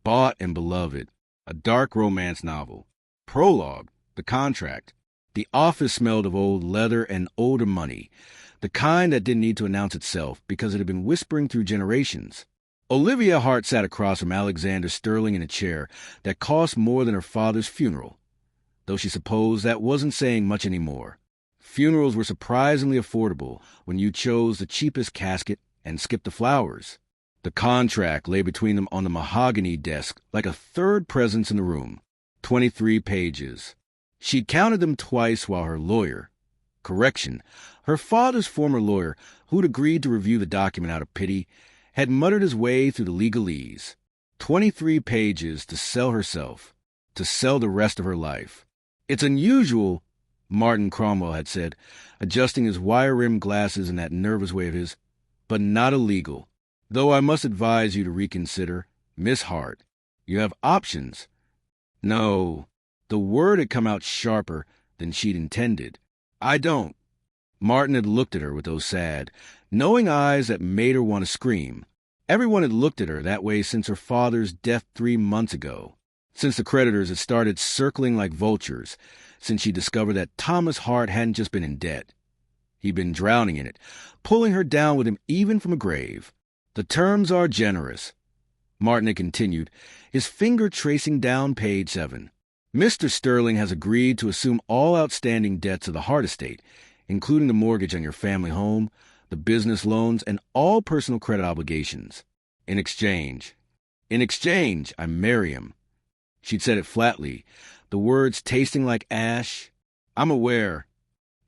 Bought and beloved. A dark romance novel. Prologue. The contract. The office smelled of old leather and older money, the kind that didn't need to announce itself because it had been whispering through generations. Olivia Hart sat across from Alexander Sterling in a chair that cost more than her father's funeral, though she supposed that wasn't saying much anymore. Funerals were surprisingly affordable when you chose the cheapest casket and skipped the flowers. The contract lay between them on the mahogany desk like a third presence in the room. 23 pages. She'd counted them twice while her lawyer, her father's former lawyer, who'd agreed to review the document out of pity, had muttered his way through the legalese. 23 pages to sell herself, to sell the rest of her life. It's unusual, Martin Cromwell had said, adjusting his wire-rimmed glasses in that nervous way of his, but not illegal. Though I must advise you to reconsider, Miss Hart. You have options. No. The word had come out sharper than she'd intended. I don't. Martin had looked at her with those sad, knowing eyes that made her want to scream. Everyone had looked at her that way since her father's death 3 months ago, since the creditors had started circling like vultures, since she discovered that Thomas Hart hadn't just been in debt. He'd been drowning in it, pulling her down with him even from a grave. The terms are generous, Martin had continued, his finger tracing down page 7. Mr. Sterling has agreed to assume all outstanding debts of the Hart estate, including the mortgage on your family home, the business loans, and all personal credit obligations. In exchange, I marry him. She'd said it flatly, the words tasting like ash. I'm aware.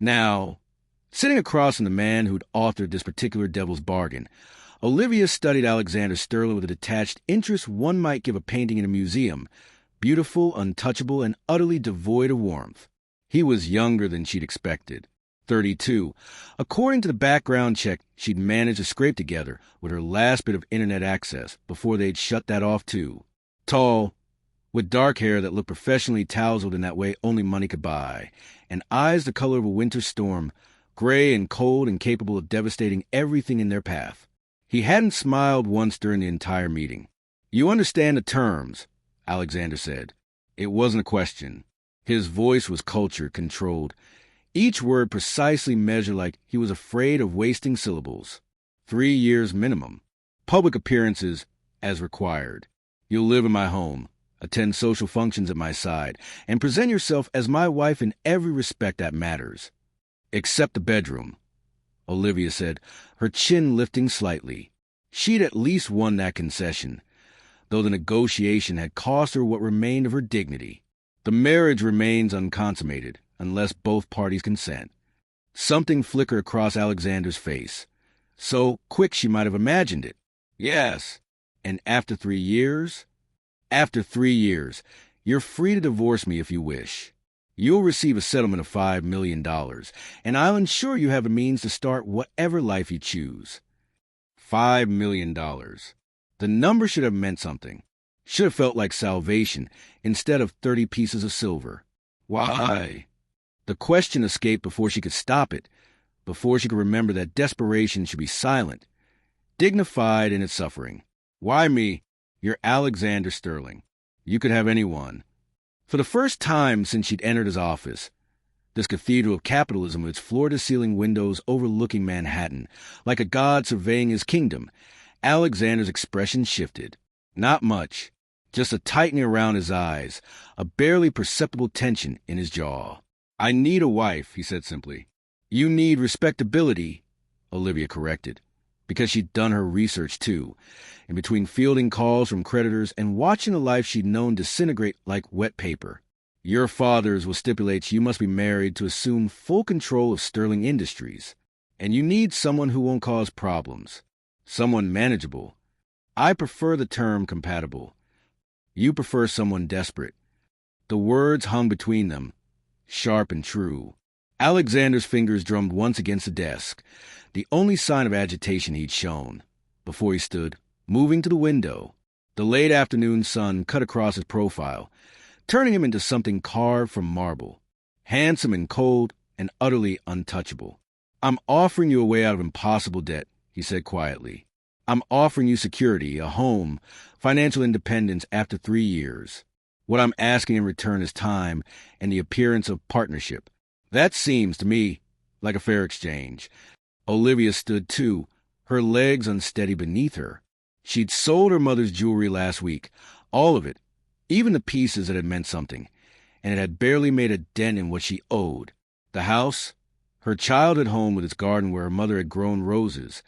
Now, sitting across from the man who'd authored this particular devil's bargain, Olivia studied Alexander Sterling with a detached interest one might give a painting in a museum, beautiful, untouchable, and utterly devoid of warmth. He was younger than she'd expected. 32. According to the background check she'd managed to scrape together with her last bit of internet access before they'd shut that off too. Tall, with dark hair that looked professionally tousled in that way only money could buy, and eyes the color of a winter storm, gray and cold and capable of devastating everything in their path. He hadn't smiled once during the entire meeting. You understand the terms, Alexander said. It wasn't a question. His voice was cultured, controlled. Each word precisely measured like he was afraid of wasting syllables. 3 years minimum. Public appearances as required. You'll live in my home, attend social functions at my side, and present yourself as my wife in every respect that matters. Except the bedroom, Olivia said, her chin lifting slightly. She'd at least won that concession, though the negotiation had cost her what remained of her dignity. The marriage remains unconsummated, unless both parties consent. Something flickered across Alexander's face. So quick she might have imagined it. Yes. And after 3 years? After 3 years, you're free to divorce me if you wish. You'll receive a settlement of $5 million, and I'll ensure you have the means to start whatever life you choose. $5 million. The number should have meant something. Should have felt like salvation instead of 30 pieces of silver. Why? The question escaped before she could stop it, before she could remember that desperation should be silent, dignified in its suffering. Why me? You're Alexander Sterling. You could have anyone. For the first time since she'd entered his office, this cathedral of capitalism with its floor-to-ceiling windows overlooking Manhattan, like a god surveying his kingdom, Alexander's expression shifted. Not much, just a tightening around his eyes, a barely perceptible tension in his jaw. I need a wife, he said simply. You need respectability, Olivia corrected, because she'd done her research too, in between fielding calls from creditors and watching the life she'd known disintegrate like wet paper. Your father's will stipulate you must be married to assume full control of Sterling Industries, and you need someone who won't cause problems, someone manageable. I prefer the term compatible. You prefer someone desperate. The words hung between them, sharp and true. Alexander's fingers drummed once against the desk, the only sign of agitation he'd shown, before he stood, moving to the window. The late afternoon sun cut across his profile, turning him into something carved from marble, handsome and cold and utterly untouchable. I'm offering you a way out of impossible debt, he said quietly. I'm offering you security, a home, financial independence after 3 years. What I'm asking in return is time and the appearance of partnership. That seems to me like a fair exchange. Olivia stood too, her legs unsteady beneath her. She'd sold her mother's jewelry last week, all of it, even the pieces that had meant something, and it had barely made a dent in what she owed. The house, her childhood home with its garden where her mother had grown roses,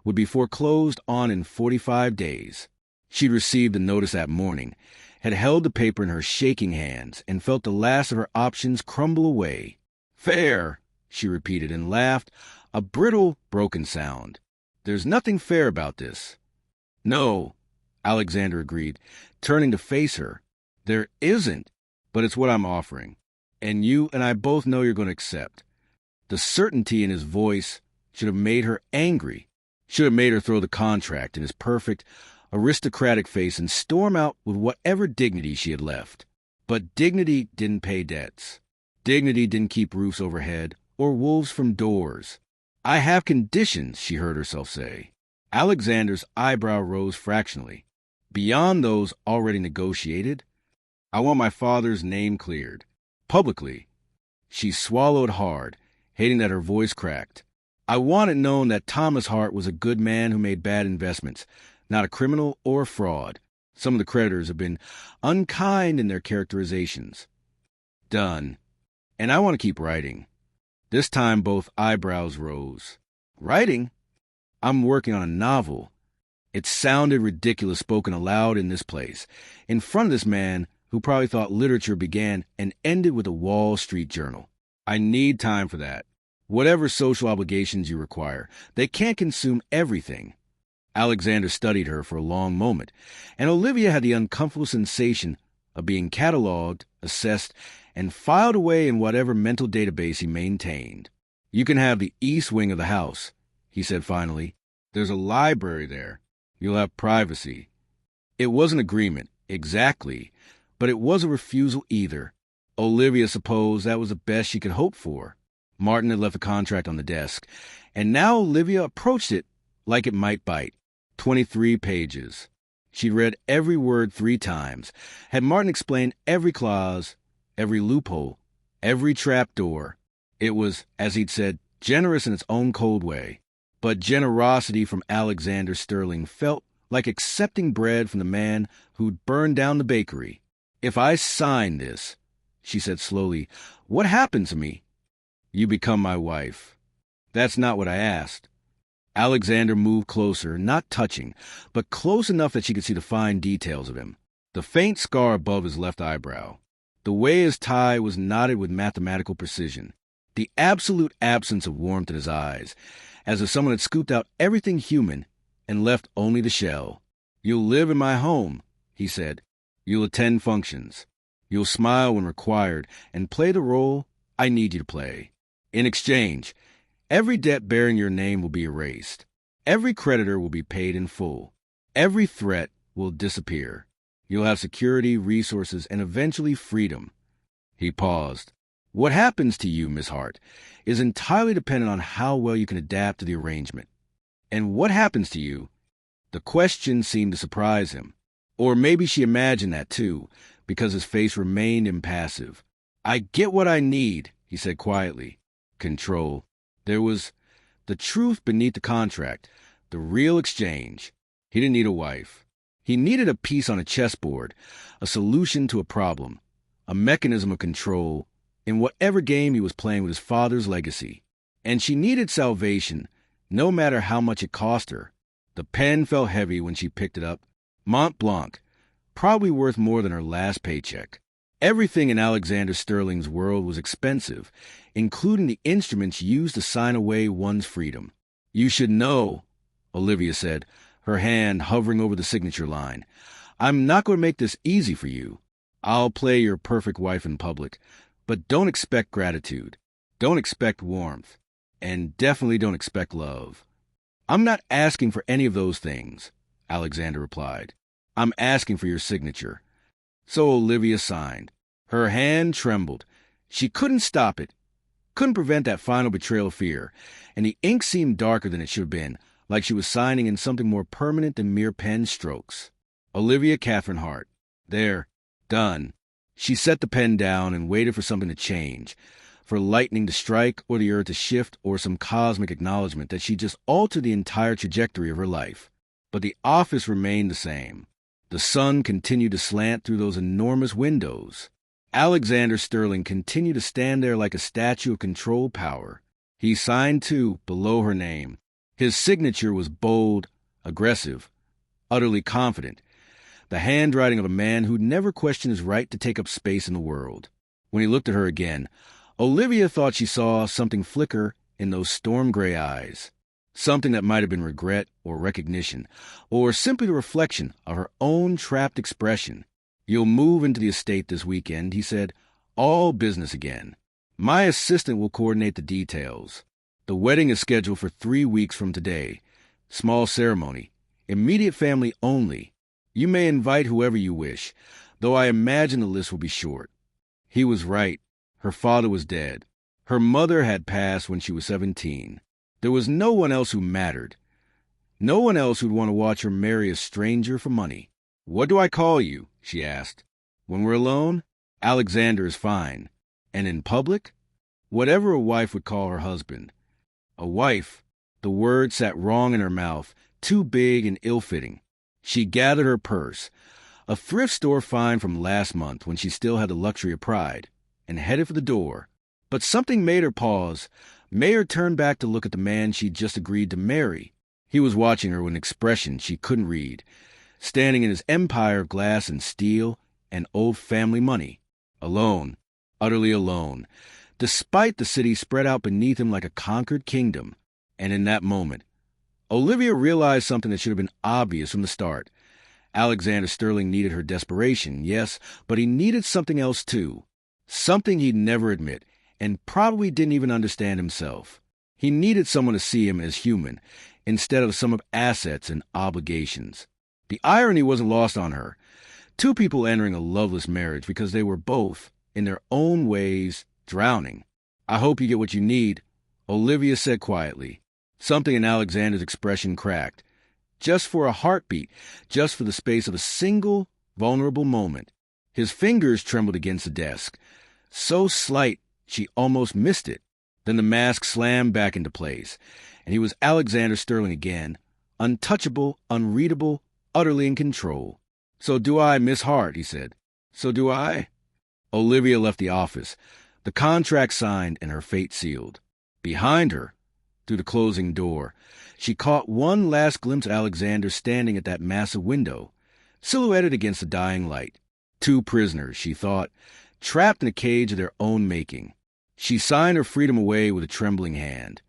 would be foreclosed on in 45 days. She'd received a notice that morning, had held the paper in her shaking hands, and felt the last of her options crumble away. Fair, she repeated and laughed, a brittle, broken sound. There's nothing fair about this. No, Alexander agreed, turning to face her. There isn't, but it's what I'm offering. And you and I both know you're going to accept. The certainty in his voice should have made her angry, should have made her throw the contract in his perfect, aristocratic face and storm out with whatever dignity she had left. But dignity didn't pay debts. Dignity didn't keep roofs overhead or wolves from doors. I have conditions, she heard herself say. Alexander's eyebrow rose fractionally. Beyond those already negotiated, I want my father's name cleared. Publicly. She swallowed hard, hating that her voice cracked. I want it known that Thomas Hart was a good man who made bad investments, not a criminal or a fraud. Some of the creditors have been unkind in their characterizations. Done. And I want to keep writing. This time both eyebrows rose. Writing? I'm working on a novel. It sounded ridiculous spoken aloud in this place, in front of this man who probably thought literature began and ended with a Wall Street Journal. I need time for that. Whatever social obligations you require, they can't consume everything. Alexander studied her for a long moment, and Olivia had the uncomfortable sensation of being catalogued, assessed, and filed away in whatever mental database he maintained. You can have the east wing of the house, he said finally. There's a library there. You'll have privacy. It was an agreement, exactly, but it was a refusal either. Olivia supposed that was the best she could hope for. Martin had left the contract on the desk, and now Olivia approached it like it might bite. 23 pages. She'd read every word 3 times, had Martin explained every clause, every loophole, every trapdoor. It was, as he'd said, generous in its own cold way. But generosity from Alexander Sterling felt like accepting bread from the man who'd burned down the bakery. If I sign this, she said slowly, what happens to me? You become my wife. That's not what I asked. Alexander moved closer, not touching, but close enough that she could see the fine details of him. The faint scar above his left eyebrow. The way his tie was knotted with mathematical precision. The absolute absence of warmth in his eyes, as if someone had scooped out everything human and left only the shell. You'll live in my home, he said. You'll attend functions. You'll smile when required and play the role I need you to play. In exchange, every debt bearing your name will be erased. Every creditor will be paid in full. Every threat will disappear. You'll have security, resources, and eventually freedom. He paused. What happens to you, Miss Hart, is entirely dependent on how well you can adapt to the arrangement. And what happens to you? The question seemed to surprise him. Or maybe she imagined that too, because his face remained impassive. I get what I need, he said quietly. Control. There was the truth beneath the contract, the real exchange. He didn't need a wife. He needed a piece on a chessboard, a solution to a problem, a mechanism of control in whatever game he was playing with his father's legacy. And she needed salvation, no matter how much it cost her. The pen felt heavy when she picked it up. Mont Blanc, probably worth more than her last paycheck. Everything in Alexander Sterling's world was expensive, including the instruments used to sign away one's freedom. You should know, Olivia said, her hand hovering over the signature line. I'm not going to make this easy for you. I'll play your perfect wife in public, but don't expect gratitude. Don't expect warmth. And definitely don't expect love. I'm not asking for any of those things, Alexander replied. I'm asking for your signature. So Olivia signed. Her hand trembled. She couldn't stop it, couldn't prevent that final betrayal of fear, and the ink seemed darker than it should have been, like she was signing in something more permanent than mere pen strokes. Olivia Catherine Hart. There. Done. She set the pen down and waited for something to change, for lightning to strike or the earth to shift or some cosmic acknowledgement that she just altered the entire trajectory of her life. But the office remained the same. The sun continued to slant through those enormous windows. Alexander Sterling continued to stand there like a statue of control power. He signed, too, below her name. His signature was bold, aggressive, utterly confident, the handwriting of a man who'd never questioned his right to take up space in the world. When he looked at her again, Olivia thought she saw something flicker in those storm-gray eyes, something that might have been regret or recognition, or simply the reflection of her own trapped expression. "You'll move into the estate this weekend," he said. "All business again. My assistant will coordinate the details. The wedding is scheduled for 3 weeks from today. Small ceremony. Immediate family only. You may invite whoever you wish, though I imagine the list will be short." He was right. Her father was dead. Her mother had passed when she was 17. There was no one else who mattered. No one else who'd want to watch her marry a stranger for money. "What do I call you?" she asked. "When we're alone, Alexander is fine. And in public, whatever a wife would call her husband." A wife. The word sat wrong in her mouth, too big and ill-fitting. She gathered her purse, a thrift store find from last month when she still had the luxury of pride, and headed for the door. But something made her pause, made her turn back to look at the man she'd just agreed to marry. He was watching her with an expression she couldn't read, standing in his empire of glass and steel and old family money. Alone, utterly alone, despite the city spread out beneath him like a conquered kingdom. And in that moment, Olivia realized something that should have been obvious from the start. Alexander Sterling needed her desperation, yes, but he needed something else too. Something he'd never admit, and probably didn't even understand himself. He needed someone to see him as human, instead of some of assets and obligations. The irony wasn't lost on her. Two people entering a loveless marriage because they were both, in their own ways, drowning. "I hope you get what you need," Olivia said quietly. Something in Alexander's expression cracked. Just for a heartbeat, just for the space of a single, vulnerable moment. His fingers trembled against the desk, so slight she almost missed it. Then the mask slammed back into place, and he was Alexander Sterling again, untouchable, unreadable, utterly in control. "So do I, Miss Hart," he said. "So do I." Olivia left the office, the contract signed and her fate sealed. Behind her, through the closing door, she caught one last glimpse of Alexander standing at that massive window, silhouetted against the dying light. Two prisoners, she thought, trapped in a cage of their own making. She signed her freedom away with a trembling hand,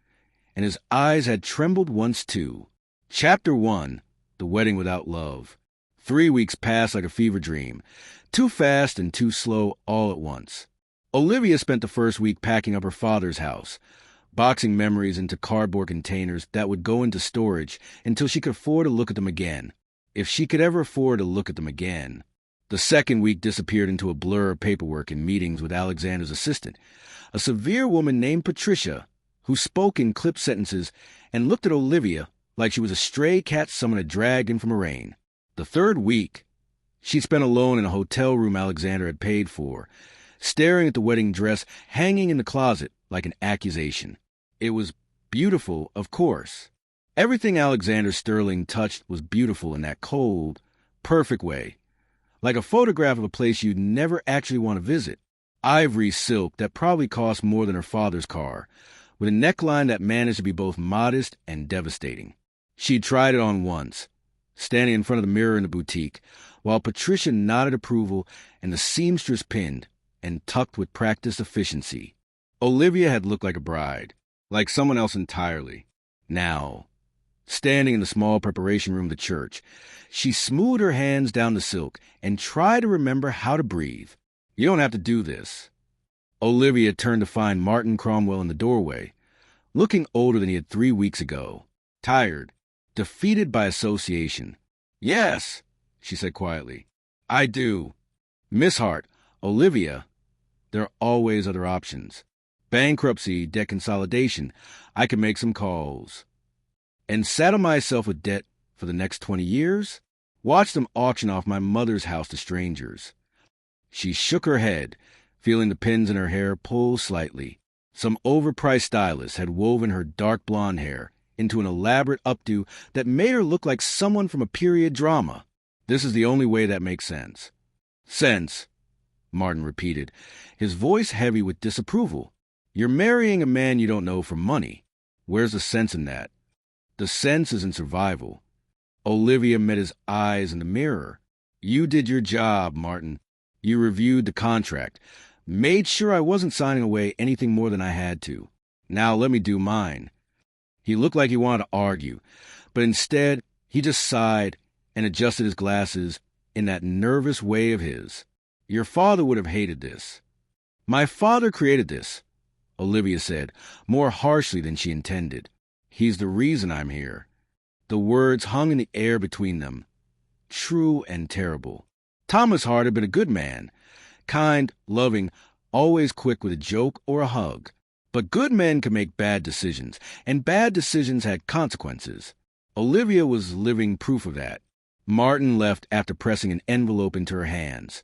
and his eyes had trembled once too. Chapter 1, The Wedding Without Love. 3 weeks passed like a fever dream, too fast and too slow all at once. Olivia spent the first week packing up her father's house, boxing memories into cardboard containers that would go into storage until she could afford to look at them again, if she could ever afford to look at them again. The second week disappeared into a blur of paperwork and meetings with Alexander's assistant, a severe woman named Patricia, who spoke in clipped sentences and looked at Olivia like she was a stray cat someone had dragged in from a rain. The third week, she spent alone in a hotel room Alexander had paid for, staring at the wedding dress hanging in the closet like an accusation. It was beautiful, of course. Everything Alexander Sterling touched was beautiful in that cold, perfect way, like a photograph of a place you'd never actually want to visit. Ivory silk that probably cost more than her father's car, with a neckline that managed to be both modest and devastating. She'd tried it on once, standing in front of the mirror in the boutique, while Patricia nodded approval and the seamstress pinned and tucked with practiced efficiency. Olivia had looked like a bride, like someone else entirely. Now, standing in the small preparation room of the church, she smoothed her hands down the silk and tried to remember how to breathe. "You don't have to do this." Olivia turned to find Martin Cromwell in the doorway, looking older than he had 3 weeks ago, tired, defeated by association. "Yes," she said quietly. "I do. Miss Hart, Olivia, there are always other options. Bankruptcy, debt consolidation. I can make some calls." And saddle myself with debt for the next 20 years? Watch them auction off my mother's house to strangers. She shook her head, feeling the pins in her hair pull slightly. Some overpriced stylist had woven her dark blonde hair into an elaborate updo that made her look like someone from a period drama. This is the only way that makes sense. Sense, Martin repeated, his voice heavy with disapproval. You're marrying a man you don't know for money. Where's the sense in that? The sense is in survival. Olivia met his eyes in the mirror. You did your job, Martin. You reviewed the contract, made sure I wasn't signing away anything more than I had to. Now let me do mine. He looked like he wanted to argue, but instead he just sighed and adjusted his glasses in that nervous way of his. Your father would have hated this. My father created this, Olivia said, more harshly than she intended. He's the reason I'm here. The words hung in the air between them, true and terrible. Thomas Hart had been a good man, kind, loving, always quick with a joke or a hug. But good men could make bad decisions, and bad decisions had consequences. Olivia was living proof of that. Martin left after pressing an envelope into her hands.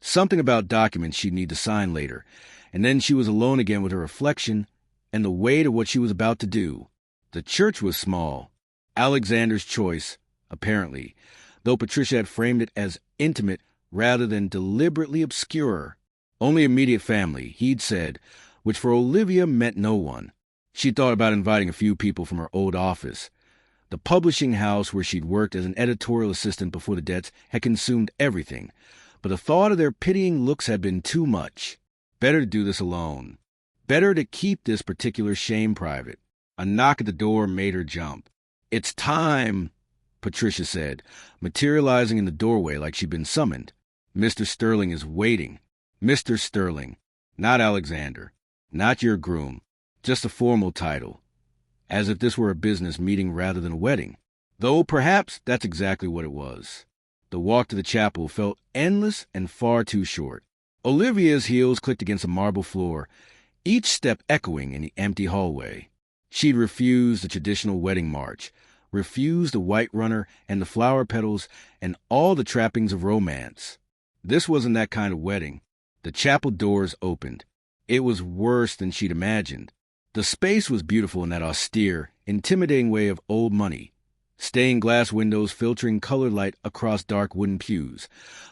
Something about documents she'd need to sign later, and then she was alone again with her reflection and the weight of what she was about to do. The church was small. Alexander's choice, apparently, though Patricia had framed it as intimate rather than deliberately obscure. Only immediate family, he'd said, which for Olivia meant no one. She thought about inviting a few people from her old office. The publishing house where she'd worked as an editorial assistant before the debts had consumed everything, but the thought of their pitying looks had been too much. Better to do this alone. Better to keep this particular shame private. A knock at the door made her jump. It's time, Patricia said, materializing in the doorway like she'd been summoned. Mr. Sterling is waiting. Mr. Sterling, not Alexander, not your groom, just a formal title, as if this were a business meeting rather than a wedding. Though perhaps that's exactly what it was. The walk to the chapel felt endless and far too short. Olivia's heels clicked against the marble floor, each step echoing in the empty hallway. She'd refused the traditional wedding march, refused the white runner and the flower petals and all the trappings of romance. This wasn't that kind of wedding. The chapel doors opened. It was worse than she'd imagined. The space was beautiful in that austere, intimidating way of old money. Stained glass windows filtering colored light across dark wooden pews,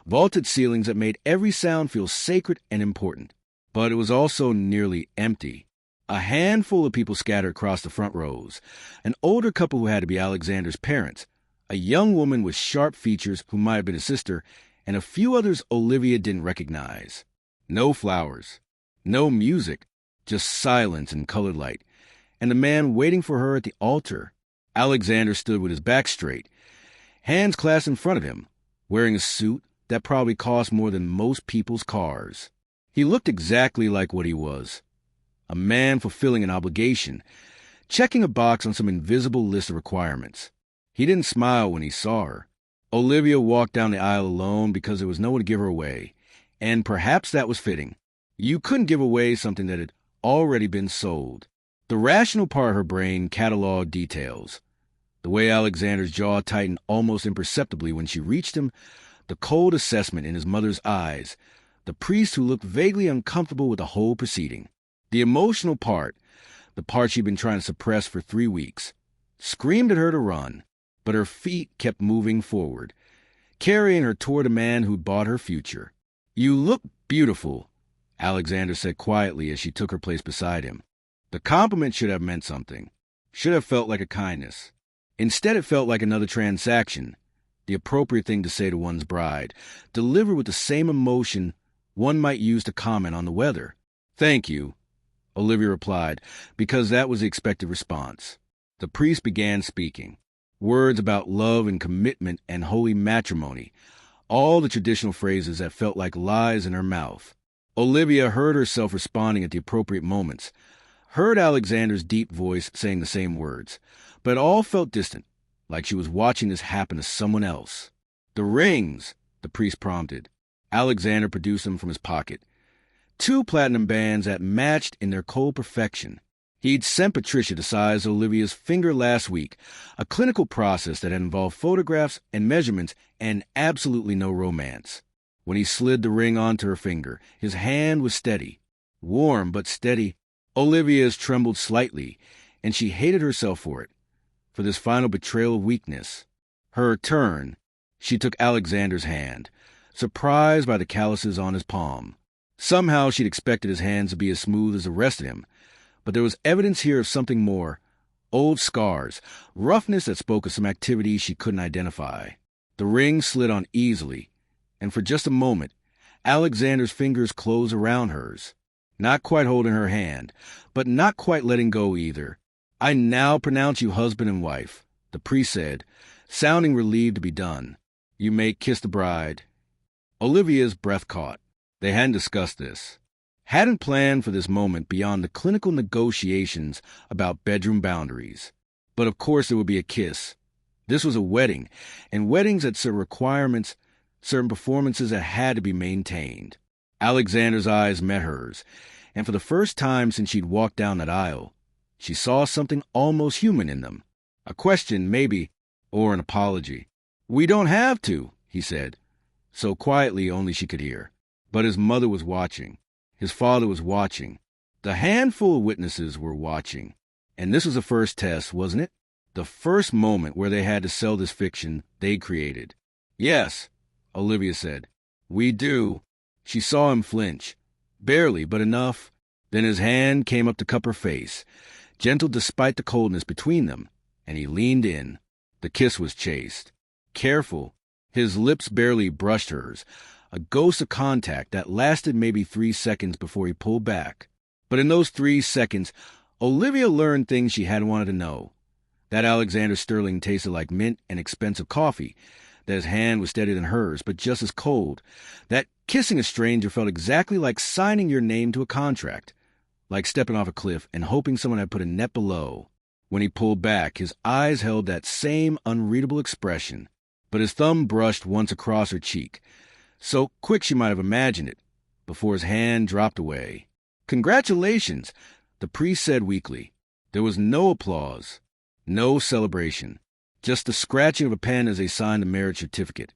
vaulted ceilings that made every sound feel sacred and important. But it was also nearly empty. A handful of people scattered across the front rows. An older couple who had to be Alexander's parents, a young woman with sharp features who might have been his sister, and a few others Olivia didn't recognize. No flowers, no music, just silence and colored light, and the man waiting for her at the altar. Alexander stood with his back straight, hands clasped in front of him, wearing a suit that probably cost more than most people's cars. He looked exactly like what he was. A man fulfilling an obligation, checking a box on some invisible list of requirements. He didn't smile when he saw her. Olivia walked down the aisle alone because there was no one to give her away, and perhaps that was fitting. You couldn't give away something that had already been sold. The rational part of her brain cataloged details. The way Alexander's jaw tightened almost imperceptibly when she reached him, the cold assessment in his mother's eyes, the priest who looked vaguely uncomfortable with the whole proceeding. The emotional part, the part she'd been trying to suppress for 3 weeks, screamed at her to run, but her feet kept moving forward, carrying her toward a man who'd bought her future. You look beautiful, Alexander said quietly as she took her place beside him. The compliment should have meant something, should have felt like a kindness. Instead, it felt like another transaction, the appropriate thing to say to one's bride, delivered with the same emotion one might use to comment on the weather. Thank you, Olivia replied, because that was the expected response. The priest began speaking. Words about love and commitment and holy matrimony, all the traditional phrases that felt like lies in her mouth. Olivia heard herself responding at the appropriate moments, heard Alexander's deep voice saying the same words, but it all felt distant, like she was watching this happen to someone else. The rings, the priest prompted. Alexander produced them from his pocket. 2 platinum bands that matched in their cold perfection. He'd sent Patricia to size Olivia's finger last week, a clinical process that had involved photographs and measurements and absolutely no romance. When he slid the ring onto her finger, his hand was steady. Warm but steady. Olivia's trembled slightly, and she hated herself for it, for this final betrayal of weakness. Her turn. She took Alexander's hand, surprised by the calluses on his palm. Somehow she'd expected his hands to be as smooth as the rest of him, but there was evidence here of something more. Old scars, roughness that spoke of some activity she couldn't identify. The ring slid on easily, and for just a moment, Alexander's fingers closed around hers, not quite holding her hand, but not quite letting go either. "I now pronounce you husband and wife," the priest said, sounding relieved to be done. "You may kiss the bride." Olivia's breath caught. They hadn't discussed this. Hadn't planned for this moment beyond the clinical negotiations about bedroom boundaries. But of course there would be a kiss. This was a wedding, and weddings had certain requirements, certain performances that had to be maintained. Alexander's eyes met hers, and for the first time since she'd walked down that aisle, she saw something almost human in them. A question, maybe, or an apology. "We don't have to," he said, so quietly only she could hear. But his mother was watching. His father was watching. The handful of witnesses were watching. And this was the first test, wasn't it? The first moment where they had to sell this fiction they'd created. "Yes," Olivia said. "We do." She saw him flinch. Barely, but enough. Then his hand came up to cup her face, gentle despite the coldness between them, and he leaned in. The kiss was chaste. Careful. His lips barely brushed hers, a ghost of contact that lasted maybe 3 seconds before he pulled back. But in those 3 seconds, Olivia learned things she hadn't wanted to know. That Alexander Sterling tasted like mint and expensive coffee, that his hand was steadier than hers, but just as cold, that kissing a stranger felt exactly like signing your name to a contract, like stepping off a cliff and hoping someone had put a net below. When he pulled back, his eyes held that same unreadable expression, but his thumb brushed once across her cheek, so quick she might have imagined it, before his hand dropped away. "Congratulations," the priest said weakly. There was no applause, no celebration, just the scratching of a pen as they signed the marriage certificate.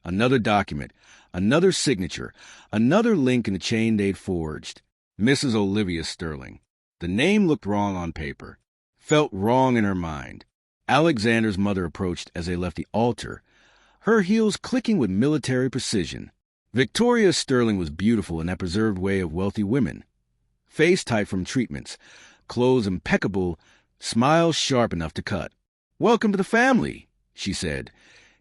Another document, another signature, another link in the chain they'd forged. Mrs. Olivia Sterling. The name looked wrong on paper, felt wrong in her mind. Alexander's mother approached as they left the altar, her heels clicking with military precision. Victoria Sterling was beautiful in that preserved way of wealthy women. Face tight from treatments, clothes impeccable, smile sharp enough to cut. "Welcome to the family," she said,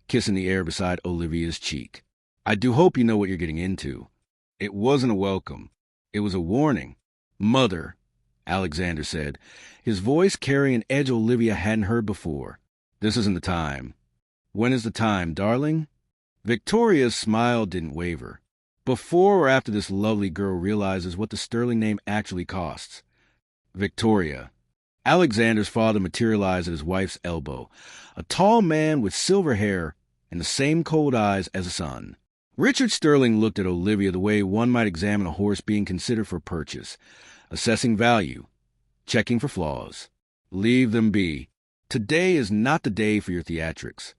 kissing the air beside Olivia's cheek. "I do hope you know what you're getting into." It wasn't a welcome. It was a warning. "Mother," Alexander said, his voice carrying an edge Olivia hadn't heard before. "This isn't the time." "When is the time, darling?" Victoria's smile didn't waver. "Before or after this lovely girl realizes what the Sterling name actually costs." Victoria. Alexander's father materialized at his wife's elbow, a tall man with silver hair and the same cold eyes as the sun. Richard Sterling looked at Olivia the way one might examine a horse being considered for purchase, assessing value, checking for flaws. "Leave them be. Today is not the day for your theatrics."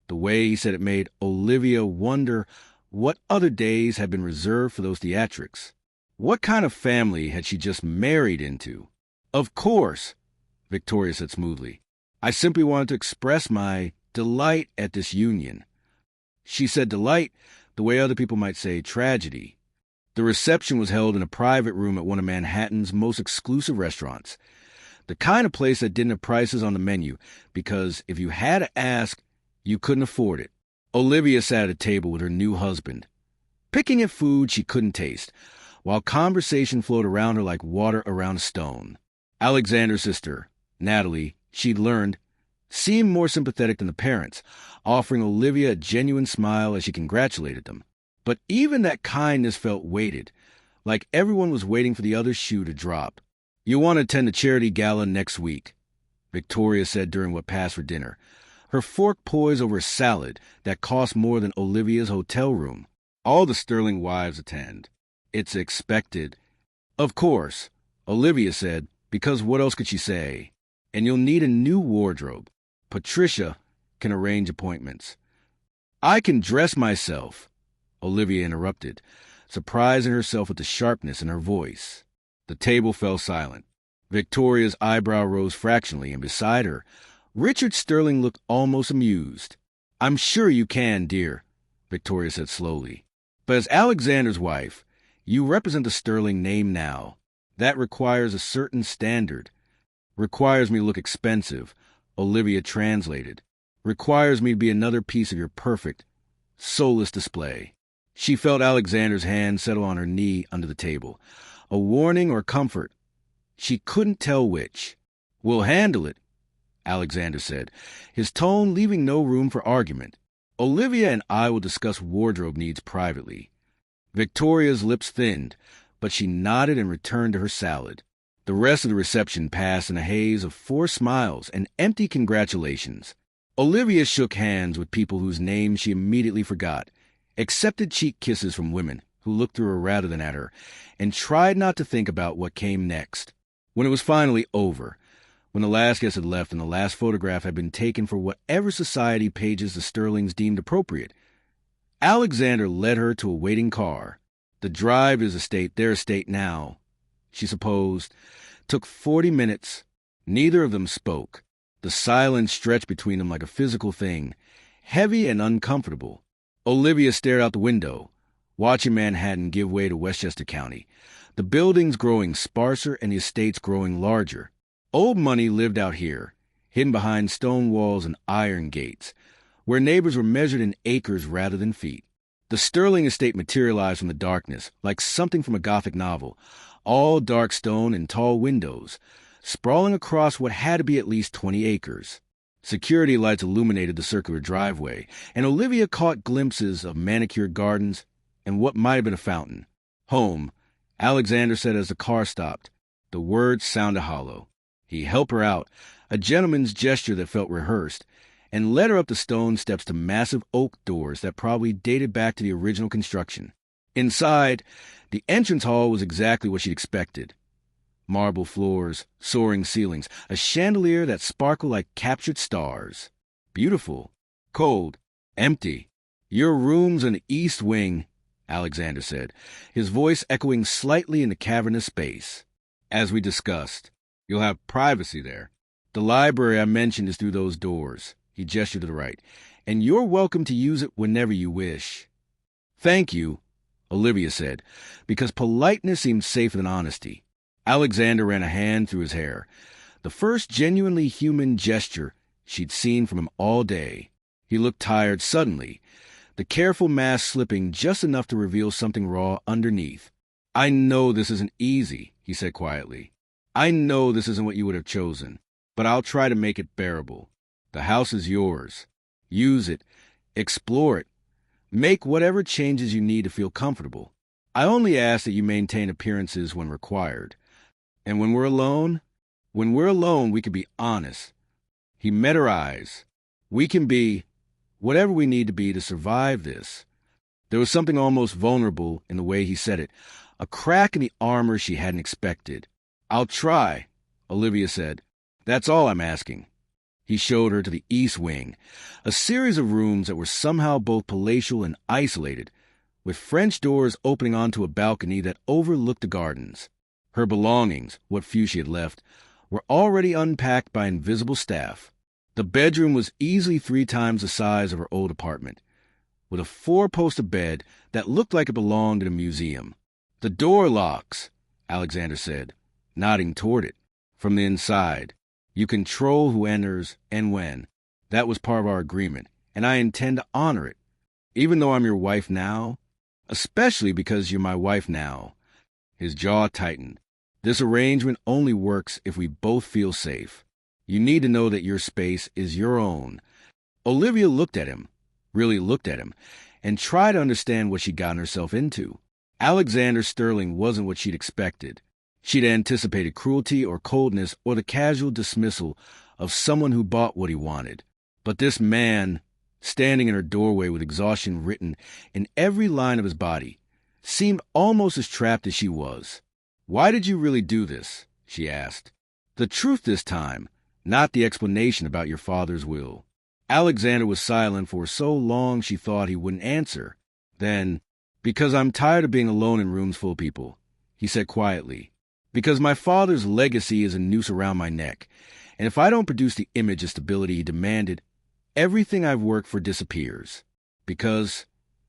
The way he said it made Olivia wonder what other days had been reserved for those theatrics. What kind of family had she just married into? "Of course," Victoria said smoothly. "I simply wanted to express my delight at this union." She said delight the way other people might say tragedy. The reception was held in a private room at one of Manhattan's most exclusive restaurants. The kind of place that didn't have prices on the menu, because if you had to ask, you couldn't afford it. Olivia sat at a table with her new husband, picking at food she couldn't taste, while conversation flowed around her like water around a stone. Alexander's sister, Natalie, she'd learned, seemed more sympathetic than the parents, offering Olivia a genuine smile as she congratulated them. But even that kindness felt weighted, like everyone was waiting for the other shoe to drop. "You want to attend the charity gala next week," Victoria said during what passed for dinner, her fork poised over a salad that cost more than Olivia's hotel room. "All the Sterling wives attend. It's expected." "Of course," Olivia said, Because what else could she say? And you'll need a new wardrobe. Patricia can arrange appointments. I can dress myself, Olivia interrupted, surprising herself at the sharpness in her voice. The table fell silent. Victoria's eyebrow rose fractionally, and beside her, Richard Sterling looked almost amused. I'm sure you can, dear, Victoria said slowly. But as Alexander's wife, you represent the Sterling name now. That requires a certain standard. Requires me to look expensive, Olivia translated. Requires me to be another piece of your perfect, soulless display. She felt Alexander's hand settle on her knee under the table. A warning or comfort. She couldn't tell which. We'll handle it, Alexander said, his tone leaving no room for argument. Olivia and I will discuss wardrobe needs privately. Victoria's lips thinned, but she nodded and returned to her salad. The rest of the reception passed in a haze of forced smiles and empty congratulations. Olivia shook hands with people whose names she immediately forgot, accepted cheek kisses from women who looked through her rather than at her, and tried not to think about what came next. When it was finally over, when the last guest had left and the last photograph had been taken for whatever society pages the Sterlings deemed appropriate, Alexander led her to a waiting car. The drive to his estate, their estate now, she supposed, took 40 minutes. Neither of them spoke. The silence stretched between them like a physical thing, heavy and uncomfortable. Olivia stared out the window, watching Manhattan give way to Westchester County, the buildings growing sparser and the estates growing larger. Old money lived out here, hidden behind stone walls and iron gates, where neighbors were measured in acres rather than feet. The Sterling estate materialized from the darkness, like something from a Gothic novel, all dark stone and tall windows, sprawling across what had to be at least 20 acres. Security lights illuminated the circular driveway, and Olivia caught glimpses of manicured gardens and what might have been a fountain. Home, Alexander said as the car stopped. The words sounded hollow. He helped her out, a gentleman's gesture that felt rehearsed, and led her up the stone steps to massive oak doors that probably dated back to the original construction. Inside, the entrance hall was exactly what she'd expected. Marble floors, soaring ceilings, a chandelier that sparkled like captured stars. Beautiful, cold, empty. Your room's in the east wing, Alexander said, his voice echoing slightly in the cavernous space. As we discussed, you'll have privacy there. The library I mentioned is through those doors. He gestured to the right. And you're welcome to use it whenever you wish. Thank you, Olivia said, because politeness seemed safer than honesty. Alexander ran a hand through his hair, the first genuinely human gesture she'd seen from him all day. He looked tired suddenly, the careful mask slipping just enough to reveal something raw underneath. I know this isn't easy, he said quietly. I know this isn't what you would have chosen, but I'll try to make it bearable. The house is yours. Use it. Explore it. Make whatever changes you need to feel comfortable. I only ask that you maintain appearances when required. And when we're alone, we can be honest. He met her eyes. We can be whatever we need to be to survive this. There was something almost vulnerable in the way he said it, a crack in the armor she hadn't expected. I'll try, Olivia said. That's all I'm asking. He showed her to the east wing, a series of rooms that were somehow both palatial and isolated, with French doors opening onto a balcony that overlooked the gardens. Her belongings, what few she had left, were already unpacked by invisible staff. The bedroom was easily 3 times the size of her old apartment, with a 4-poster bed that looked like it belonged in a museum. The door locks, Alexander said, nodding toward it. From the inside, you control who enters and when. That was part of our agreement, and I intend to honor it, even though I'm your wife now, especially because you're my wife now. His jaw tightened. This arrangement only works if we both feel safe. You need to know that your space is your own. Olivia looked at him, really looked at him, and tried to understand what she'd gotten herself into. Alexander Sterling wasn't what she'd expected. She'd anticipated cruelty or coldness or the casual dismissal of someone who bought what he wanted. But this man, standing in her doorway with exhaustion written in every line of his body, seemed almost as trapped as she was. Why did you really do this? She asked. The truth this time, not the explanation about your father's will. Alexander was silent for so long she thought he wouldn't answer. Then, because I'm tired of being alone in rooms full of people, he said quietly. Because my father's legacy is a noose around my neck, and if I don't produce the image of stability he demanded, everything I've worked for disappears. Because,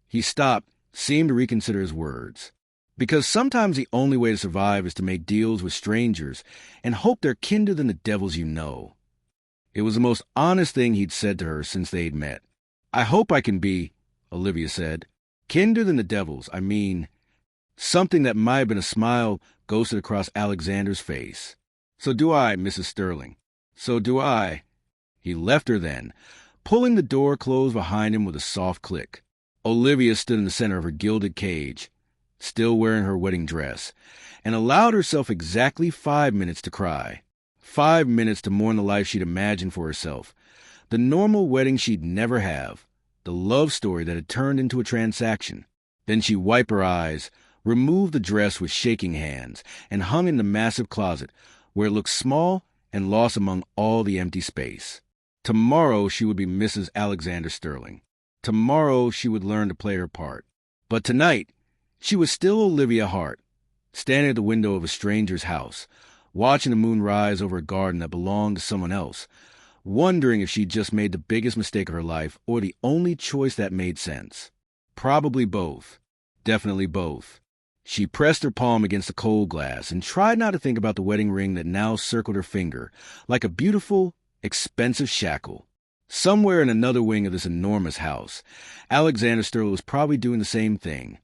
he stopped, seemed to reconsider his words. Because sometimes the only way to survive is to make deals with strangers and hope they're kinder than the devils you know. It was the most honest thing he'd said to her since they'd met. I hope I can be, Olivia said, kinder than the devils. I mean, something that might have been a smile ghosted across Alexander's face. So do I, Mrs. Sterling. So do I. He left her then, pulling the door closed behind him with a soft click. Olivia stood in the center of her gilded cage, still wearing her wedding dress, and allowed herself exactly 5 minutes to cry. 5 minutes to mourn the life she'd imagined for herself, the normal wedding she'd never have, the love story that had turned into a transaction. Then she wiped her eyes, removed the dress with shaking hands, and hung in the massive closet, where it looked small and lost among all the empty space. Tomorrow she would be Mrs. Alexander Sterling. Tomorrow she would learn to play her part. But tonight, she was still Olivia Hart, standing at the window of a stranger's house, watching the moon rise over a garden that belonged to someone else, wondering if she'd just made the biggest mistake of her life or the only choice that made sense. Probably both. Definitely both. She pressed her palm against the cold glass and tried not to think about the wedding ring that now circled her finger like a beautiful, expensive shackle. Somewhere in another wing of this enormous house, Alexander Sterling was probably doing the same thing.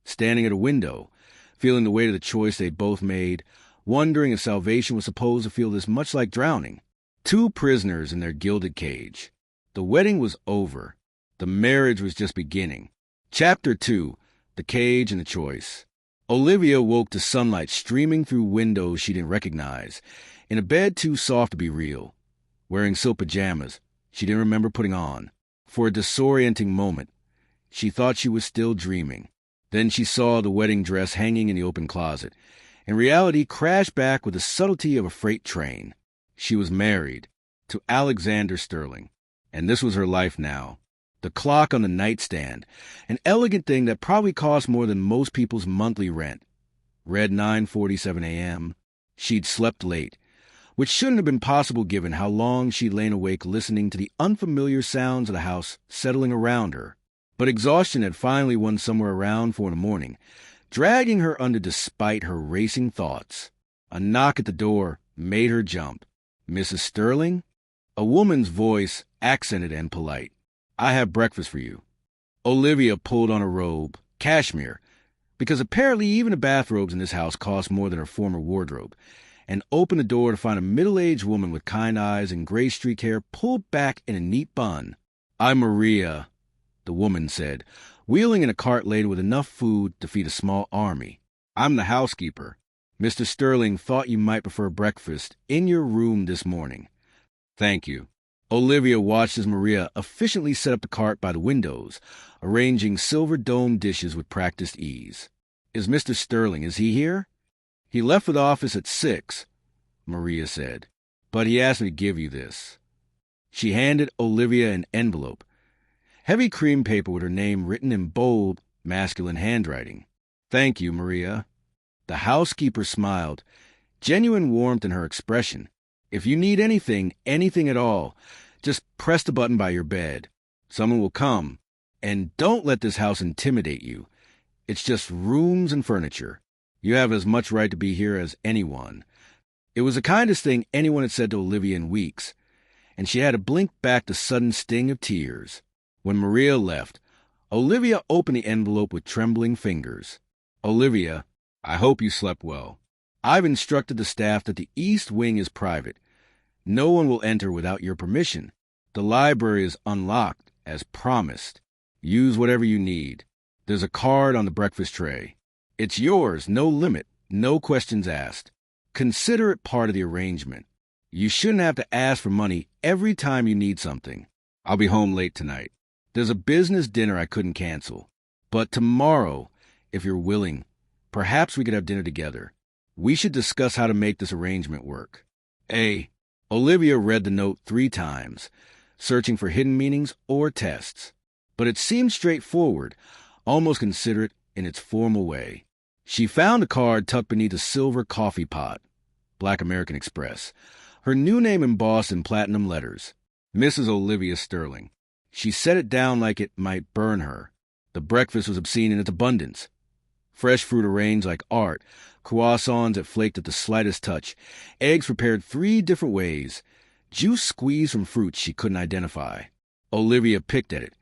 Standing at a window, feeling the weight of the choice they'd both made, wondering if salvation was supposed to feel this much like drowning. Two prisoners in their gilded cage. The wedding was over. The marriage was just beginning. Chapter 2, The Cage and the Choice. Olivia woke to sunlight streaming through windows she didn't recognize, in a bed too soft to be real, wearing silk pajamas she didn't remember putting on. For a disorienting moment, she thought she was still dreaming. Then she saw the wedding dress hanging in the open closet, and reality crashed back with the subtlety of a freight train. She was married to Alexander Sterling, and this was her life now. The clock on the nightstand, an elegant thing that probably cost more than most people's monthly rent, read 9:47 a.m. She'd slept late, which shouldn't have been possible given how long she'd lain awake listening to the unfamiliar sounds of the house settling around her. But exhaustion had finally won somewhere around 4 in the morning, dragging her under despite her racing thoughts. A knock at the door made her jump. Mrs. Sterling? A woman's voice, accented and polite. I have breakfast for you. Olivia pulled on a robe, cashmere, because apparently even the bathrobes in this house cost more than her former wardrobe, and opened the door to find a middle-aged woman with kind eyes and gray-streaked hair pulled back in a neat bun. I'm Maria, the woman said, wheeling in a cart laden with enough food to feed a small army. I'm the housekeeper. Mr. Sterling thought you might prefer breakfast in your room this morning. Thank you. Olivia watched as Maria efficiently set up the cart by the windows, arranging silver-domed dishes with practiced ease. Is Mr. Sterling, is he here? He left for the office at 6, Maria said, but he asked me to give you this. She handed Olivia an envelope, heavy cream paper with her name written in bold, masculine handwriting. Thank you, Maria. The housekeeper smiled, genuine warmth in her expression. If you need anything at all, just press the button by your bed. Someone will come. And don't let this house intimidate you. It's just rooms and furniture. You have as much right to be here as anyone. It was the kindest thing anyone had said to Olivia in weeks, and she had to blink back the sudden sting of tears. When Maria left, Olivia opened the envelope with trembling fingers. Olivia, I hope you slept well. I've instructed the staff that the East Wing is private. No one will enter without your permission. The library is unlocked, as promised. Use whatever you need. There's a card on the breakfast tray. It's yours, no limit, no questions asked. Consider it part of the arrangement. You shouldn't have to ask for money every time you need something. I'll be home late tonight. There's a business dinner I couldn't cancel. But tomorrow, if you're willing, perhaps we could have dinner together. We should discuss how to make this arrangement work. A. Olivia read the note 3 times, searching for hidden meanings or tests. But it seemed straightforward, almost considerate in its formal way. She found a card tucked beneath a silver coffee pot. Black American Express. Her new name embossed in platinum letters. Mrs. Olivia Sterling. She set it down like it might burn her. The breakfast was obscene in its abundance. Fresh fruit arranged like art, croissants that flaked at the slightest touch, eggs prepared 3 different ways, juice squeezed from fruits she couldn't identify. Olivia picked at it.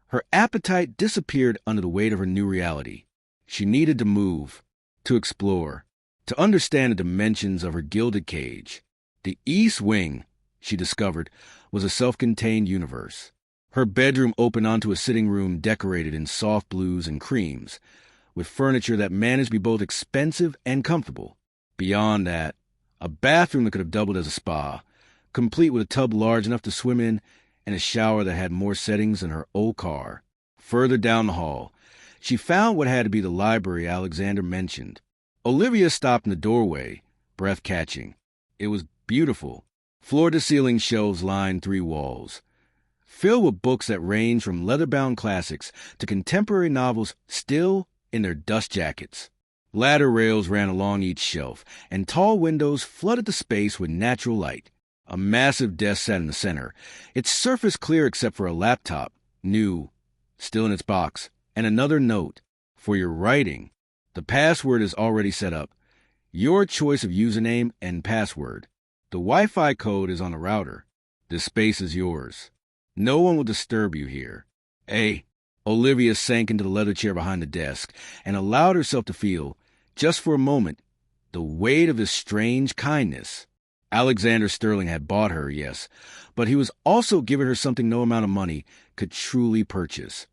Her appetite disappeared under the weight of her new reality. She needed to move, to explore, to understand the dimensions of her gilded cage. The East Wing, she discovered, was a self-contained universe. Her bedroom opened onto a sitting room decorated in soft blues and creams, with furniture that managed to be both expensive and comfortable. Beyond that, a bathroom that could have doubled as a spa, complete with a tub large enough to swim in and a shower that had more settings than her old car. Further down the hall, she found what had to be the library Alexander mentioned. Olivia stopped in the doorway, breath catching. It was beautiful. Floor-to-ceiling shelves lined 3 walls, filled with books that ranged from leather-bound classics to contemporary novels still in their dust jackets. Ladder rails ran along each shelf, and tall windows flooded the space with natural light. A massive desk sat in the center, its surface clear except for a laptop, new, still in its box, and another note. For your writing, the password is already set up. Your choice of username and password. The Wi-Fi code is on the router. This space is yours. No one will disturb you here. Olivia sank into the leather chair behind the desk and allowed herself to feel, just for a moment, the weight of his strange kindness. Alexander Sterling had bought her, yes, but he was also giving her something no amount of money could truly purchase.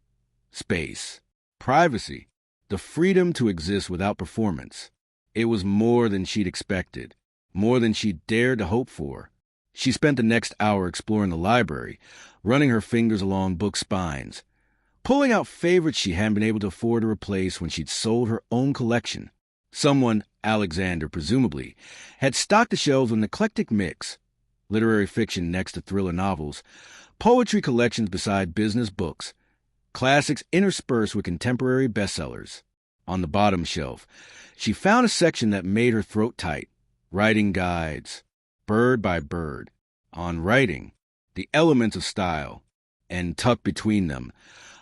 Space. Privacy. The freedom to exist without performance. It was more than she'd expected, more than she'd dared to hope for. She spent the next hour exploring the library, running her fingers along book spines, pulling out favorites she hadn't been able to afford to replace when she'd sold her own collection. Someone, Alexander presumably, had stocked the shelves with an eclectic mix: literary fiction next to thriller novels, poetry collections beside business books, classics interspersed with contemporary bestsellers. On the bottom shelf, she found a section that made her throat tight: writing guides, bird by bird, on writing, the elements of style, and tucked between them,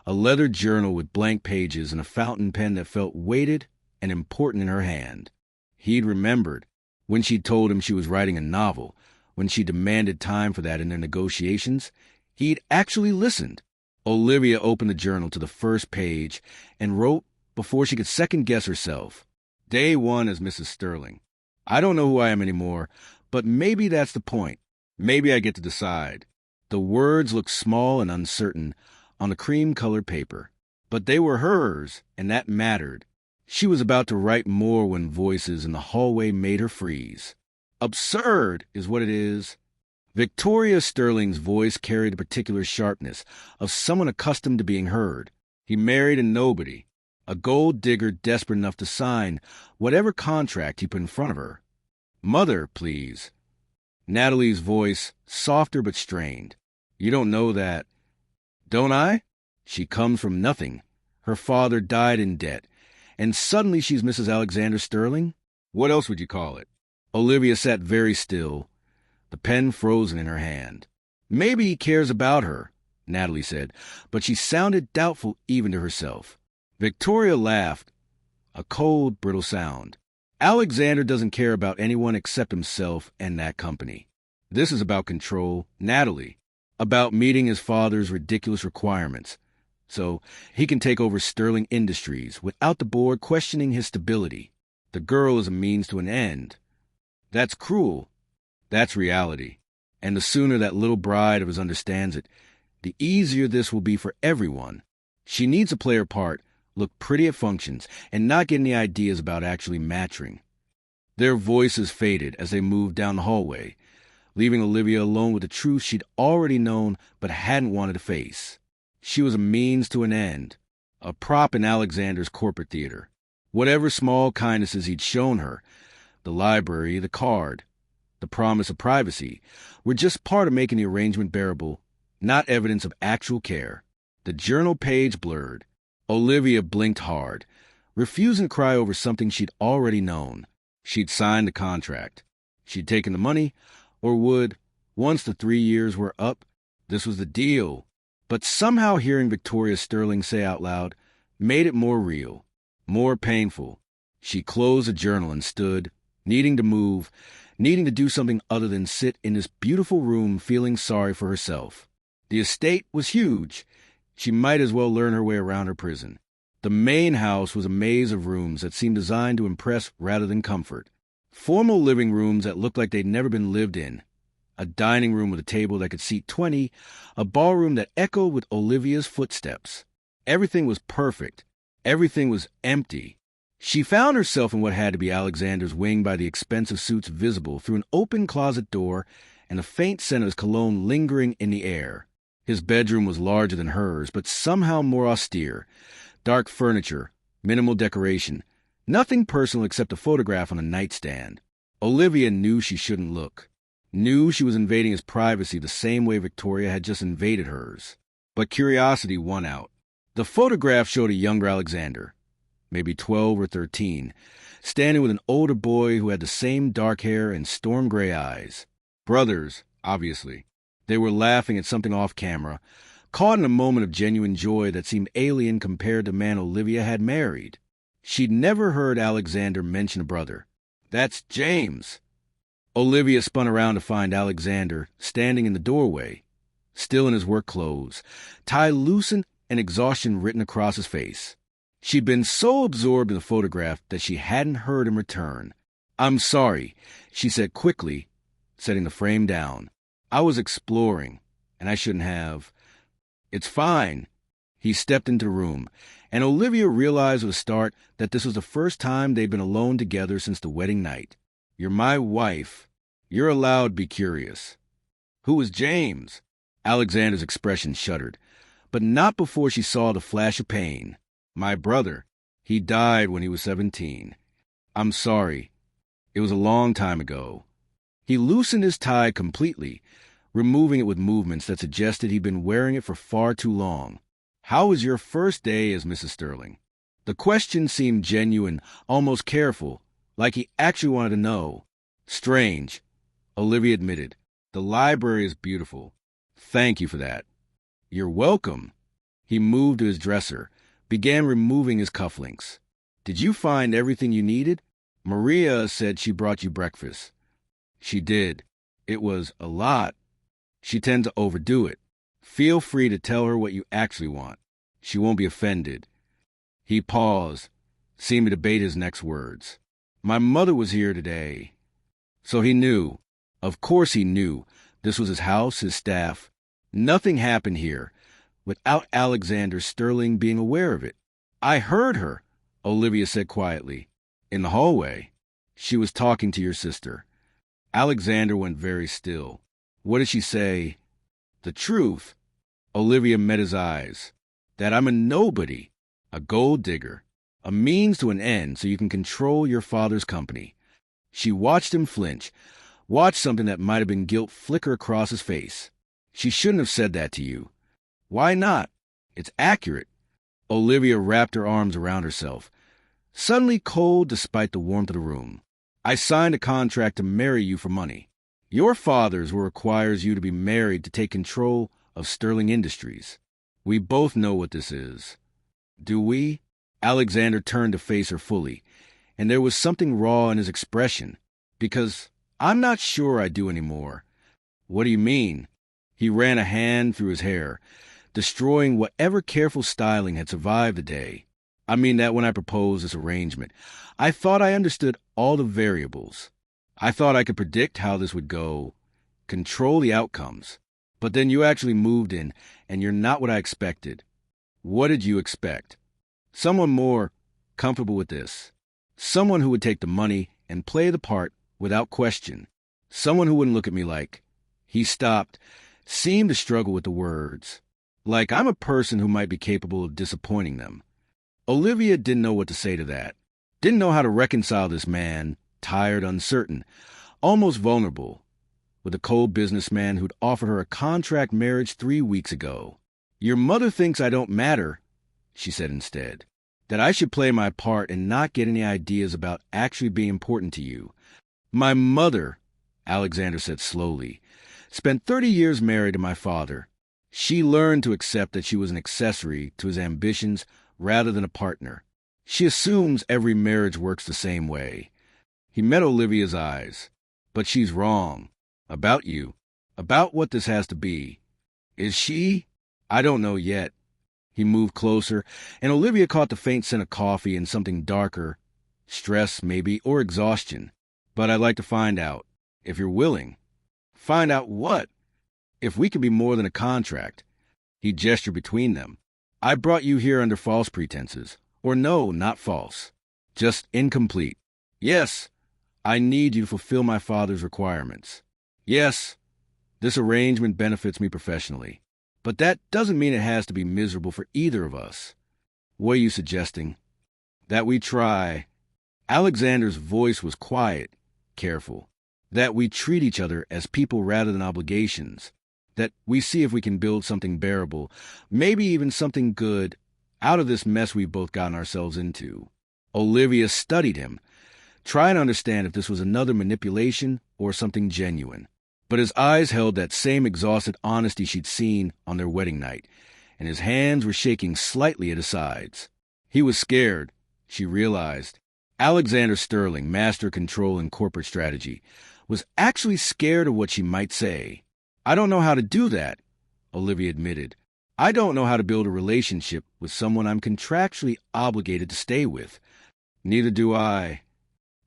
a leather journal with blank pages and a fountain pen that felt weighted and important in her hand. He'd remembered when she'd told him she was writing a novel, when she demanded time for that in their negotiations. He'd actually listened. Olivia opened the journal to the first page and wrote before she could second-guess herself. Day 1 as Mrs. Sterling. I don't know who I am anymore, but maybe that's the point. Maybe I get to decide. The words looked small and uncertain on the cream-colored paper, but they were hers, and that mattered. She was about to write more when voices in the hallway made her freeze. Absurd is what it is. Victoria Sterling's voice carried the particular sharpness of someone accustomed to being heard. He married a nobody, a gold digger desperate enough to sign whatever contract he put in front of her. Mother, please. Natalie's voice, softer but strained. You don't know that. Don't I? She comes from nothing. Her father died in debt, and suddenly she's Mrs. Alexander Sterling? What else would you call it? Olivia sat very still, the pen frozen in her hand. Maybe he cares about her, Natalie said, but she sounded doubtful even to herself. Victoria laughed, a cold, brittle sound. Alexander doesn't care about anyone except himself and that company. This is about control, Natalie, about meeting his father's ridiculous requirements, so he can take over Sterling Industries without the board questioning his stability. The girl is a means to an end. That's cruel. That's reality. And the sooner that little bride of his understands it, the easier this will be for everyone. She needs to play her part, look pretty at functions, and not get any ideas about actually matching. Their voices faded as they moved down the hallway, leaving Olivia alone with the truth she'd already known but hadn't wanted to face. She was a means to an end, a prop in Alexander's corporate theater. Whatever small kindnesses he'd shown her, the library, the card, the promise of privacy, were just part of making the arrangement bearable, not evidence of actual care. The journal page blurred. Olivia blinked hard, refusing to cry over something she'd already known. She'd signed the contract. She'd taken the money, or would, once the 3 years were up. This was the deal. But somehow hearing Victoria Sterling say out loud made it more real, more painful. She closed the journal and stood, needing to move, needing to do something other than sit in this beautiful room feeling sorry for herself. The estate was huge. She might as well learn her way around her prison. The main house was a maze of rooms that seemed designed to impress rather than comfort. Formal living rooms that looked like they'd never been lived in. A dining room with a table that could seat 20, a ballroom that echoed with Olivia's footsteps. Everything was perfect. Everything was empty. She found herself in what had to be Alexander's wing by the expensive suits visible through an open closet door and a faint scent of his cologne lingering in the air. His bedroom was larger than hers, but somehow more austere. Dark furniture, minimal decoration, nothing personal except a photograph on a nightstand. Olivia knew she shouldn't look. Knew she was invading his privacy the same way Victoria had just invaded hers. But curiosity won out. The photograph showed a younger Alexander, maybe 12 or 13, standing with an older boy who had the same dark hair and storm gray eyes. Brothers, obviously. They were laughing at something off camera, caught in a moment of genuine joy that seemed alien compared to the man Olivia had married. She'd never heard Alexander mention a brother. That's James. Olivia spun around to find Alexander standing in the doorway, still in his work clothes, tie loosened and exhaustion written across his face. She'd been so absorbed in the photograph that she hadn't heard him return. "I'm sorry," she said quickly, setting the frame down. "I was exploring, and I shouldn't have." "It's fine." He stepped into the room, and Olivia realized with a start that this was the first time they'd been alone together since the wedding night. "You're my wife. You're allowed to be curious." "Who is James?" Alexander's expression shuddered, but not before she saw the flash of pain. "My brother. He died when he was 17. I'm sorry. It was a long time ago." He loosened his tie completely, removing it with movements that suggested he'd been wearing it for far too long. "How was your first day as Mrs. Sterling?" The question seemed genuine, almost careful, like he actually wanted to know. "Strange," Olivia admitted. "The library is beautiful. Thank you for that." "You're welcome." He moved to his dresser, began removing his cufflinks. "Did you find everything you needed? Maria said she brought you breakfast." "She did. It was a lot. She tends to overdo it. Feel free to tell her what you actually want. She won't be offended." He paused, seeming to debate his next words. "My mother was here today." So he knew. Of course he knew. This was his house, his staff. Nothing happened here without Alexander Sterling being aware of it. "I heard her," Olivia said quietly. "In the hallway. She was talking to your sister." Alexander went very still. "What did she say?" "The truth." Olivia met his eyes. "That I'm a nobody, a gold digger, a means to an end so you can control your father's company." She watched him flinch, watched something that might have been guilt flicker across his face. "She shouldn't have said that to you." "Why not? It's accurate." Olivia wrapped her arms around herself, suddenly cold despite the warmth of the room. "I signed a contract to marry you for money. Your father's will requires you to be married to take control of Sterling Industries. We both know what this is." "Do we?" Alexander turned to face her fully, and there was something raw in his expression. "Because I'm not sure I do anymore." "What do you mean?" He ran a hand through his hair, destroying whatever careful styling had survived the day. "I mean that when I proposed this arrangement, I thought I understood all the variables. I thought I could predict how this would go, control the outcomes. But then you actually moved in, and you're not what I expected." "What did you expect?" "Someone more comfortable with this. Someone who would take the money and play the part without question. Someone who wouldn't look at me like—" He stopped, seemed to struggle with the words. "Like I'm a person who might be capable of disappointing them." Olivia didn't know what to say to that. Didn't know how to reconcile this man, tired, uncertain, almost vulnerable, with a cold businessman who'd offered her a contract marriage 3 weeks ago. "Your mother thinks I don't matter," she said instead. "That I should play my part and not get any ideas about actually being important to you. My mother," Alexander said slowly, "spent 30 years married to my father. She learned to accept that she was an accessory to his ambitions rather than a partner. She assumes every marriage works the same way." He met Olivia's eyes. "But she's wrong. About you. About what this has to be." "Is she?" "I don't know yet." He moved closer, and Olivia caught the faint scent of coffee and something darker. Stress, maybe, or exhaustion. "But I'd like to find out, if you're willing." "Find out what?" "If we can be more than a contract." He gestured between them. "I brought you here under false pretenses. Or no, not false. Just incomplete. Yes, I need you to fulfill my father's requirements. Yes, this arrangement benefits me professionally. But that doesn't mean it has to be miserable for either of us." "What are you suggesting?" "That we try." Alexander's voice was quiet, careful. "That we treat each other as people rather than obligations. That we see if we can build something bearable, maybe even something good, out of this mess we've both gotten ourselves into." Olivia studied him, trying to understand if this was another manipulation or something genuine. But his eyes held that same exhausted honesty she'd seen on their wedding night, and his hands were shaking slightly at his sides. He was scared, she realized. Alexander Sterling, master control and corporate strategy, was actually scared of what she might say. "I don't know how to do that," Olivia admitted. "I don't know how to build a relationship with someone I'm contractually obligated to stay with." "Neither do I."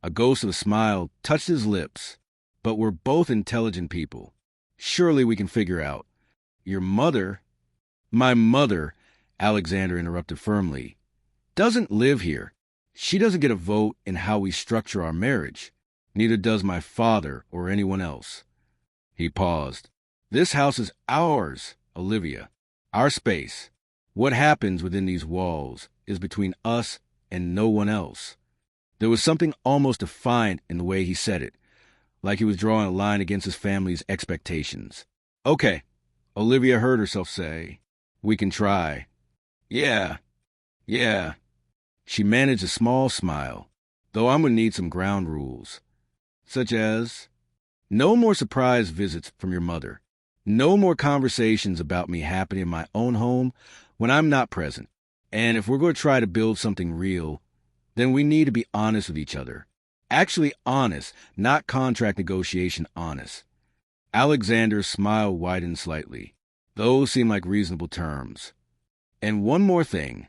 A ghost of a smile touched his lips. "But we're both intelligent people. Surely we can figure out." "Your mother—" "My mother," Alexander interrupted firmly, "doesn't live here. She doesn't get a vote in how we structure our marriage. Neither does my father or anyone else." He paused. "This house is ours, Olivia. Our space. What happens within these walls is between us and no one else." There was something almost defiant in the way he said it, like he was drawing a line against his family's expectations. "Okay," Olivia heard herself say. "We can try." Yeah. She managed a small smile, "though I'm going to need some ground rules." "Such as?" "No more surprise visits from your mother. No more conversations about me happening in my own home when I'm not present. And if we're going to try to build something real, then we need to be honest with each other. Actually honest, not contract negotiation honest." Alexander's smile widened slightly. Those seemed like reasonable terms. "And one more thing."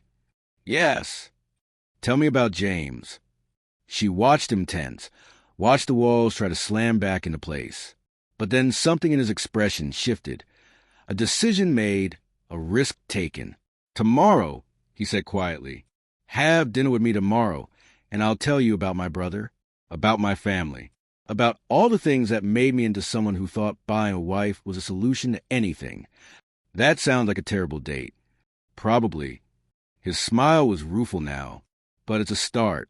"Yes." "Tell me about James." She watched him tense, watched the walls try to slam back into place. But then something in his expression shifted. A decision made, a risk taken. "Tomorrow," he said quietly. "Have dinner with me tomorrow, and I'll tell you about my brother, about my family, about all the things that made me into someone who thought buying a wife was a solution to anything." That sounds like a terrible date. Probably. His smile was rueful now. "But it's a start."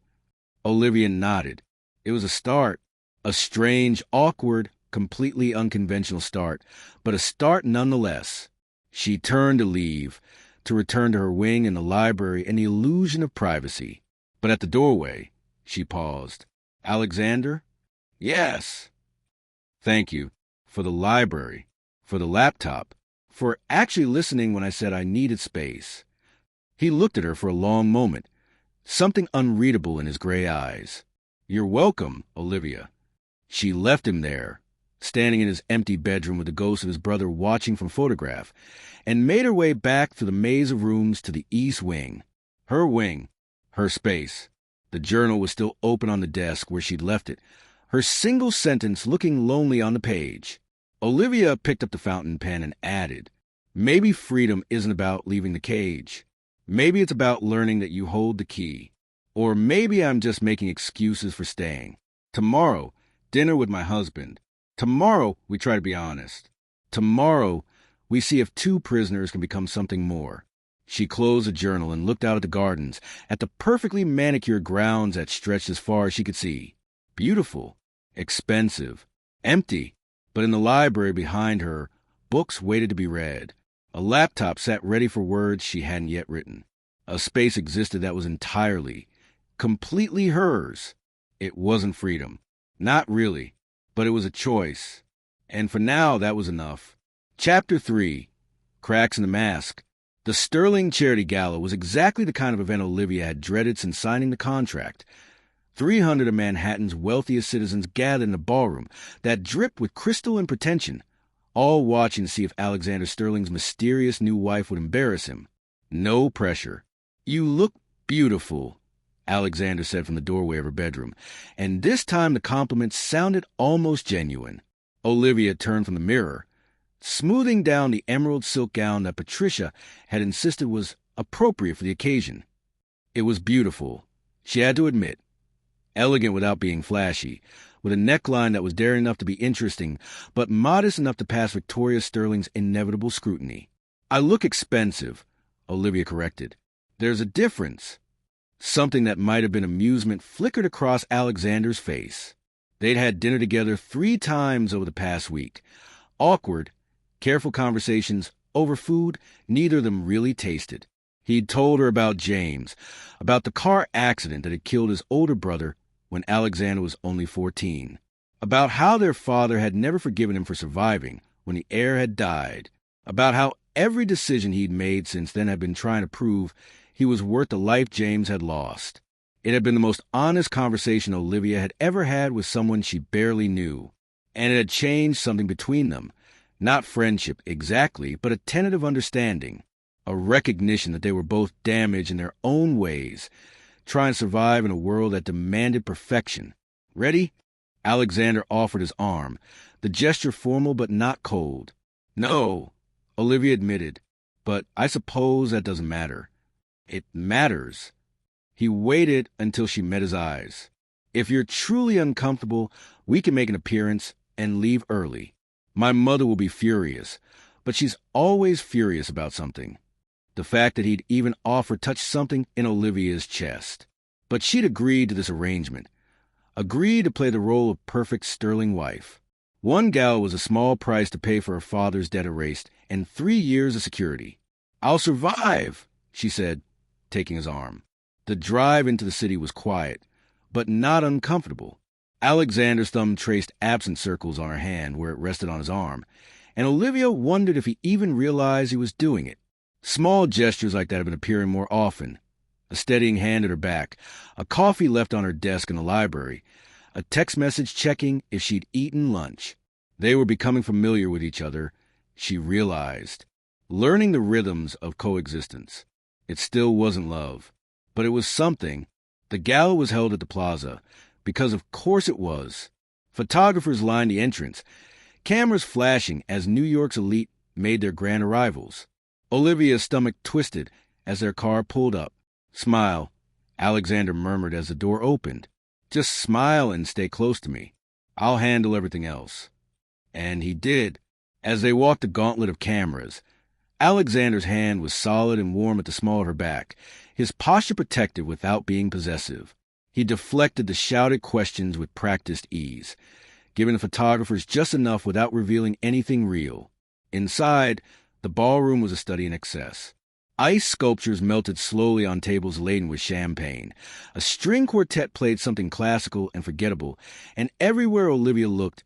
Olivia nodded. It was a start. A strange, awkward, completely unconventional start, but a start nonetheless. She turned to leave, to return to her wing in the library and the illusion of privacy. But at the doorway, she paused. "Alexander?" "Yes." "Thank you. For the library. For the laptop. For actually listening when I said I needed space." He looked at her for a long moment, something unreadable in his gray eyes. "You're welcome, Olivia." She left him there, standing in his empty bedroom with the ghost of his brother watching from photograph, and made her way back through the maze of rooms to the east wing. Her space. The journal was still open on the desk where she'd left it, her single sentence looking lonely on the page. Olivia picked up the fountain pen and added, "Maybe freedom isn't about leaving the cage. Maybe it's about learning that you hold the key. Or maybe I'm just making excuses for staying. Tomorrow, dinner with my husband. Tomorrow, we try to be honest. Tomorrow, we see if two prisoners can become something more." She closed the journal and looked out at the gardens, at the perfectly manicured grounds that stretched as far as she could see. Beautiful. Expensive. Empty, but in the library behind her, books waited to be read. A laptop sat ready for words she hadn't yet written. A space existed that was entirely, completely hers. It wasn't freedom. Not really, but it was a choice. And for now, that was enough. Chapter 3, Cracks in the Mask. The Sterling Charity Gala was exactly the kind of event Olivia had dreaded since signing the contract. 300 of Manhattan's wealthiest citizens gathered in a ballroom that dripped with crystal and pretension, all watching to see if Alexander Sterling's mysterious new wife would embarrass him. No pressure. "You look beautiful," Alexander said from the doorway of her bedroom, and this time the compliment sounded almost genuine. Olivia turned from the mirror, smoothing down the emerald silk gown that Patricia had insisted was appropriate for the occasion. It was beautiful, she had to admit. Elegant without being flashy, with a neckline that was daring enough to be interesting, but modest enough to pass Victoria Sterling's inevitable scrutiny. "I look expensive," Olivia corrected. "There's a difference." Something that might have been amusement flickered across Alexander's face. They'd had dinner together 3 times over the past week. Awkward, careful conversations over food neither of them really tasted. He'd told her about James, about the car accident that had killed his older brother when Alexander was only 14, about how their father had never forgiven him for surviving when the heir had died, about how every decision he'd made since then had been trying to prove he was worth the life James had lost. It had been the most honest conversation Olivia had ever had with someone she barely knew, and it had changed something between them. Not friendship exactly, but a tentative understanding, a recognition that they were both damaged in their own ways, trying to survive in a world that demanded perfection. "Ready?" Alexander offered his arm, the gesture formal but not cold. "No," Olivia admitted, "but I suppose that doesn't matter." "It matters." He waited until she met his eyes. "If you're truly uncomfortable, we can make an appearance and leave early. My mother will be furious, but she's always furious about something." The fact that he'd even offered touched something in Olivia's chest. But she'd agreed to this arrangement, agreed to play the role of perfect Sterling wife. One gal was a small price to pay for her father's debt erased and 3 years of security. "I'll survive," she said, taking his arm. The drive into the city was quiet, but not uncomfortable. Alexander's thumb traced absent circles on her hand where it rested on his arm, and Olivia wondered if he even realized he was doing it. Small gestures like that had been appearing more often. A steadying hand at her back, a coffee left on her desk in the library, a text message checking if she'd eaten lunch. They were becoming familiar with each other, she realized, learning the rhythms of coexistence. It still wasn't love, but it was something. The gala was held at the plaza, because of course it was. Photographers lined the entrance, cameras flashing as New York's elite made their grand arrivals. Olivia's stomach twisted as their car pulled up. "Smile," Alexander murmured as the door opened. "Just smile and stay close to me. I'll handle everything else." And he did. As they walked the gauntlet of cameras, Alexander's hand was solid and warm at the small of her back, his posture protective without being possessive. He deflected the shouted questions with practiced ease, giving the photographers just enough without revealing anything real. Inside, the ballroom was a study in excess. Ice sculptures melted slowly on tables laden with champagne. A string quartet played something classical and forgettable, and everywhere Olivia looked,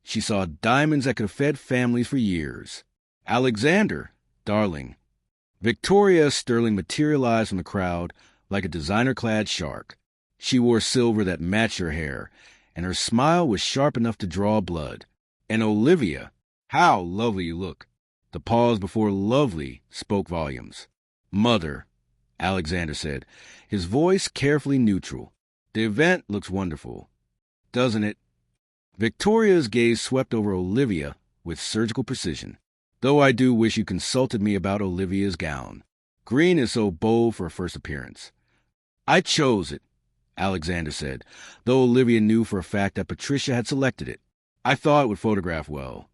she saw diamonds that could have fed families for years. "Alexander, darling." Victoria Sterling materialized from the crowd like a designer-clad shark. She wore silver that matched her hair, and her smile was sharp enough to draw blood. And Olivia, "How lovely you look." The pause before lovely spoke volumes. "Mother," Alexander said, his voice carefully neutral. "The event looks wonderful, doesn't it?" Victoria's gaze swept over Olivia with surgical precision. "Though I do wish you consulted me about Olivia's gown. Green is so bold for a first appearance." "I chose it," Alexander said, though Olivia knew for a fact that Patricia had selected it. "I thought it would photograph well."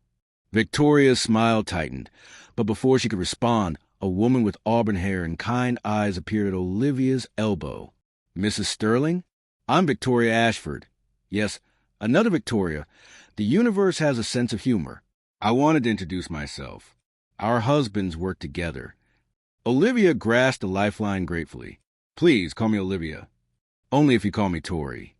Victoria's smile tightened, but before she could respond, a woman with auburn hair and kind eyes appeared at Olivia's elbow. "Mrs. Sterling? I'm Victoria Ashford." "Yes, another Victoria. The universe has a sense of humor. I wanted to introduce myself. Our husbands work together. Olivia grasped the lifeline gratefully. Please call me Olivia. Only if you call me Tori.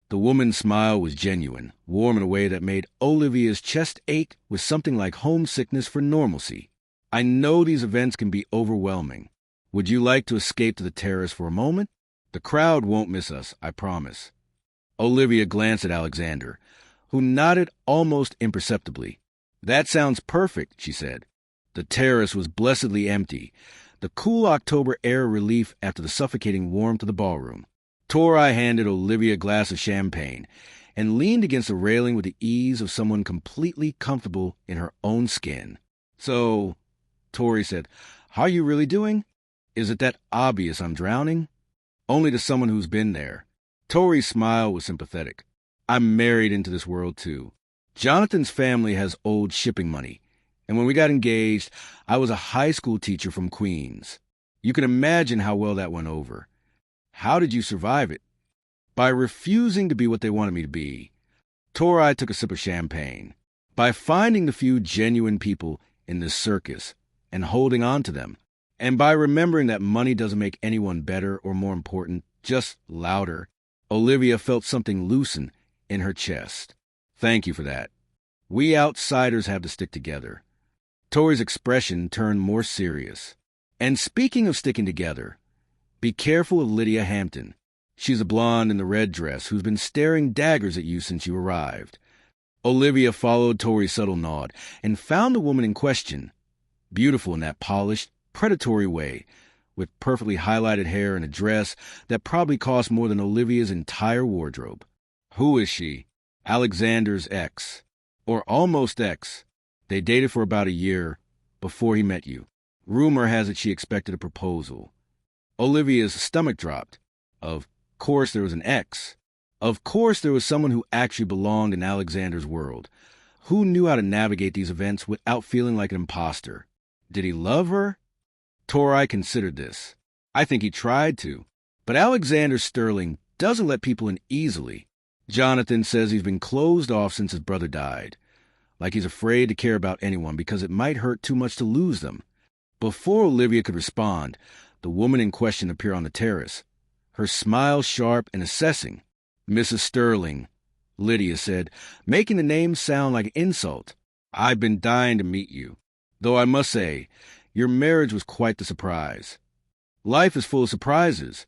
The woman's smile was genuine, warm in a way that made Olivia's chest ache with something like homesickness for normalcy. I know these events can be overwhelming. Would you like to escape to the terrace for a moment? The crowd won't miss us, I promise. Olivia glanced at Alexander, who nodded almost imperceptibly. That sounds perfect, she said. The terrace was blessedly empty, the cool October air relief after the suffocating warmth of the ballroom. Tori handed Olivia a glass of champagne and leaned against the railing with the ease of someone completely comfortable in her own skin. So, Tori said, how are you really doing? Is it that obvious I'm drowning? Only to someone who's been there. Tori's smile was sympathetic. I'm married into this world, too. Jonathan's family has old shipping money, and when we got engaged, I was a high school teacher from Queens. You can imagine how well that went over. How did you survive it? By refusing to be what they wanted me to be. Tori took a sip of champagne. By finding the few genuine people in this circus and holding on to them. And by remembering that money doesn't make anyone better or more important, just louder. Olivia felt something loosen in her chest. Thank you for that. We outsiders have to stick together. Tori's expression turned more serious. And speaking of sticking together, be careful of Lydia Hampton. She's a blonde in the red dress who's been staring daggers at you since you arrived. Olivia followed Tori's subtle nod and found the woman in question, beautiful in that polished, predatory way, with perfectly highlighted hair and a dress that probably cost more than Olivia's entire wardrobe. Who is she? Alexander's ex. Or almost ex. They dated for about a year before he met you. Rumor has it she expected a proposal. Olivia's stomach dropped. Of course there was an ex. Of course there was someone who actually belonged in Alexander's world. Who knew how to navigate these events without feeling like an imposter? Did he love her? Tori considered this. I think he tried to. But Alexander Sterling doesn't let people in easily. Jonathan says he's been closed off since his brother died. Like he's afraid to care about anyone because it might hurt too much to lose them. Before Olivia could respond, the woman in question appeared on the terrace, her smile sharp and assessing. Mrs. Sterling, Lydia said, making the name sound like an insult. I've been dying to meet you. Though I must say, your marriage was quite the surprise. Life is full of surprises,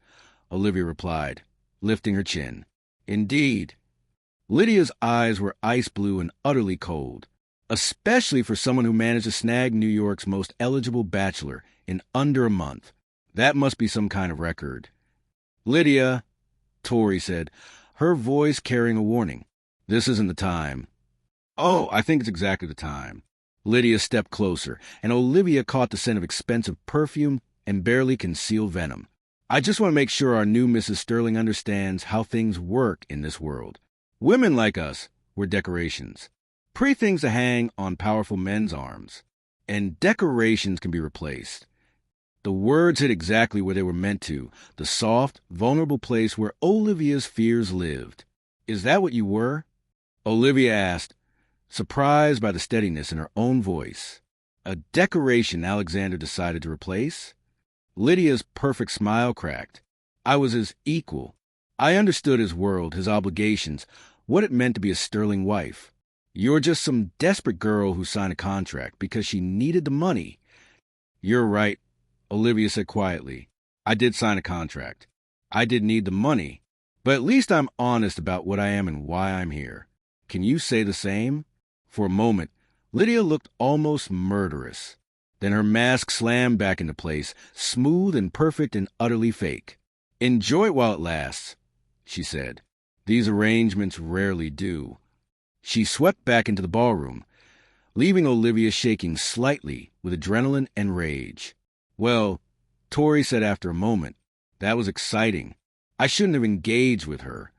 Olivia replied, lifting her chin. Indeed. Lydia's eyes were ice blue and utterly cold, especially for someone who managed to snag New York's most eligible bachelor in under a month. That must be some kind of record. Lydia, Tori said, her voice carrying a warning. This isn't the time. Oh, I think it's exactly the time. Lydia stepped closer, and Olivia caught the scent of expensive perfume and barely concealed venom. I just want to make sure our new Mrs. Sterling understands how things work in this world. Women like us were decorations. Pretty things to hang on powerful men's arms. And decorations can be replaced. The words hit exactly where they were meant to, the soft, vulnerable place where Olivia's fears lived. Is that what you were? Olivia asked, surprised by the steadiness in her own voice. A decoration Alexander decided to replace? Lydia's perfect smile cracked. I was his equal. I understood his world, his obligations, what it meant to be a Sterling wife. You're just some desperate girl who signed a contract because she needed the money. You're right, Olivia said quietly. I did sign a contract. I did need the money. But at least I'm honest about what I am and why I'm here. Can you say the same? For a moment, Lydia looked almost murderous. Then her mask slammed back into place, smooth and perfect and utterly fake. Enjoy it while it lasts, she said. These arrangements rarely do. She swept back into the ballroom, leaving Olivia shaking slightly with adrenaline and rage. Well, Tori said after a moment, that was exciting. I shouldn't have engaged with her.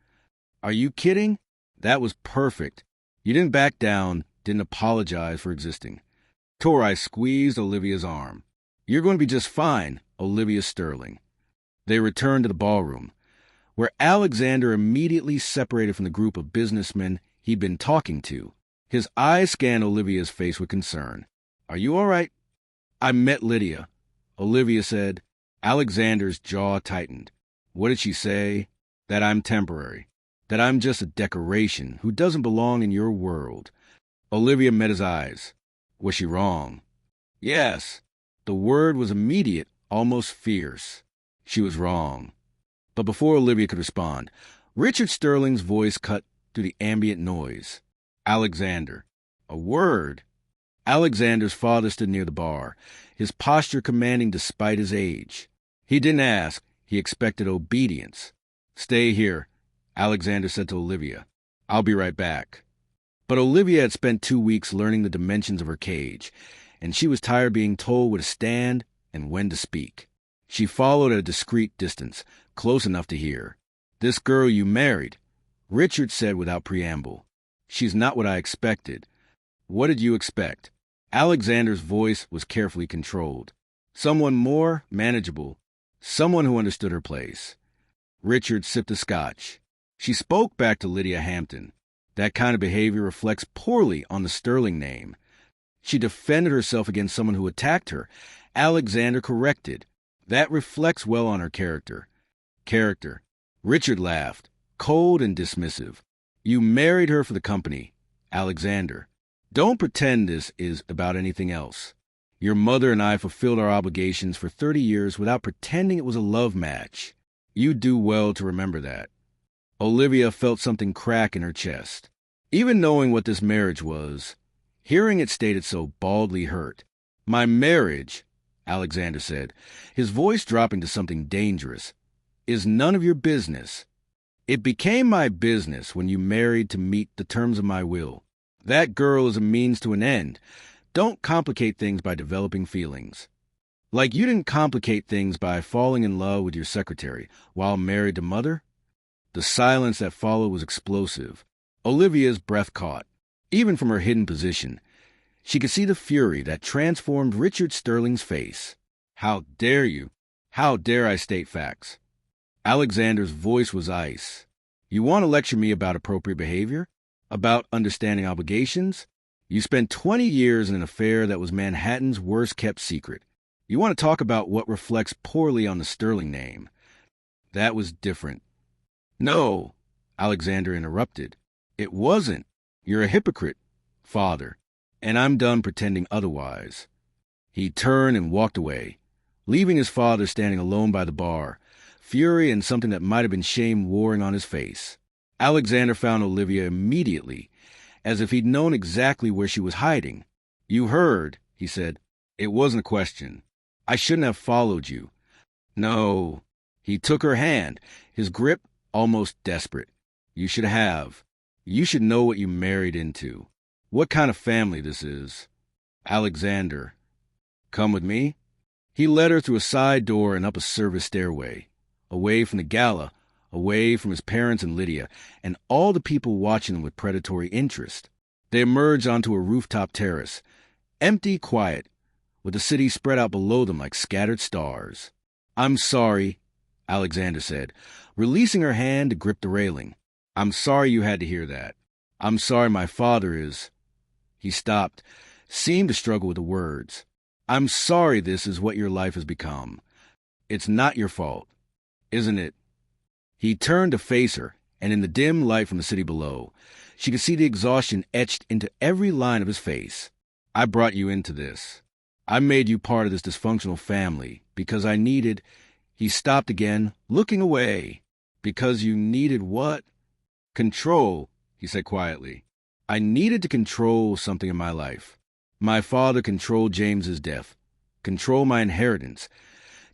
Are you kidding? That was perfect. You didn't back down, didn't apologize for existing. Tori squeezed Olivia's arm. You're going to be just fine, Olivia Sterling. They returned to the ballroom, where Alexander immediately separated from the group of businessmen he'd been talking to. His eyes scanned Olivia's face with concern. Are you all right? I met Lydia, Olivia said. Alexander's jaw tightened. What did she say? That I'm temporary. That I'm just a decoration who doesn't belong in your world. Olivia met his eyes. Was she wrong? Yes. The word was immediate, almost fierce. She was wrong. But before Olivia could respond, Richard Sterling's voice cut through the ambient noise. Alexander. A word. Alexander's father stood near the bar, his posture commanding despite his age. He didn't ask. He expected obedience. Stay here, Alexander said to Olivia. I'll be right back. But Olivia had spent 2 weeks learning the dimensions of her cage, and she was tired being told where to stand and when to speak. She followed at a discreet distance, close enough to hear. This girl you married, Richard said without preamble. She's not what I expected. What did you expect? Alexander's voice was carefully controlled. Someone more manageable. Someone who understood her place. Richard sipped a scotch. She spoke back to Lydia Hampton. That kind of behavior reflects poorly on the Sterling name. She defended herself against someone who attacked her. Alexander corrected. That reflects well on her character. Character. Richard laughed, cold and dismissive. You married her for the company, Alexander. Don't pretend this is about anything else. Your mother and I fulfilled our obligations for 30 years without pretending it was a love match. You do well to remember that. Olivia felt something crack in her chest. Even knowing what this marriage was, hearing it stated so baldly hurt. My marriage, Alexander said, his voice dropping to something dangerous, is none of your business. It became my business when you married to meet the terms of my will. That girl is a means to an end. Don't complicate things by developing feelings. Like you didn't complicate things by falling in love with your secretary while married to Mother? The silence that followed was explosive. Olivia's breath caught. Even from her hidden position, she could see the fury that transformed Richard Sterling's face. How dare you? How dare I state facts? Alexander's voice was ice. You want to lecture me about appropriate behavior? About understanding obligations? You spent 20 years in an affair that was Manhattan's worst-kept secret. You want to talk about what reflects poorly on the Sterling name. That was different. No, Alexander interrupted. It wasn't. You're a hypocrite, father, and I'm done pretending otherwise. He turned and walked away, leaving his father standing alone by the bar, fury and something that might have been shame warring on his face. Alexander found Olivia immediately, as if he'd known exactly where she was hiding. You heard, he said. It wasn't a question. I shouldn't have followed you. No. He took her hand, his grip almost desperate. You should have. You should know what you married into. What kind of family this is. Alexander. Come with me? He led her through a side door and up a service stairway, away from the gala, away from his parents and Lydia, and all the people watching them with predatory interest. They emerged onto a rooftop terrace, empty, quiet, with the city spread out below them like scattered stars. I'm sorry, Alexander said, releasing her hand to grip the railing. I'm sorry you had to hear that. I'm sorry my father is... He stopped, seemed to struggle with the words. I'm sorry this is what your life has become. It's not your fault, isn't it? He turned to face her, and in the dim light from the city below, she could see the exhaustion etched into every line of his face. I brought you into this. I made you part of this dysfunctional family because I needed... He stopped again, looking away. Because you needed what? Control, he said quietly. I needed to control something in my life. My father controlled James's death, controlled my inheritance,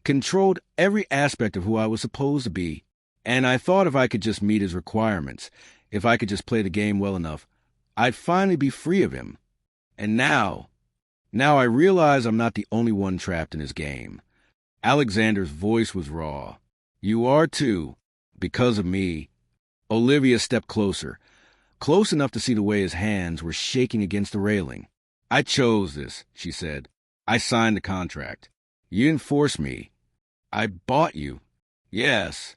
controlled every aspect of who I was supposed to be. And I thought if I could just meet his requirements, if I could just play the game well enough, I'd finally be free of him. And now I realize I'm not the only one trapped in his game. Alexander's voice was raw. You are too, because of me. Olivia stepped closer, close enough to see the way his hands were shaking against the railing. I chose this, she said. I signed the contract. You didn't force me. I bought you. Yes.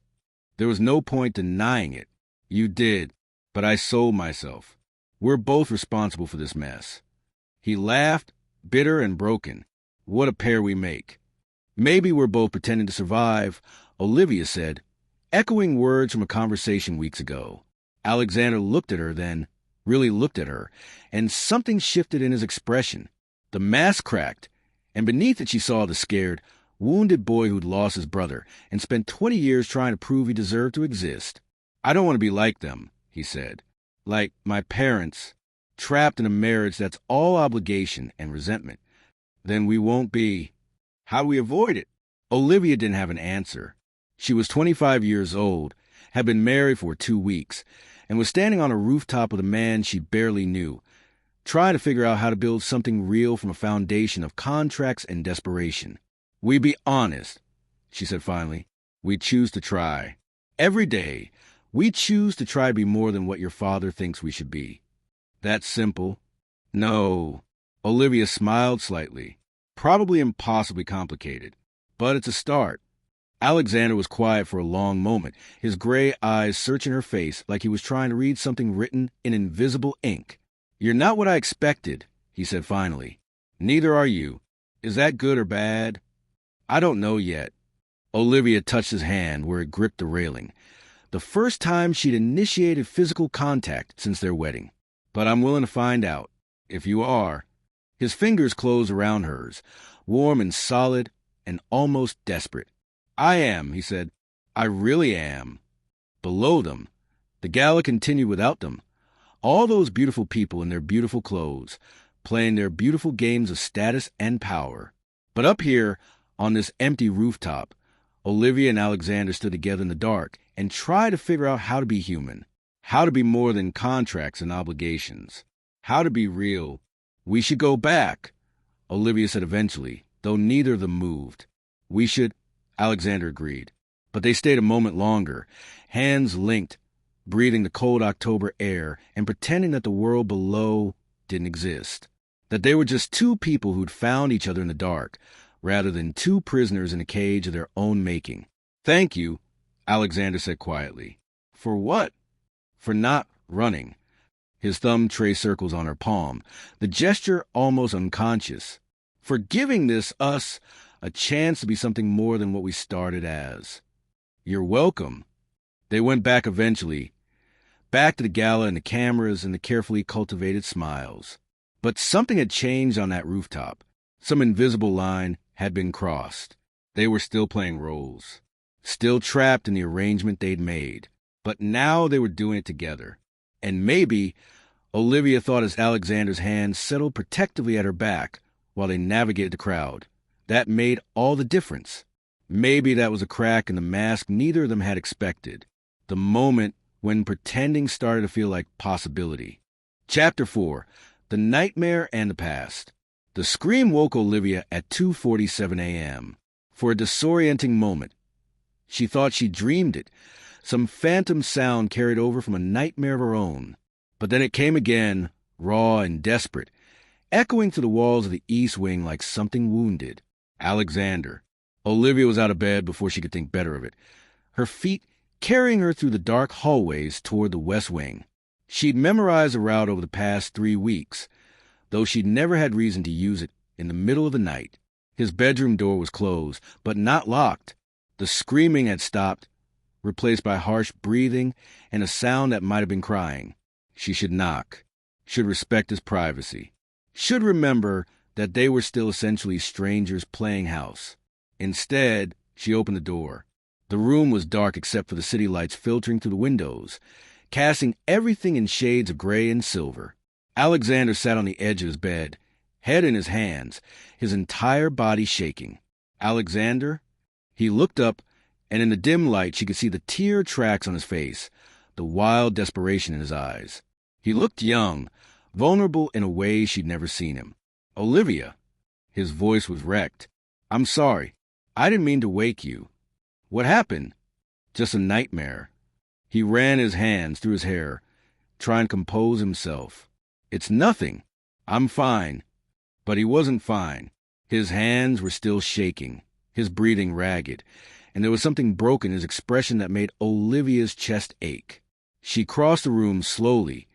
There was no point denying it. You did, but I sold myself. We're both responsible for this mess." He laughed, bitter and broken. "What a pair we make." "Maybe we're both pretending to survive," Olivia said, echoing words from a conversation weeks ago. Alexander looked at her then, really looked at her, and something shifted in his expression. The mask cracked, and beneath it she saw the scared, wounded boy who'd lost his brother and spent 20 years trying to prove he deserved to exist. "I don't want to be like them," he said. "Like my parents, trapped in a marriage that's all obligation and resentment." "Then we won't be." "How do we avoid it?" Olivia didn't have an answer. She was 25 years old, had been married for 2 weeks, and was standing on a rooftop with a man she barely knew, trying to figure out how to build something real from a foundation of contracts and desperation. "We be honest," she said finally. "We choose to try. Every day, we choose to try to be more than what your father thinks we should be." "That's simple." "No." Olivia smiled slightly. "Probably impossibly complicated, but it's a start." Alexander was quiet for a long moment, his gray eyes searching her face like he was trying to read something written in invisible ink. "You're not what I expected," he said finally. "Neither are you. Is that good or bad?" "I don't know yet." Olivia touched his hand where it gripped the railing, the first time she'd initiated physical contact since their wedding. "But I'm willing to find out, if you are." His fingers closed around hers, warm and solid and almost desperate. "I am," he said. "I really am." Below them, the gala continued without them. All those beautiful people in their beautiful clothes, playing their beautiful games of status and power. But up here, on this empty rooftop, Olivia and Alexander stood together in the dark and tried to figure out how to be human, how to be more than contracts and obligations, how to be real. "We should go back," Olivia said eventually, though neither of them moved. "We should," Alexander agreed. But they stayed a moment longer, hands linked, breathing the cold October air and pretending that the world below didn't exist, that they were just two people who'd found each other in the dark, rather than two prisoners in a cage of their own making. "Thank you," Alexander said quietly. "For what?" "For not running." His thumb traced circles on her palm, the gesture almost unconscious. "For giving us a chance to be something more than what we started as." "You're welcome." They went back eventually, back to the gala and the cameras and the carefully cultivated smiles. But something had changed on that rooftop. Some invisible line had been crossed. They were still playing roles, still trapped in the arrangement they'd made. But now they were doing it together. And maybe, Olivia thought as Alexander's hand settled protectively at her back while they navigated the crowd, that made all the difference. Maybe that was a crack in the mask neither of them had expected. The moment when pretending started to feel like possibility. Chapter 4. The Nightmare and the Past. The scream woke Olivia at 2:47 a.m. For a disorienting moment, she thought she dreamed it. Some phantom sound carried over from a nightmare of her own. But then it came again, raw and desperate, echoing through the walls of the East Wing like something wounded. Alexander. Olivia was out of bed before she could think better of it, her feet carrying her through the dark hallways toward the West Wing. She'd memorized the route over the past 3 weeks, though she'd never had reason to use it in the middle of the night. His bedroom door was closed, but not locked. The screaming had stopped, replaced by harsh breathing and a sound that might have been crying. She should knock, should respect his privacy, should remember that they were still essentially strangers playing house. Instead, she opened the door. The room was dark except for the city lights filtering through the windows, casting everything in shades of gray and silver. Alexander sat on the edge of his bed, head in his hands, his entire body shaking. "Alexander?" He looked up, and in the dim light she could see the tear tracks on his face, the wild desperation in his eyes. He looked young, vulnerable in a way she'd never seen him. "Olivia." His voice was wrecked. "I'm sorry. I didn't mean to wake you." "What happened?" "Just a nightmare." He ran his hands through his hair, trying to compose himself. "It's nothing. I'm fine." But he wasn't fine. His hands were still shaking, his breathing ragged, and there was something broken in his expression that made Olivia's chest ache. She crossed the room slowly,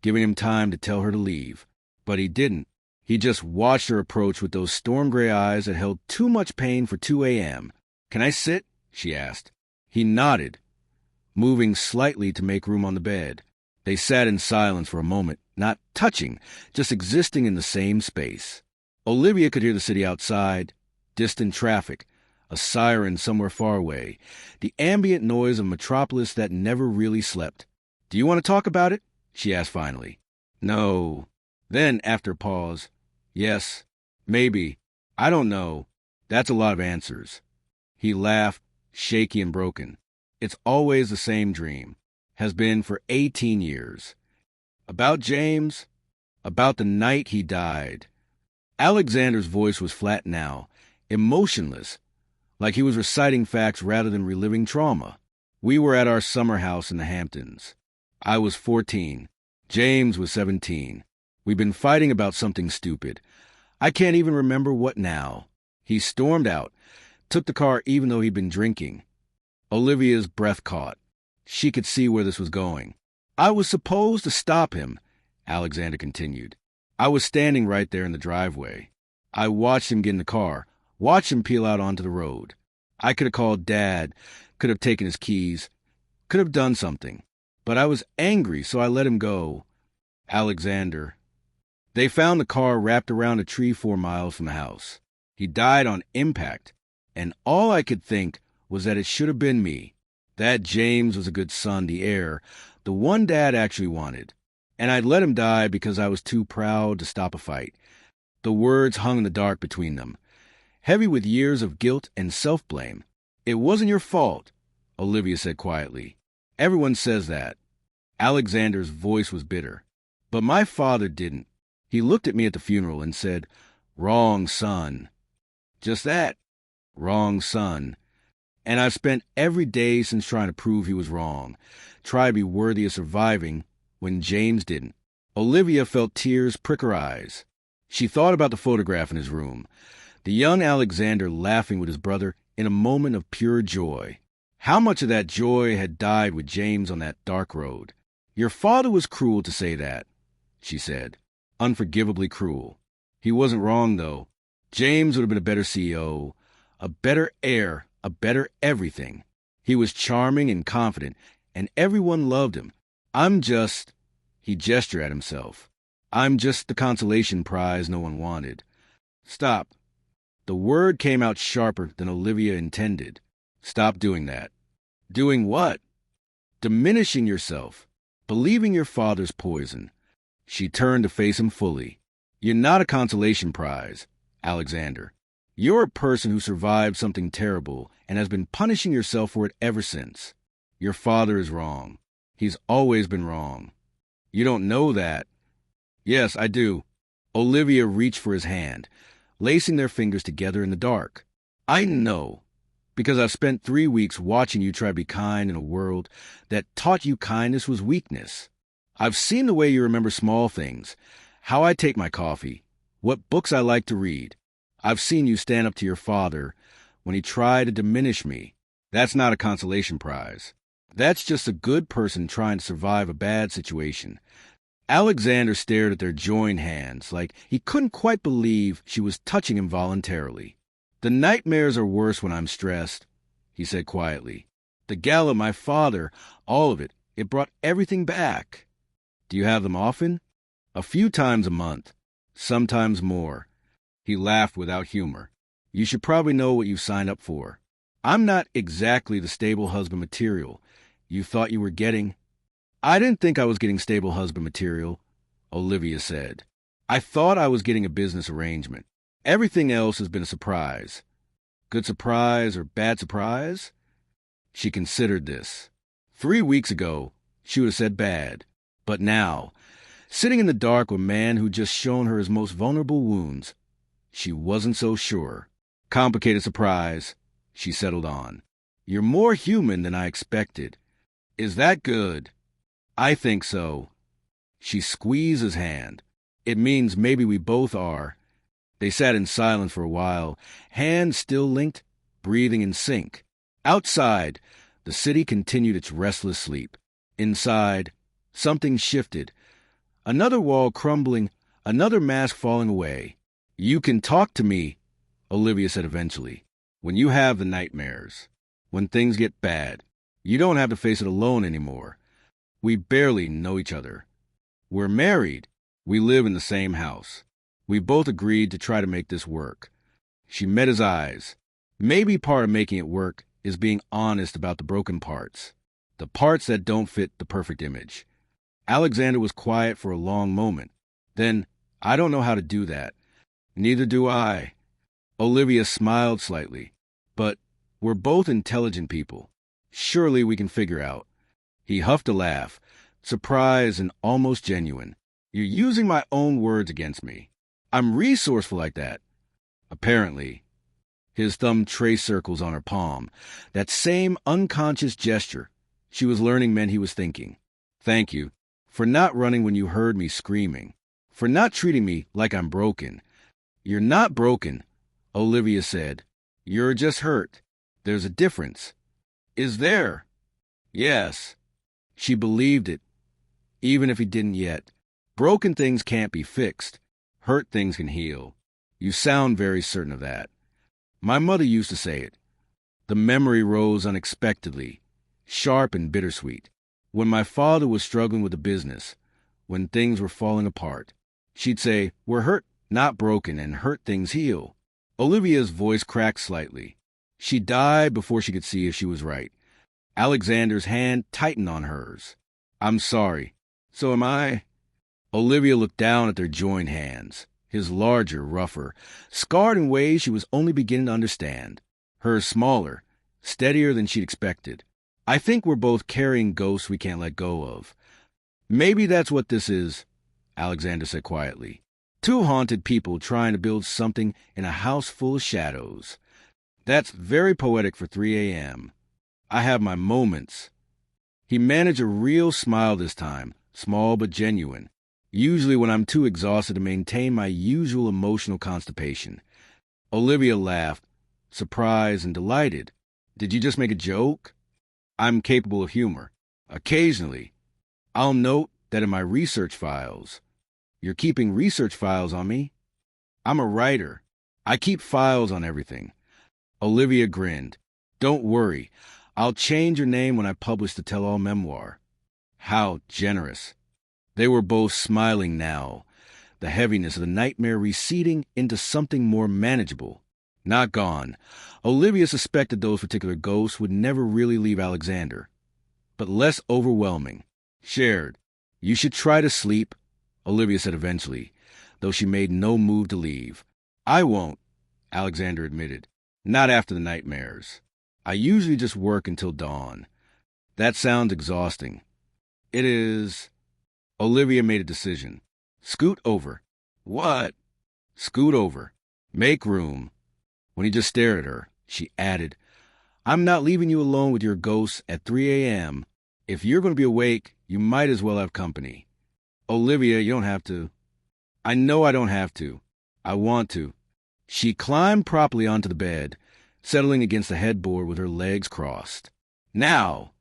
giving him time to tell her to leave. But he didn't. He just watched her approach with those storm-gray eyes that held too much pain for 2 a.m. "Can I sit?" she asked. He nodded, moving slightly to make room on the bed. They sat in silence for a moment, not touching, just existing in the same space. Olivia could hear the city outside, distant traffic, a siren somewhere far away, the ambient noise of a metropolis that never really slept. "Do you want to talk about it?" she asked finally. "No." Then, after a pause, "Yes, maybe. I don't know. That's a lot of answers." He laughed, shaky and broken. "It's always the same dream. Has been for 18 years. About James, about the night he died." Alexander's voice was flat now, emotionless, like he was reciting facts rather than reliving trauma. "We were at our summer house in the Hamptons. I was 14. James was 17. We'd been fighting about something stupid. I can't even remember what now. He stormed out, took the car even though he'd been drinking." Olivia's breath caught. She could see where this was going. "I was supposed to stop him," Alexander continued. "I was standing right there in the driveway. I watched him get in the car, watched him peel out onto the road. I could have called Dad, could have taken his keys, could have done something. But I was angry, so I let him go." Alexander. "They found the car wrapped around a tree 4 miles from the house. He died on impact, and all I could think was that it should have been me. That James was a good son, the heir, the one Dad actually wanted. And I'd let him die because I was too proud to stop a fight." The words hung in the dark between them, heavy with years of guilt and self-blame. "It wasn't your fault," Olivia said quietly. "Everyone says that." Alexander's voice was bitter. "But my father didn't. He looked at me at the funeral and said, 'Wrong son.' Just that. Wrong son. And I've spent every day since trying to prove he was wrong, try to be worthy of surviving when James didn't." Olivia felt tears prick her eyes. She thought about the photograph in his room, the young Alexander laughing with his brother in a moment of pure joy. How much of that joy had died with James on that dark road? "Your father was cruel to say that," she said. "Unforgivably cruel. He wasn't wrong, though. James would have been a better CEO, a better heir, a better everything. He was charming and confident, and everyone loved him. I'm just," he gestured at himself, "I'm just the consolation prize no one wanted." "Stop." The word came out sharper than Olivia intended. "Stop doing that." "Doing what?" "Diminishing yourself. Believing your father's poison." She turned to face him fully. "You're not a consolation prize, Alexander. You're a person who survived something terrible and has been punishing yourself for it ever since. Your father is wrong. He's always been wrong. You don't know that." "Yes, I do." Olivia reached for his hand, lacing their fingers together in the dark. "I know, because I've spent 3 weeks watching you try to be kind in a world that taught you kindness was weakness. I've seen the way you remember small things, how I take my coffee, what books I like to read. I've seen you stand up to your father when he tried to diminish me. That's not a consolation prize. That's just a good person trying to survive a bad situation." Alexander stared at their joined hands like he couldn't quite believe she was touching him voluntarily. "The nightmares are worse when I'm stressed," he said quietly. "The gala, my father, all of it, it brought everything back." "Do you have them often?" "A few times a month, sometimes more." He laughed without humor. "You should probably know what you've signed up for. I'm not exactly the stable husband material you thought you were getting." "I didn't think I was getting stable husband material," Olivia said. "I thought I was getting a business arrangement. Everything else has been a surprise." "Good surprise or bad surprise?" She considered this. 3 weeks ago, she would have said bad. But now, sitting in the dark with a man who'd just shown her his most vulnerable wounds, she wasn't so sure. "Complicated surprise," she settled on. "You're more human than I expected." "Is that good?" "I think so." She squeezed his hand. "It means maybe we both are." They sat in silence for a while, hands still linked, breathing in sync. Outside, the city continued its restless sleep. Inside, something shifted, Another wall crumbling, another mask falling away. You can talk to me, Olivia said eventually, when you have the nightmares, when things get bad. You don't have to face it alone anymore. We barely know each other. We're married. We live in the same house. We both agreed to try to make this work. She met his eyes. Maybe part of making it work is being honest about the broken parts, the parts that don't fit the perfect image. Alexander was quiet for a long moment. Then, I don't know how to do that. Neither do I. Olivia smiled slightly. But we're both intelligent people. Surely we can figure out. He huffed a laugh, surprised and almost genuine. You're using my own words against me. I'm resourceful like that. Apparently. His thumb traced circles on her palm. That same unconscious gesture she was learning meant he was thinking. Thank you for not running when you heard me screaming, for not treating me like I'm broken. You're not broken, Olivia said. You're just hurt. There's a difference. Is there? Yes. She believed it, even if he didn't yet. Broken things can't be fixed. Hurt things can heal. You sound very certain of that. My mother used to say it. The memory rose unexpectedly, sharp and bittersweet. When my father was struggling with the business, when things were falling apart, she'd say, we're hurt, not broken, and hurt things heal. Olivia's voice cracked slightly. She died before she could see if she was right. Alexander's hand tightened on hers. I'm sorry. So am I. Olivia looked down at their joined hands, his larger, rougher, scarred in ways she was only beginning to understand. Hers smaller, steadier than she'd expected. I think we're both carrying ghosts we can't let go of. Maybe that's what this is, Alexander said quietly. Two haunted people trying to build something in a house full of shadows. That's very poetic for 3 a.m. I have my moments. He managed a real smile this time, small but genuine. Usually when I'm too exhausted to maintain my usual emotional constipation. Olivia laughed, surprised and delighted. Did you just make a joke? I'm capable of humor. Occasionally. I'll note that in my research files. You're keeping research files on me? I'm a writer. I keep files on everything. Olivia grinned. Don't worry. I'll change your name when I publish the tell-all memoir. How generous. They were both smiling now, the heaviness of the nightmare receding into something more manageable. Not gone. Olivia suspected those particular ghosts would never really leave Alexander, but less overwhelming. Shared. You should try to sleep, Olivia said eventually, though she made no move to leave. I won't, Alexander admitted. Not after the nightmares. I usually just work until dawn. That sounds exhausting. It is. Olivia made a decision. Scoot over. What? Scoot over. Make room. When he just stared at her, she added, I'm not leaving you alone with your ghosts at 3 a.m. If you're going to be awake, you might as well have company. Olivia, you don't have to. I know I don't have to. I want to. She climbed properly onto the bed, settling against the headboard with her legs crossed. Now,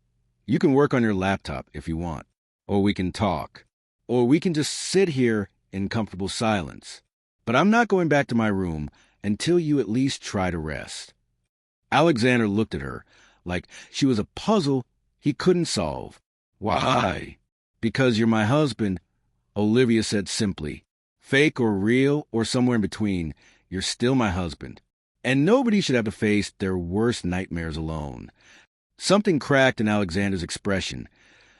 you can work on your laptop if you want, or we can talk, or we can just sit here in comfortable silence. But I'm not going back to my room until you at least try to rest. Alexander looked at her like she was a puzzle he couldn't solve. Why? Because you're my husband, Olivia said simply. Fake or real or somewhere in between, you're still my husband. And nobody should have to face their worst nightmares alone. Something cracked in Alexander's expression,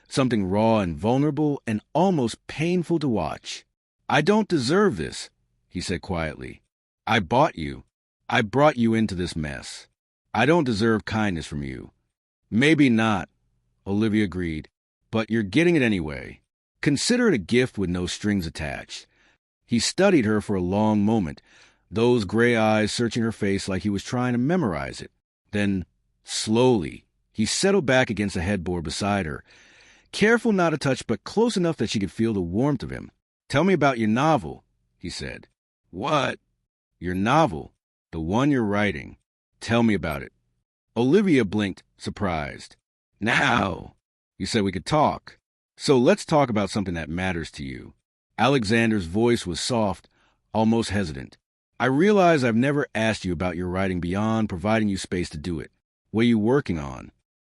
something raw and vulnerable and almost painful to watch. I don't deserve this, he said quietly. I bought you. I brought you into this mess. I don't deserve kindness from you. Maybe not, Olivia agreed, but you're getting it anyway. Consider it a gift with no strings attached. He studied her for a long moment, those gray eyes searching her face like he was trying to memorize it. Then, slowly, he settled back against the headboard beside her, careful not to touch but close enough that she could feel the warmth of him. Tell me about your novel, he said. What? Your novel, the one you're writing. Tell me about it. Olivia blinked, surprised. Now, you said we could talk. So let's talk about something that matters to you. Alexander's voice was soft, almost hesitant. I realize I've never asked you about your writing beyond providing you space to do it. What are you working on?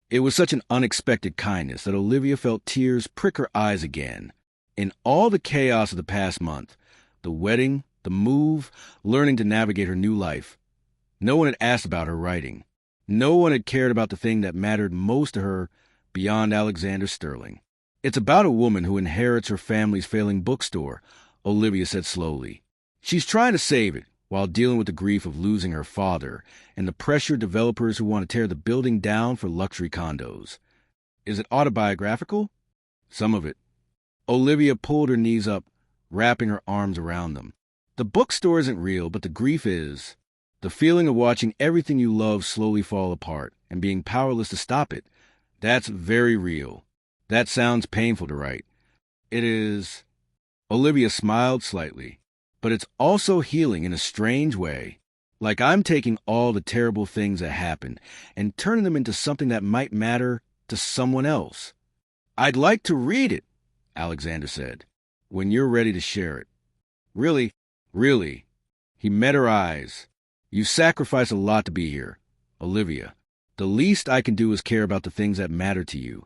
It was such an unexpected kindness that Olivia felt tears prick her eyes again. In all the chaos of the past month, the wedding, the move, learning to navigate her new life, no one had asked about her writing. No one had cared about the thing that mattered most to her beyond Alexander Sterling. It's about a woman who inherits her family's failing bookstore, Olivia said slowly. She's trying to save it while dealing with the grief of losing her father and the pressured developers who want to tear the building down for luxury condos. Is it autobiographical? Some of it. Olivia pulled her knees up, wrapping her arms around them. The bookstore isn't real, but the grief is. The feeling of watching everything you love slowly fall apart and being powerless to stop it, that's very real. That sounds painful to write. It is. Olivia smiled slightly. But it's also healing in a strange way. Like I'm taking all the terrible things that happened and turning them into something that might matter to someone else. I'd like to read it, Alexander said, when you're ready to share it. Really? He met her eyes. You sacrifice a lot to be here, Olivia. The least I can do is care about the things that matter to you.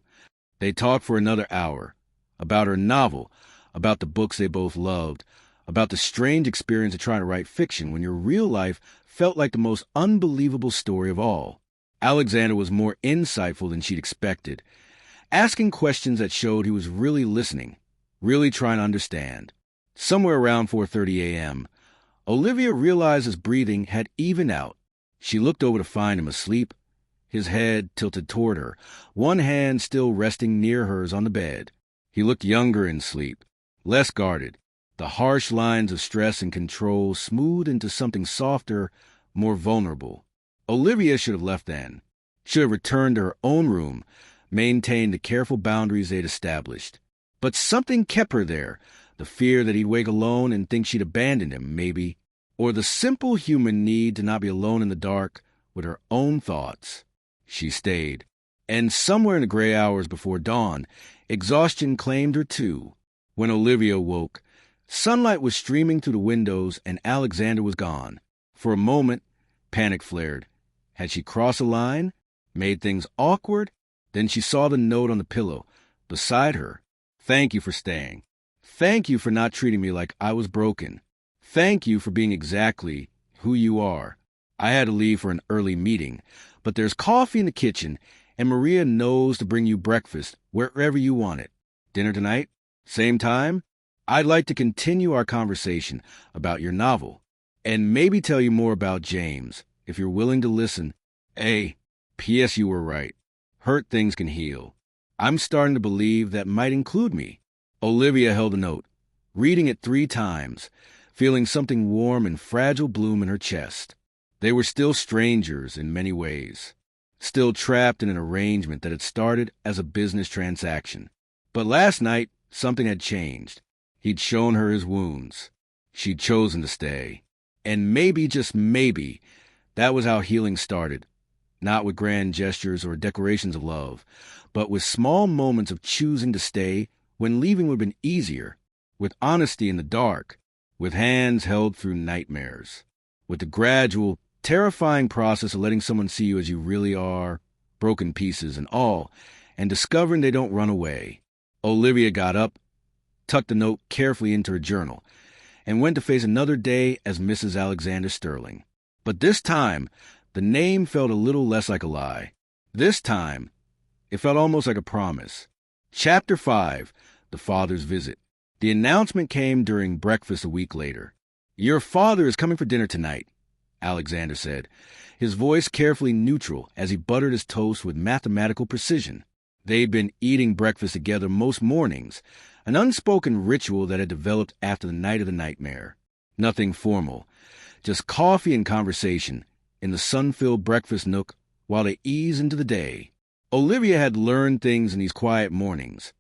They talked for another hour. About her novel, about the books they both loved, about the strange experience of trying to write fiction when your real life felt like the most unbelievable story of all. Alexander was more insightful than she'd expected, asking questions that showed he was really listening, really trying to understand. Somewhere around 4:30 a.m., Olivia realized his breathing had evened out. She looked over to find him asleep, his head tilted toward her, one hand still resting near hers on the bed. He looked younger in sleep, less guarded. The harsh lines of stress and control smoothed into something softer, more vulnerable. Olivia should have left then, should have returned to her own room, maintained the careful boundaries they'd established. But something kept her there, the fear that he'd wake alone and think she'd abandoned him, maybe, or the simple human need to not be alone in the dark with her own thoughts. She stayed, and somewhere in the gray hours before dawn, exhaustion claimed her too. When Olivia woke, sunlight was streaming through the windows and Alexander was gone. For a moment, panic flared. Had she crossed a line? Made things awkward? Then she saw the note on the pillow beside her. Thank you for staying. Thank you for not treating me like I was broken. Thank you for being exactly who you are. I had to leave for an early meeting, but there's coffee in the kitchen and Maria knows to bring you breakfast wherever you want it. Dinner tonight? Same time? I'd like to continue our conversation about your novel, and maybe tell you more about James, if you're willing to listen. P.S. You were right. Hurt things can heal. I'm starting to believe that might include me. Olivia held the note, reading it 3 times, feeling something warm and fragile bloom in her chest. They were still strangers in many ways, still trapped in an arrangement that had started as a business transaction. But last night, something had changed. He'd shown her his wounds. She'd chosen to stay. And maybe, just maybe, that was how healing started. Not with grand gestures or declarations of love, but with small moments of choosing to stay when leaving would have been easier, with honesty in the dark, with hands held through nightmares, with the gradual, terrifying process of letting someone see you as you really are, broken pieces and all, and discovering they don't run away. Olivia got up, tucked the note carefully into her journal, and went to face another day as Mrs. Alexander Sterling. But this time, the name felt a little less like a lie. This time, it felt almost like a promise. Chapter 5, The Father's Visit. The announcement came during breakfast a week later. Your father is coming for dinner tonight, Alexander said, his voice carefully neutral as he buttered his toast with mathematical precision. They'd been eating breakfast together most mornings, an unspoken ritual that had developed after the night of the nightmare. Nothing formal, just coffee and conversation in the sun-filled breakfast nook while they eased into the day. Olivia had learned things in these quiet mornings.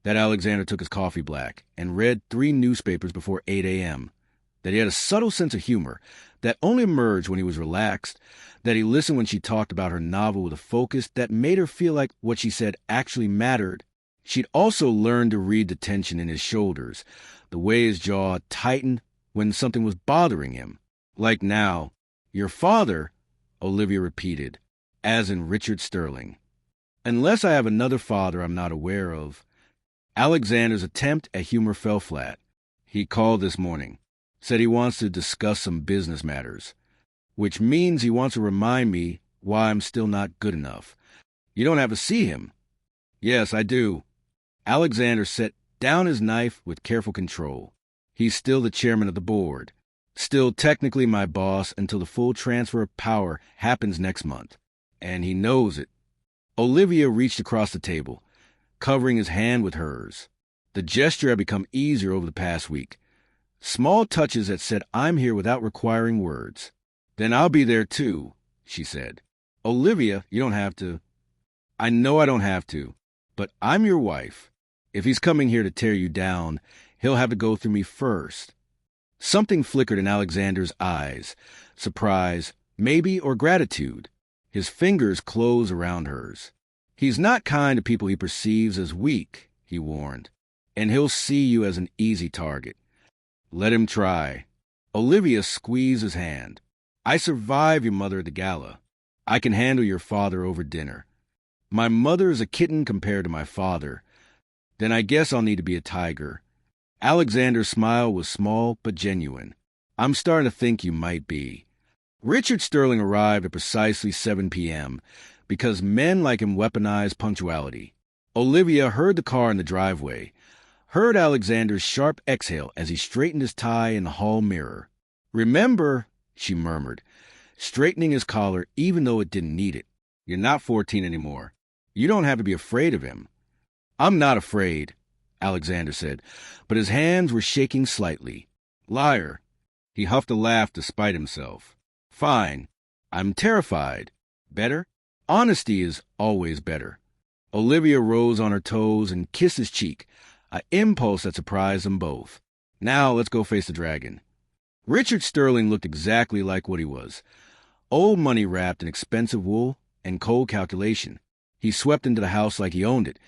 That Alexander took his coffee black and read 3 newspapers before 8 a.m., that he had a subtle sense of humor that only emerged when he was relaxed, that he listened when she talked about her novel with a focus that made her feel like what she said actually mattered. She'd also learned to read the tension in his shoulders, the way his jaw tightened when something was bothering him. Like now. Your father, Olivia repeated, as in Richard Sterling. Unless I have another father I'm not aware of. Alexander's attempt at humor fell flat. He called this morning, said he wants to discuss some business matters, which means he wants to remind me why I'm still not good enough. You don't have to see him. Yes, I do. Alexander set down his knife with careful control. He's still the chairman of the board, still technically my boss until the full transfer of power happens next month. And he knows it. Olivia reached across the table, covering his hand with hers. The gesture had become easier over the past week. Small touches that said, I'm here without requiring words. Then I'll be there too, she said. Olivia, you don't have to. I know I don't have to, but I'm your wife. If he's coming here to tear you down, he'll have to go through me first. Something flickered in Alexander's eyes. Surprise, maybe, or gratitude. His fingers closed around hers. He's not kind to people he perceives as weak, he warned, and he'll see you as an easy target. Let him try. Olivia squeezed his hand. I survived your mother at the gala. I can handle your father over dinner. My mother is a kitten compared to my father. Then I guess I'll need to be a tiger. Alexander's smile was small but genuine. I'm starting to think you might be. Richard Sterling arrived at precisely 7 p.m. because men like him weaponize punctuality. Olivia heard the car in the driveway, heard Alexander's sharp exhale as he straightened his tie in the hall mirror. Remember, she murmured, straightening his collar even though it didn't need it. You're not 14 anymore. You don't have to be afraid of him. I'm not afraid, Alexander said, but his hands were shaking slightly. Liar. He huffed a laugh despite himself. Fine. I'm terrified. Better? Honesty is always better. Olivia rose on her toes and kissed his cheek, an impulse that surprised them both. Now let's go face the dragon. Richard Sterling looked exactly like what he was. Old money wrapped in expensive wool and cold calculation. He swept into the house like he owned it,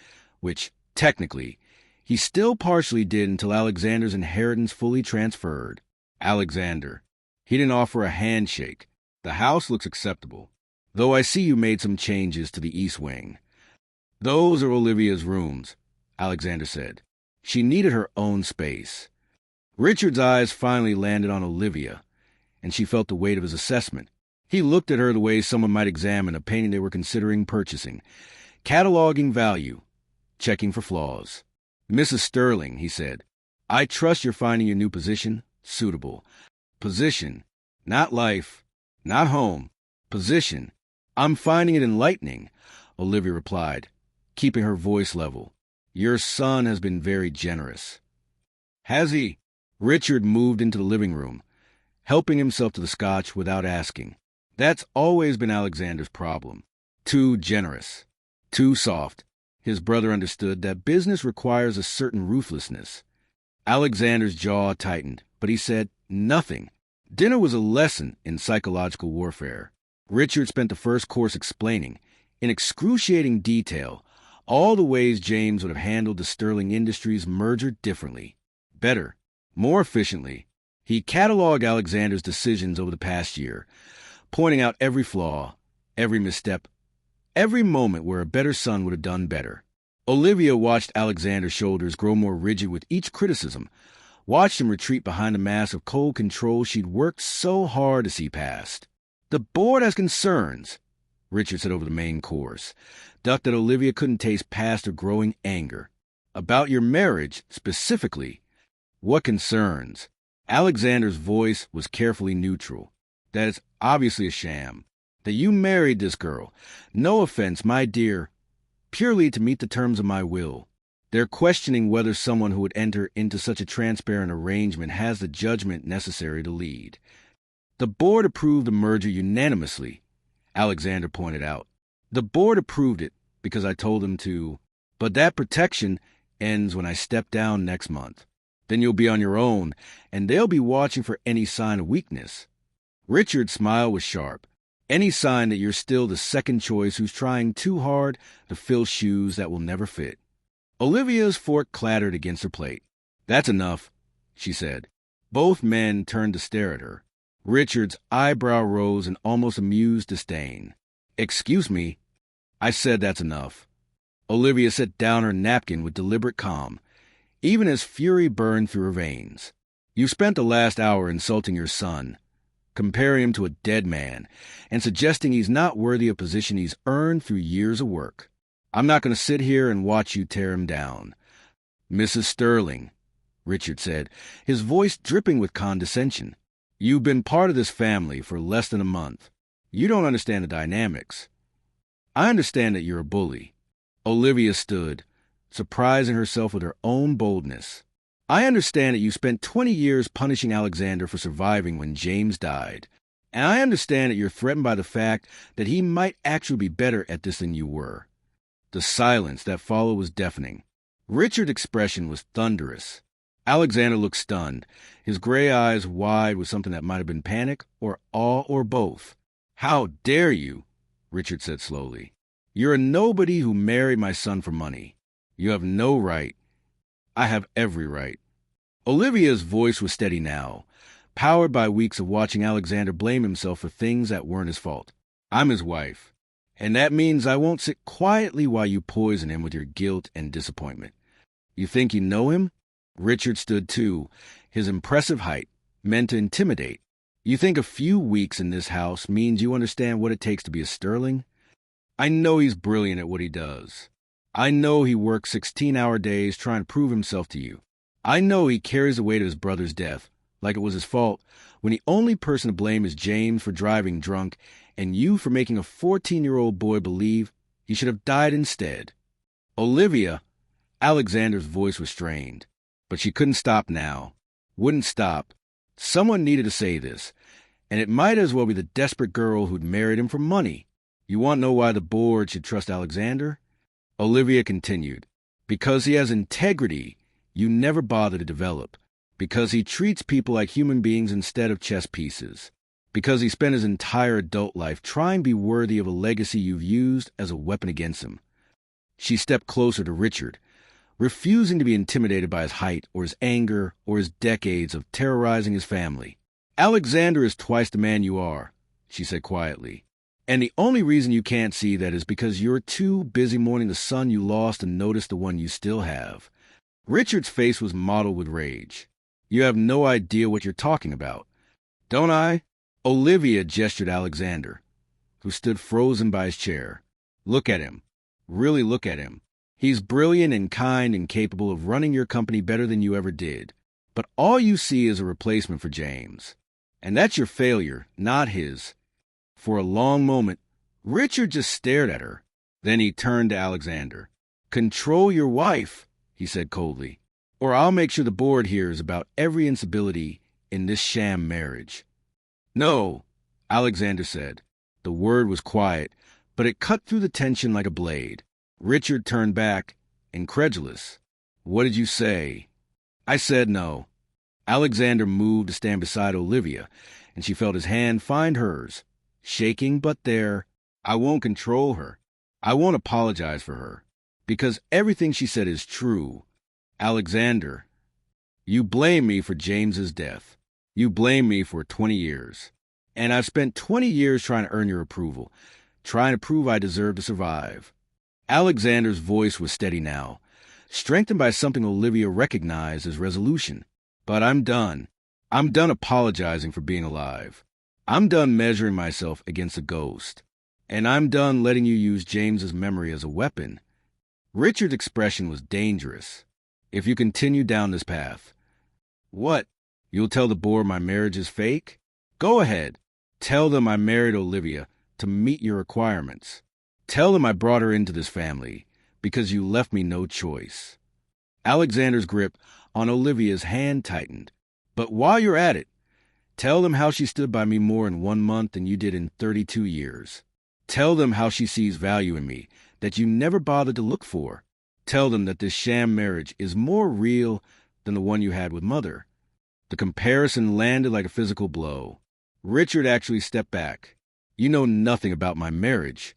which, technically, he still partially did until Alexander's inheritance fully transferred. Alexander. He didn't offer a handshake. The house looks acceptable, though I see you made some changes to the east wing. Those are Olivia's rooms, Alexander said. She needed her own space. Richard's eyes finally landed on Olivia, and she felt the weight of his assessment. He looked at her the way someone might examine a painting they were considering purchasing, cataloging value, checking for flaws. Mrs. Sterling, he said, I trust you're finding your new position suitable. Position, not life, not home. Position. I'm finding it enlightening, Olivia replied, keeping her voice level. Your son has been very generous. Has he? Richard moved into the living room, helping himself to the scotch without asking. That's always been Alexander's problem. Too generous. Too soft. His brother understood that business requires a certain ruthlessness. Alexander's jaw tightened, but he said nothing. Dinner was a lesson in psychological warfare. Richard spent the first course explaining, in excruciating detail, all the ways James would have handled the Sterling Industries merger differently, better, more efficiently. He cataloged Alexander's decisions over the past year, pointing out every flaw, every misstep, every moment where a better son would have done better. Olivia watched Alexander's shoulders grow more rigid with each criticism, watched him retreat behind a mask of cold control she'd worked so hard to see past. The board has concerns, Richard said over the main course, ducked that Olivia couldn't taste past her growing anger. About your marriage, specifically. What concerns? Alexander's voice was carefully neutral. That it's obviously a sham. That you married this girl. No offense, my dear. Purely to meet the terms of my will. They're questioning whether someone who would enter into such a transparent arrangement has the judgment necessary to lead. The board approved the merger unanimously, Alexander pointed out. The board approved it because I told them to, but that protection ends when I step down next month. Then you'll be on your own, and they'll be watching for any sign of weakness. Richard's smile was sharp. Any sign that you're still the second choice who's trying too hard to fill shoes that will never fit. Olivia's fork clattered against her plate. That's enough, she said. Both men turned to stare at her. Richard's eyebrow rose in almost amused disdain. Excuse me. I said that's enough. Olivia set down her napkin with deliberate calm, even as fury burned through her veins. You spent the last hour insulting your son, comparing him to a dead man, and suggesting he's not worthy of a position he's earned through years of work. I'm not going to sit here and watch you tear him down. Mrs. Sterling, Richard said, his voice dripping with condescension. You've been part of this family for less than a month. You don't understand the dynamics. I understand that you're a bully. Olivia stood, surprising herself with her own boldness. I understand that you spent 20 years punishing Alexander for surviving when James died. And I understand that you're threatened by the fact that he might actually be better at this than you were. The silence that followed was deafening. Richard's expression was thunderous. Alexander looked stunned, his gray eyes wide with something that might have been panic or awe or both. How dare you? Richard said slowly. You're a nobody who married my son for money. You have no right. I have every right. Olivia's voice was steady now, powered by weeks of watching Alexander blame himself for things that weren't his fault. I'm his wife, and that means I won't sit quietly while you poison him with your guilt and disappointment. You think you know him? Richard stood too, his impressive height meant to intimidate. You think a few weeks in this house means you understand what it takes to be a Sterling? I know he's brilliant at what he does. I know he works 16-hour days trying to prove himself to you. I know he carries the weight of his brother's death, like it was his fault, when the only person to blame is James for driving drunk and you for making a 14-year-old boy believe he should have died instead. Olivia, Alexander's voice was strained, but she couldn't stop now. Wouldn't stop. Someone needed to say this, and it might as well be the desperate girl who'd married him for money. You want to know why the board should trust Alexander? Olivia continued. Because he has integrity you never bother to develop. Because he treats people like human beings instead of chess pieces. Because he spent his entire adult life trying to be worthy of a legacy you've used as a weapon against him. She stepped closer to Richard, refusing to be intimidated by his height or his anger or his decades of terrorizing his family. Alexander is twice the man you are, she said quietly. And the only reason you can't see that is because you're too busy mourning the son you lost to notice the one you still have. Richard's face was mottled with rage. You have no idea what you're talking about. Don't I? Olivia gestured at Alexander, who stood frozen by his chair. Look at him. Really look at him. He's brilliant and kind and capable of running your company better than you ever did. But all you see is a replacement for James. And that's your failure, not his. For a long moment, Richard just stared at her. Then he turned to Alexander. Control your wife, he said coldly, or I'll make sure the board hears about every instability in this sham marriage. No, Alexander said. The word was quiet, but it cut through the tension like a blade. Richard turned back, incredulous. What did you say? I said no. Alexander moved to stand beside Olivia, and she felt his hand find hers. Shaking but there. I won't control her. I won't apologize for her. Because everything she said is true. Alexander, you blame me for James's death. You blame me for 20 years. And I've spent 20 years trying to earn your approval, trying to prove I deserve to survive. Alexander's voice was steady now, strengthened by something Olivia recognized as resolution. But I'm done. I'm done apologizing for being alive. I'm done measuring myself against a ghost. And I'm done letting you use James's memory as a weapon. Richard's expression was dangerous. If you continue down this path. What? You'll tell the board my marriage is fake? Go ahead. Tell them I married Olivia to meet your requirements. Tell them I brought her into this family because you left me no choice. Alexander's grip on Olivia's hand tightened. But while you're at it, tell them how she stood by me more in 1 month than you did in 32 years. Tell them how she sees value in me that you never bothered to look for. Tell them that this sham marriage is more real than the one you had with Mother. The comparison landed like a physical blow. Richard actually stepped back. You know nothing about my marriage.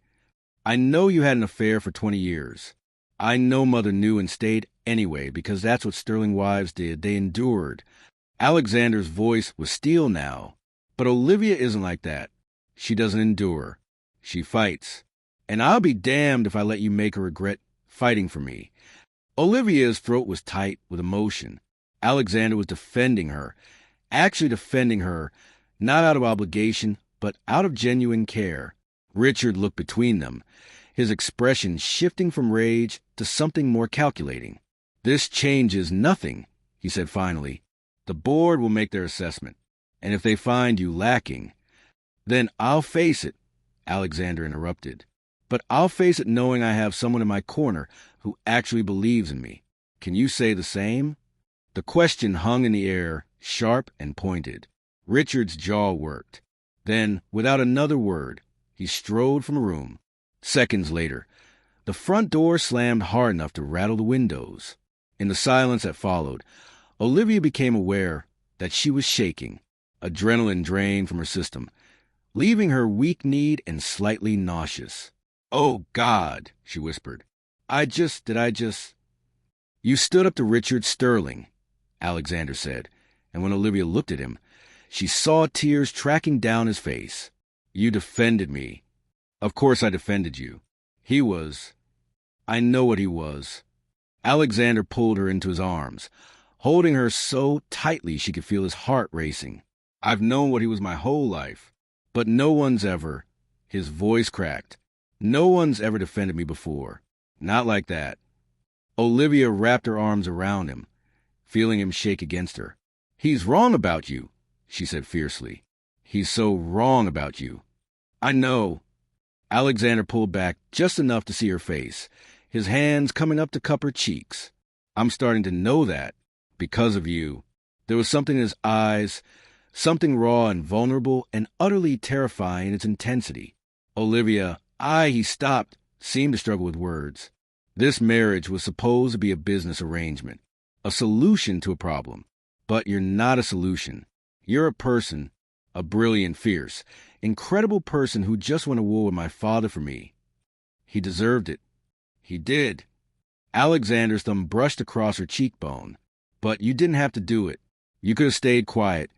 I know you had an affair for 20 years. I know Mother knew and stayed anyway, because that's what sterling wives did. They endured. Alexander's voice was steel now. But Olivia isn't like that. She doesn't endure. She fights. And I'll be damned if I let you make her regret fighting for me. Olivia's throat was tight with emotion. Alexander was defending her, actually defending her, not out of obligation, but out of genuine care. Richard looked between them, his expression shifting from rage to something more calculating. "This changes nothing," he said finally. "The board will make their assessment, and if they find you lacking, then I'll face it," Alexander interrupted. "But I'll face it knowing I have someone in my corner who actually believes in me. Can you say the same?" The question hung in the air, sharp and pointed. Richard's jaw worked. Then, without another word, he strode from the room. Seconds later, the front door slammed hard enough to rattle the windows. In the silence that followed, Olivia became aware that she was shaking. Adrenaline drained from her system, leaving her weak-kneed and slightly nauseous. "Oh, God," she whispered. Did I just... "You stood up to Richard Sterling," Alexander said, and when Olivia looked at him, she saw tears tracking down his face. "You defended me." "Of course I defended you. I know what he was." Alexander pulled her into his arms, holding her so tightly she could feel his heart racing. "I've known what he was my whole life, but no one's ever..." His voice cracked. "No one's ever defended me before. Not like that." Olivia wrapped her arms around him, feeling him shake against her. "He's wrong about you," she said fiercely. "He's so wrong about you." "I know." Alexander pulled back just enough to see her face, his hands coming up to cup her cheeks. "I'm starting to know that, because of you." There was something in his eyes, something raw and vulnerable and utterly terrifying in its intensity. Olivia, he stopped, seemed to struggle with words. This marriage was supposed to be a business arrangement, a solution to a problem. But you're not a solution. You're a person, a brilliant, fierce, incredible person who just went to war with my father for me. He deserved it. He did. Alexander's thumb brushed across her cheekbone. But you didn't have to do it. You could have stayed quiet,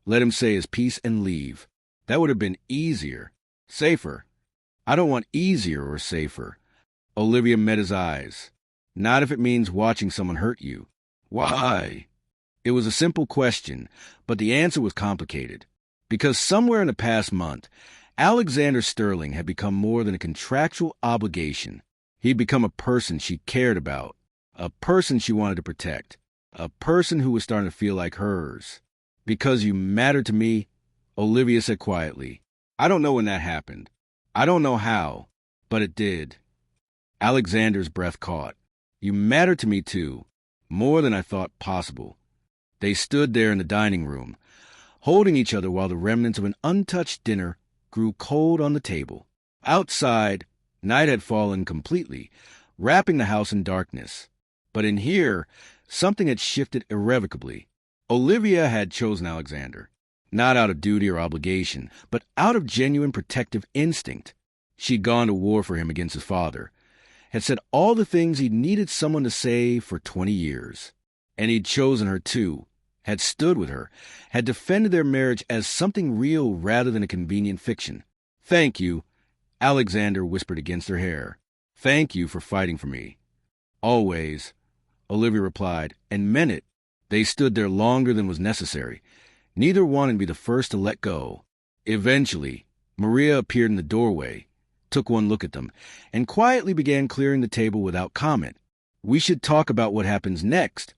let him say his piece and leave. That would have been easier, safer. I don't want easier or safer. Olivia met his eyes. "Not if it means watching someone hurt you." "Why?" It was a simple question, but the answer was complicated. Because somewhere in the past month, Alexander Sterling had become more than a contractual obligation. He'd become a person she cared about, a person she wanted to protect, a person who was starting to feel like hers. "Because you mattered to me," Olivia said quietly. "I don't know when that happened. I don't know how, but it did." Alexander's breath caught. "You mattered to me, too, more than I thought possible." They stood there in the dining room, holding each other while the remnants of an untouched dinner grew cold on the table. Outside, night had fallen completely, wrapping the house in darkness. But in here, something had shifted irrevocably. Olivia had chosen Alexander, not out of duty or obligation, but out of genuine protective instinct. She'd gone to war for him against his father, had said all the things he'd needed someone to say for 20 years. And he'd chosen her too, had stood with her, had defended their marriage as something real rather than a convenient fiction. "Thank you," Alexander whispered against her hair. "Thank you for fighting for me." "Always," Olivia replied, and meant it. They stood there longer than was necessary, neither wanting to be the first to let go. Eventually, Maria appeared in the doorway, took one look at them, and quietly began clearing the table without comment. "We should talk about what happens next,"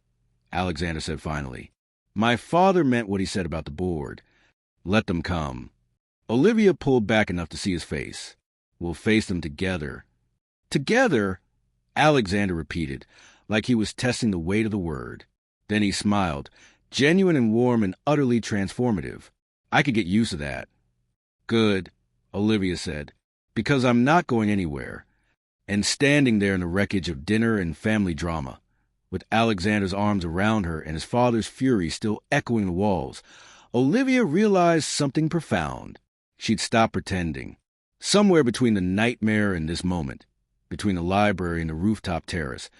Alexander said finally. "My father meant what he said about the board. Let them come." Olivia pulled back enough to see his face. "We'll face them together." "Together?" Alexander repeated, like he was testing the weight of the word. Then he smiled, genuine and warm and utterly transformative. "I could get used to that." "Good," Olivia said, "because I'm not going anywhere." And standing there in the wreckage of dinner and family drama, with Alexander's arms around her and his father's fury still echoing the walls, Olivia realized something profound. She'd stopped pretending. Somewhere between the nightmare and this moment, between the library and the rooftop terrace,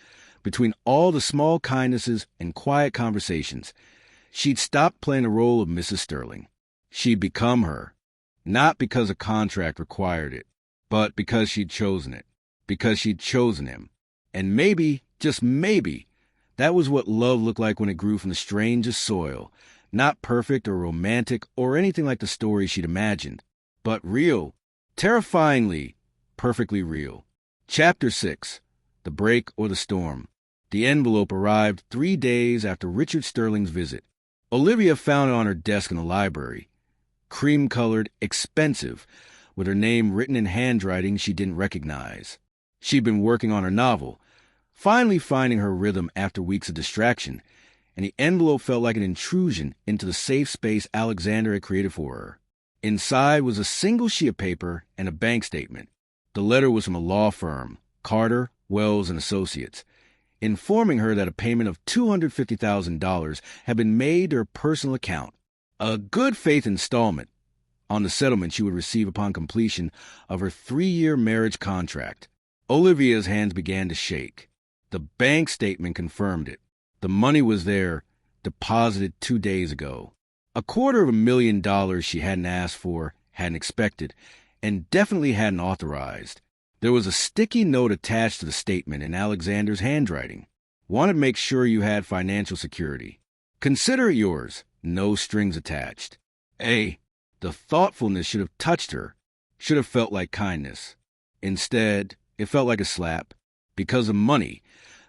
between all the small kindnesses and quiet conversations. She'd stopped playing the role of Mrs. Sterling. She'd become her, not because a contract required it, but because she'd chosen it, because she'd chosen him. And maybe, just maybe, that was what love looked like when it grew from the strangest soil, not perfect or romantic or anything like the stories she'd imagined, but real, terrifyingly, perfectly real. Chapter 6, The Break or the Storm. The envelope arrived 3 days after Richard Sterling's visit. Olivia found it on her desk in the library. Cream-colored, expensive, with her name written in handwriting she didn't recognize. She'd been working on her novel, finally finding her rhythm after weeks of distraction, and the envelope felt like an intrusion into the safe space Alexander had created for her. Inside was a single sheet of paper and a bank statement. The letter was from a law firm, Carter, Wells & Associates, informing her that a payment of $250,000 had been made to her personal account, a good-faith installment on the settlement she would receive upon completion of her 3-year marriage contract. Olivia's hands began to shake. The bank statement confirmed it. The money was there, deposited 2 days ago. $250,000 she hadn't asked for, hadn't expected, and definitely hadn't authorized. There was a sticky note attached to the statement in Alexander's handwriting. Wanted to make sure you had financial security. Consider it yours, no strings attached. The thoughtfulness should have touched her, should have felt like kindness. Instead, it felt like a slap. Because of money,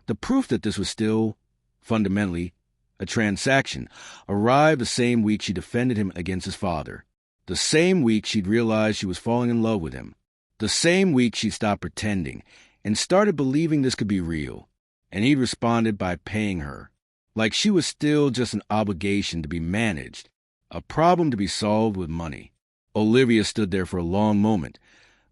the proof that this was still, fundamentally, a transaction, arrived the same week she defended him against his father. The same week she'd realized she was falling in love with him. The same week she stopped pretending and started believing this could be real. And he'd responded by paying her, like she was still just an obligation to be managed, a problem to be solved with money. Olivia stood there for a long moment,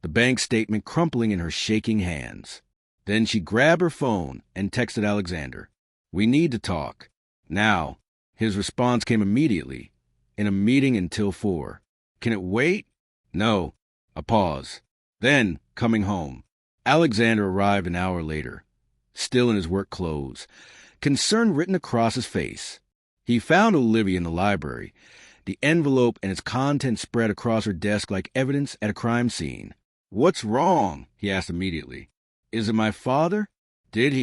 the bank statement crumpling in her shaking hands. Then she grabbed her phone and texted Alexander, "We need to talk. Now." His response came immediately. "In a meeting until 4. Can it wait?" "No." A pause. Then, coming home, Alexander arrived an hour later, still in his work clothes, concern written across his face. He found Olivia in the library, the envelope and its contents spread across her desk like evidence at a crime scene. "What's wrong?" he asked immediately. "Is it my father? Did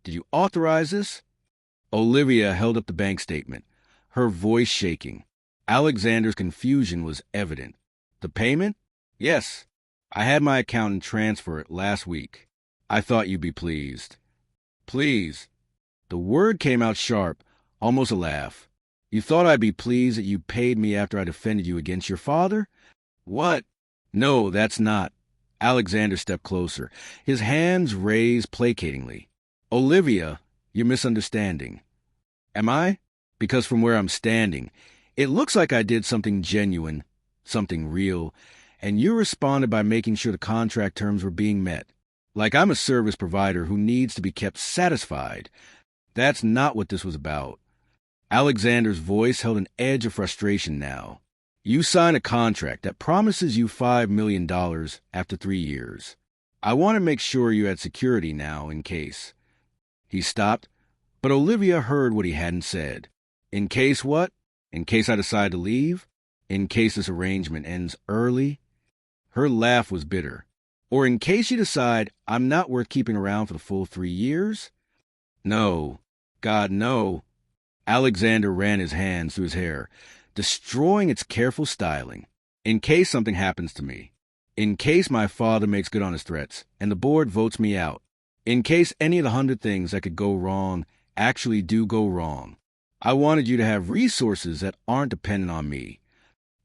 you authorize this?" Olivia held up the bank statement, her voice shaking. Alexander's confusion was evident. "The payment? Yes. I had my accountant transfer it last week. I thought you'd be pleased." "Please?" The word came out sharp, almost a laugh. "You thought I'd be pleased that you paid me after I defended you against your father? What?" "No, that's not." Alexander stepped closer, his hands raised placatingly. "Olivia, you're misunderstanding." "Am I?" "Because from where I'm standing, it looks like I did something genuine, something real, and you responded by making sure the contract terms were being met. Like I'm a service provider who needs to be kept satisfied. That's not what this was about." Alexander's voice held an edge of frustration now. "You signed a contract that promises you $5 million after 3 years. I want to make sure you had security now in case." He stopped, but Olivia heard what he hadn't said. "In case what? In case I decide to leave? In case this arrangement ends early?" Her laugh was bitter. "Or in case you decide I'm not worth keeping around for the full 3 years?" "No. God, no." Alexander ran his hands through his hair, destroying its careful styling. "In case something happens to me. In case my father makes good on his threats, and the board votes me out. In case any of the 100 things that could go wrong actually do go wrong. I wanted you to have resources that aren't dependent on me."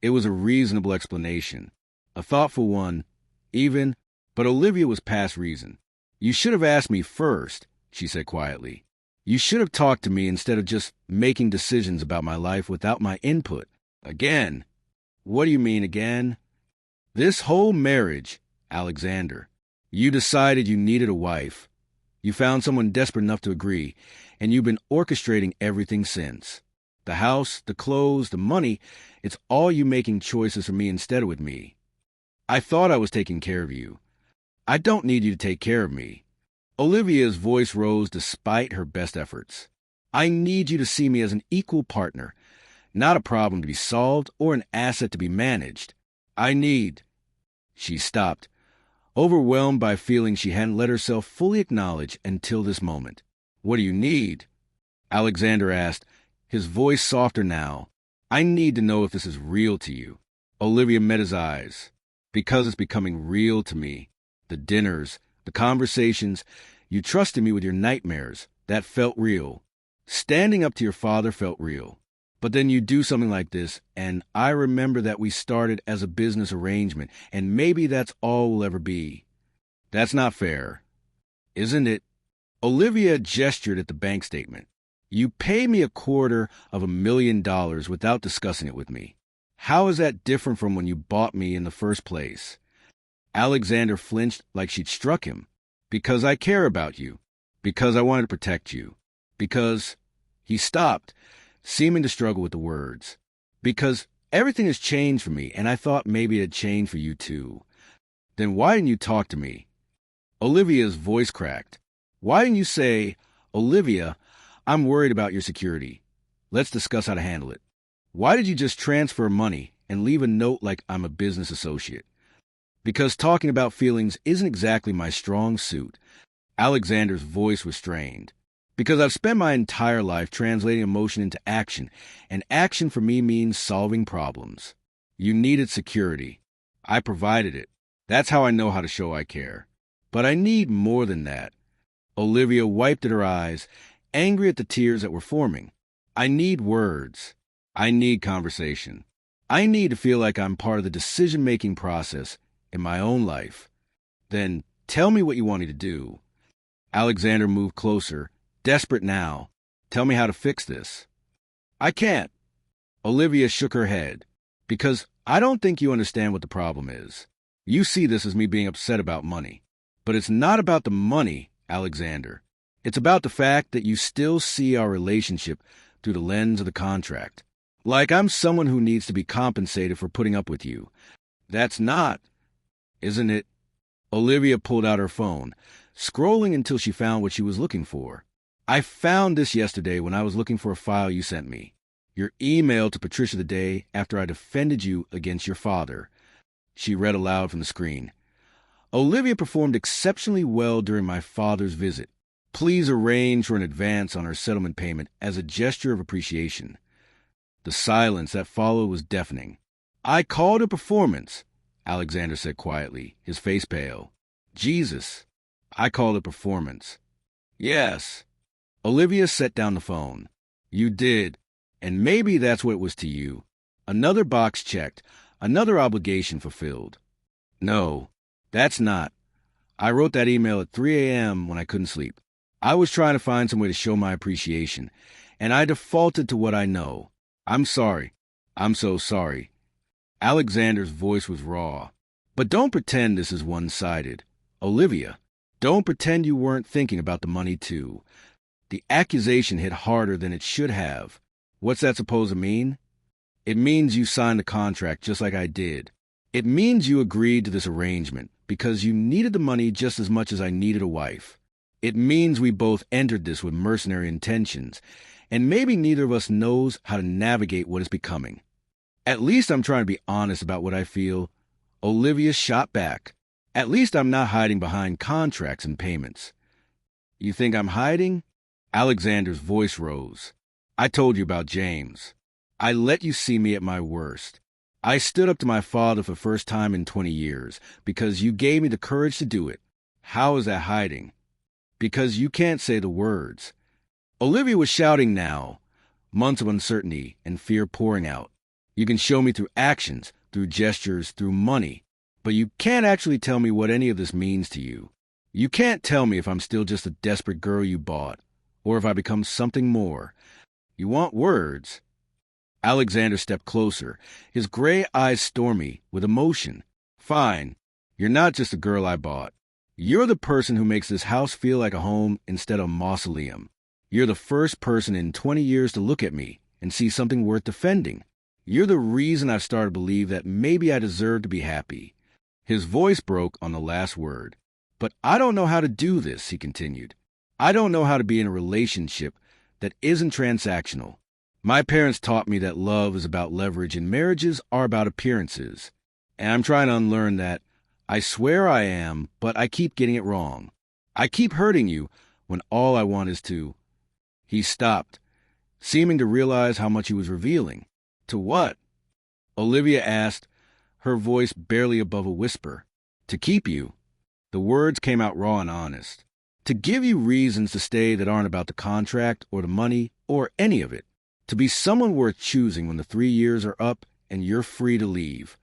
It was a reasonable explanation, a thoughtful one, even, but Olivia was past reason. "You should have asked me first," she said quietly. "You should have talked to me instead of just making decisions about my life without my input." "Again?" "What do you mean, again?" "This whole marriage, Alexander. You decided you needed a wife. You found someone desperate enough to agree, and you've been orchestrating everything since. The house, the clothes, the money, it's all you making choices for me instead of with me. I thought I was taking care of you. I don't need you to take care of me. Olivia's voice rose despite her best efforts. I need you to see me as an equal partner, not a problem to be solved or an asset to be managed. I need... She stopped, overwhelmed by feelings she hadn't let herself fully acknowledge until this moment. What do you need? Alexander asked, his voice softer now. I need to know if this is real to you. Olivia met his eyes. Because it's becoming real to me. The dinners, the conversations, you trusted me with your nightmares. That felt real. Standing up to your father felt real. But then you do something like this, and I remember that we started as a business arrangement, and maybe that's all we'll ever be. That's not fair, isn't it? Olivia gestured at the bank statement. You pay me $250,000 without discussing it with me. How is that different from when you bought me in the first place? Alexander flinched like she'd struck him. Because I care about you. Because I wanted to protect you. Because... He stopped, seeming to struggle with the words. Because everything has changed for me, and I thought maybe it had changed for you too. Then why didn't you talk to me? Olivia's voice cracked. Why didn't you say, Olivia, I'm worried about your security. Let's discuss how to handle it. Why did you just transfer money and leave a note like I'm a business associate? Because talking about feelings isn't exactly my strong suit. Alexander's voice was strained. Because I've spent my entire life translating emotion into action, and action for me means solving problems. You needed security. I provided it. That's how I know how to show I care. But I need more than that. Olivia wiped at her eyes, angry at the tears that were forming. I need words. I need conversation. I need to feel like I'm part of the decision-making process in my own life. Then tell me what you want me to do. Alexander moved closer, desperate now. Tell me how to fix this. I can't. Olivia shook her head. Because I don't think you understand what the problem is. You see this as me being upset about money. But it's not about the money, Alexander. It's about the fact that you still see our relationship through the lens of the contract. Like I'm someone who needs to be compensated for putting up with you. That's not, isn't it? Olivia pulled out her phone, scrolling until she found what she was looking for. I found this yesterday when I was looking for a file you sent me. Your email to Patricia the day after I defended you against your father. She read aloud from the screen. Olivia performed exceptionally well during my father's visit. Please arrange for an advance on her settlement payment as a gesture of appreciation. The silence that followed was deafening. I called it performance, Alexander said quietly, his face pale. Jesus, I called it performance. Yes. Olivia set down the phone. You did, and maybe that's what it was to you. Another box checked, another obligation fulfilled. No, that's not. I wrote that email at 3 a.m. when I couldn't sleep. I was trying to find some way to show my appreciation, and I defaulted to what I know. I'm sorry. I'm so sorry. Alexander's voice was raw. But don't pretend this is one-sided. Olivia, don't pretend you weren't thinking about the money too. The accusation hit harder than it should have. What's that supposed to mean? It means you signed the contract just like I did. It means you agreed to this arrangement because you needed the money just as much as I needed a wife. It means we both entered this with mercenary intentions, and maybe neither of us knows how to navigate what is becoming. At least I'm trying to be honest about what I feel. Olivia shot back. At least I'm not hiding behind contracts and payments. You think I'm hiding? Alexander's voice rose. I told you about James. I let you see me at my worst. I stood up to my father for the first time in 20 years because you gave me the courage to do it. How is that hiding? Because you can't say the words. Olivia was shouting now, months of uncertainty and fear pouring out. You can show me through actions, through gestures, through money, but you can't actually tell me what any of this means to you. You can't tell me if I'm still just a desperate girl you bought, or if I become something more. You want words. Alexander stepped closer, his gray eyes stormy with emotion. Fine. You're not just a girl I bought. You're the person who makes this house feel like a home instead of a mausoleum. You're the first person in 20 years to look at me and see something worth defending. You're the reason I've started to believe that maybe I deserve to be happy. His voice broke on the last word. But I don't know how to do this, he continued. I don't know how to be in a relationship that isn't transactional. My parents taught me that love is about leverage and marriages are about appearances. And I'm trying to unlearn that. I swear I am, but I keep getting it wrong. I keep hurting you when all I want is to. He stopped, seeming to realize how much he was revealing. To what? Olivia asked, her voice barely above a whisper. To keep you. The words came out raw and honest. To give you reasons to stay that aren't about the contract or the money or any of it. To be someone worth choosing when the 3 years are up and you're free to leave.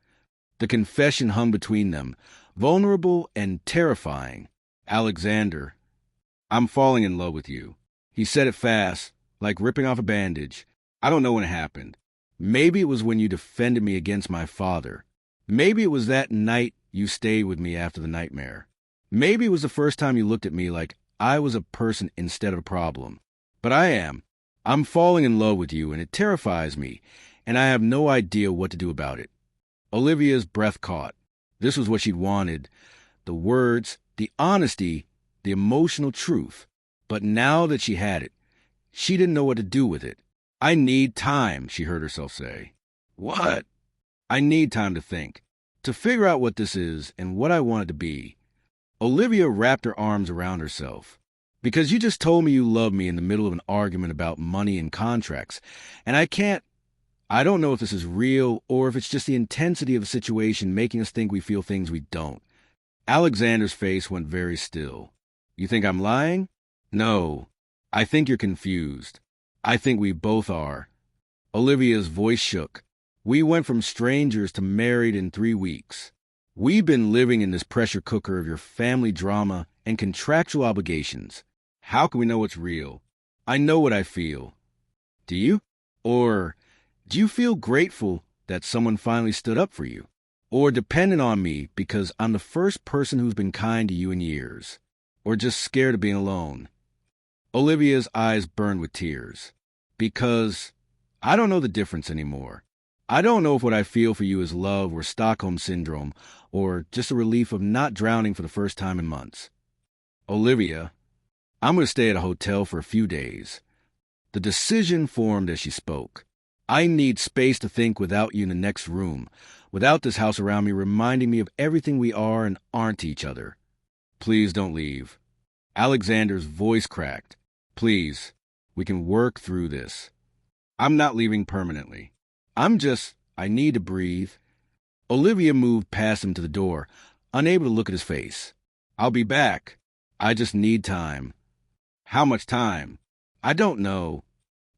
The confession hung between them, vulnerable and terrifying. Alexander, I'm falling in love with you. He said it fast, like ripping off a bandage. I don't know when it happened. Maybe it was when you defended me against my father. Maybe it was that night you stayed with me after the nightmare. Maybe it was the first time you looked at me like I was a person instead of a problem. But I am. I'm falling in love with you, and it terrifies me, and I have no idea what to do about it. Olivia's breath caught. This was what she'd wanted. The words, the honesty, the emotional truth. But now that she had it, she didn't know what to do with it. I need time, she heard herself say. What? I need time to think, to figure out what this is and what I want it to be. Olivia wrapped her arms around herself. Because you just told me you love me in the middle of an argument about money and contracts, and I don't know if this is real or if it's just the intensity of the situation making us think we feel things we don't. Alexander's face went very still. You think I'm lying? No. I think you're confused. I think we both are. Olivia's voice shook. We went from strangers to married in 3 weeks. We've been living in this pressure cooker of your family drama and contractual obligations. How can we know what's real? I know what I feel. Do you? Or do you feel grateful that someone finally stood up for you? Or dependent on me because I'm the first person who's been kind to you in years? Or just scared of being alone? Olivia's eyes burned with tears. Because I don't know the difference anymore. I don't know if what I feel for you is love or Stockholm Syndrome or just a relief of not drowning for the first time in months. Olivia, I'm going to stay at a hotel for a few days. The decision formed as she spoke. I need space to think without you in the next room, without this house around me reminding me of everything we are and aren't to each other. Please don't leave. Alexander's voice cracked. Please, we can work through this. I'm not leaving permanently. I need to breathe. Olivia moved past him to the door, unable to look at his face. I'll be back. I just need time. How much time? I don't know.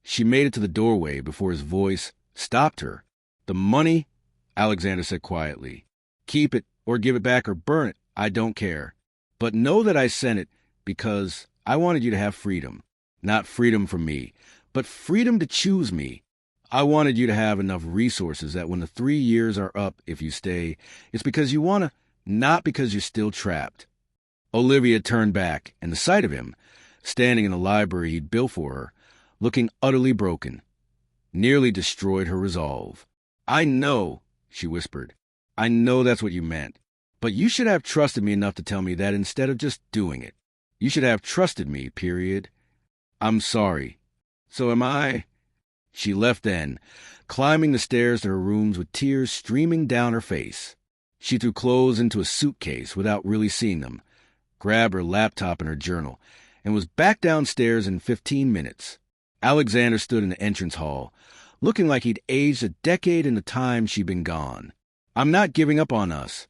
She made it to the doorway before his voice stopped her. The money, Alexander said quietly. Keep it or give it back or burn it. I don't care. But know that I sent it because I wanted you to have freedom. Not freedom from me, but freedom to choose me. I wanted you to have enough resources that when the 3 years are up, if you stay, it's because you want to, not because you're still trapped. Olivia turned back, and the sight of him, standing in the library he'd built for her, looking utterly broken, nearly destroyed her resolve. I know, she whispered. I know that's what you meant. But you should have trusted me enough to tell me that instead of just doing it. You should have trusted me, period. I'm sorry. So am I. She left then, climbing the stairs to her rooms with tears streaming down her face. She threw clothes into a suitcase without really seeing them, grabbed her laptop and her journal, and was back downstairs in 15 minutes. Alexander stood in the entrance hall, looking like he'd aged a decade in the time she'd been gone. I'm not giving up on us,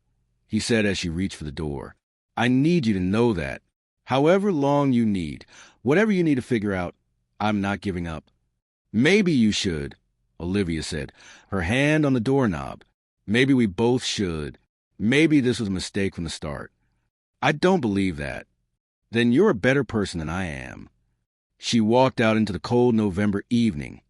he said as she reached for the door. I need you to know that. However long you need, whatever you need to figure out, I'm not giving up. Maybe you should, Olivia said, her hand on the doorknob. Maybe we both should. Maybe this was a mistake from the start. I don't believe that. Then you're a better person than I am. She walked out into the cold November evening,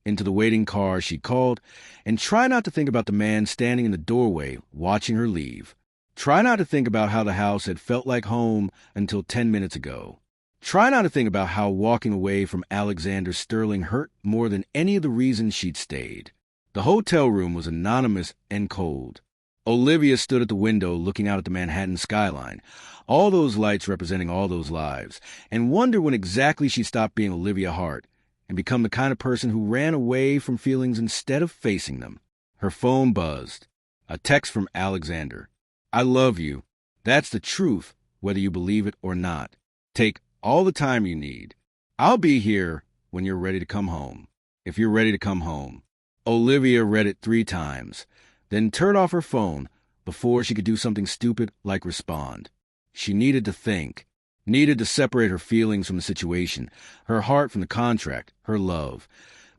into the waiting car she called, and try not to think about the man standing in the doorway watching her leave. Try not to think about how the house had felt like home until 10 minutes ago. Try not to think about how walking away from Alexander Sterling hurt more than any of the reasons she'd stayed. The hotel room was anonymous and cold. Olivia stood at the window looking out at the Manhattan skyline, all those lights representing all those lives, and wondered when exactly she stopped being Olivia Hart and become the kind of person who ran away from feelings instead of facing them. Her phone buzzed. A text from Alexander. I love you. That's the truth, whether you believe it or not. Take all the time you need. I'll be here when you're ready to come home. If you're ready to come home. Olivia read it 3 times, then turned off her phone before she could do something stupid like respond. She needed to think, needed to separate her feelings from the situation, her heart from the contract, her love.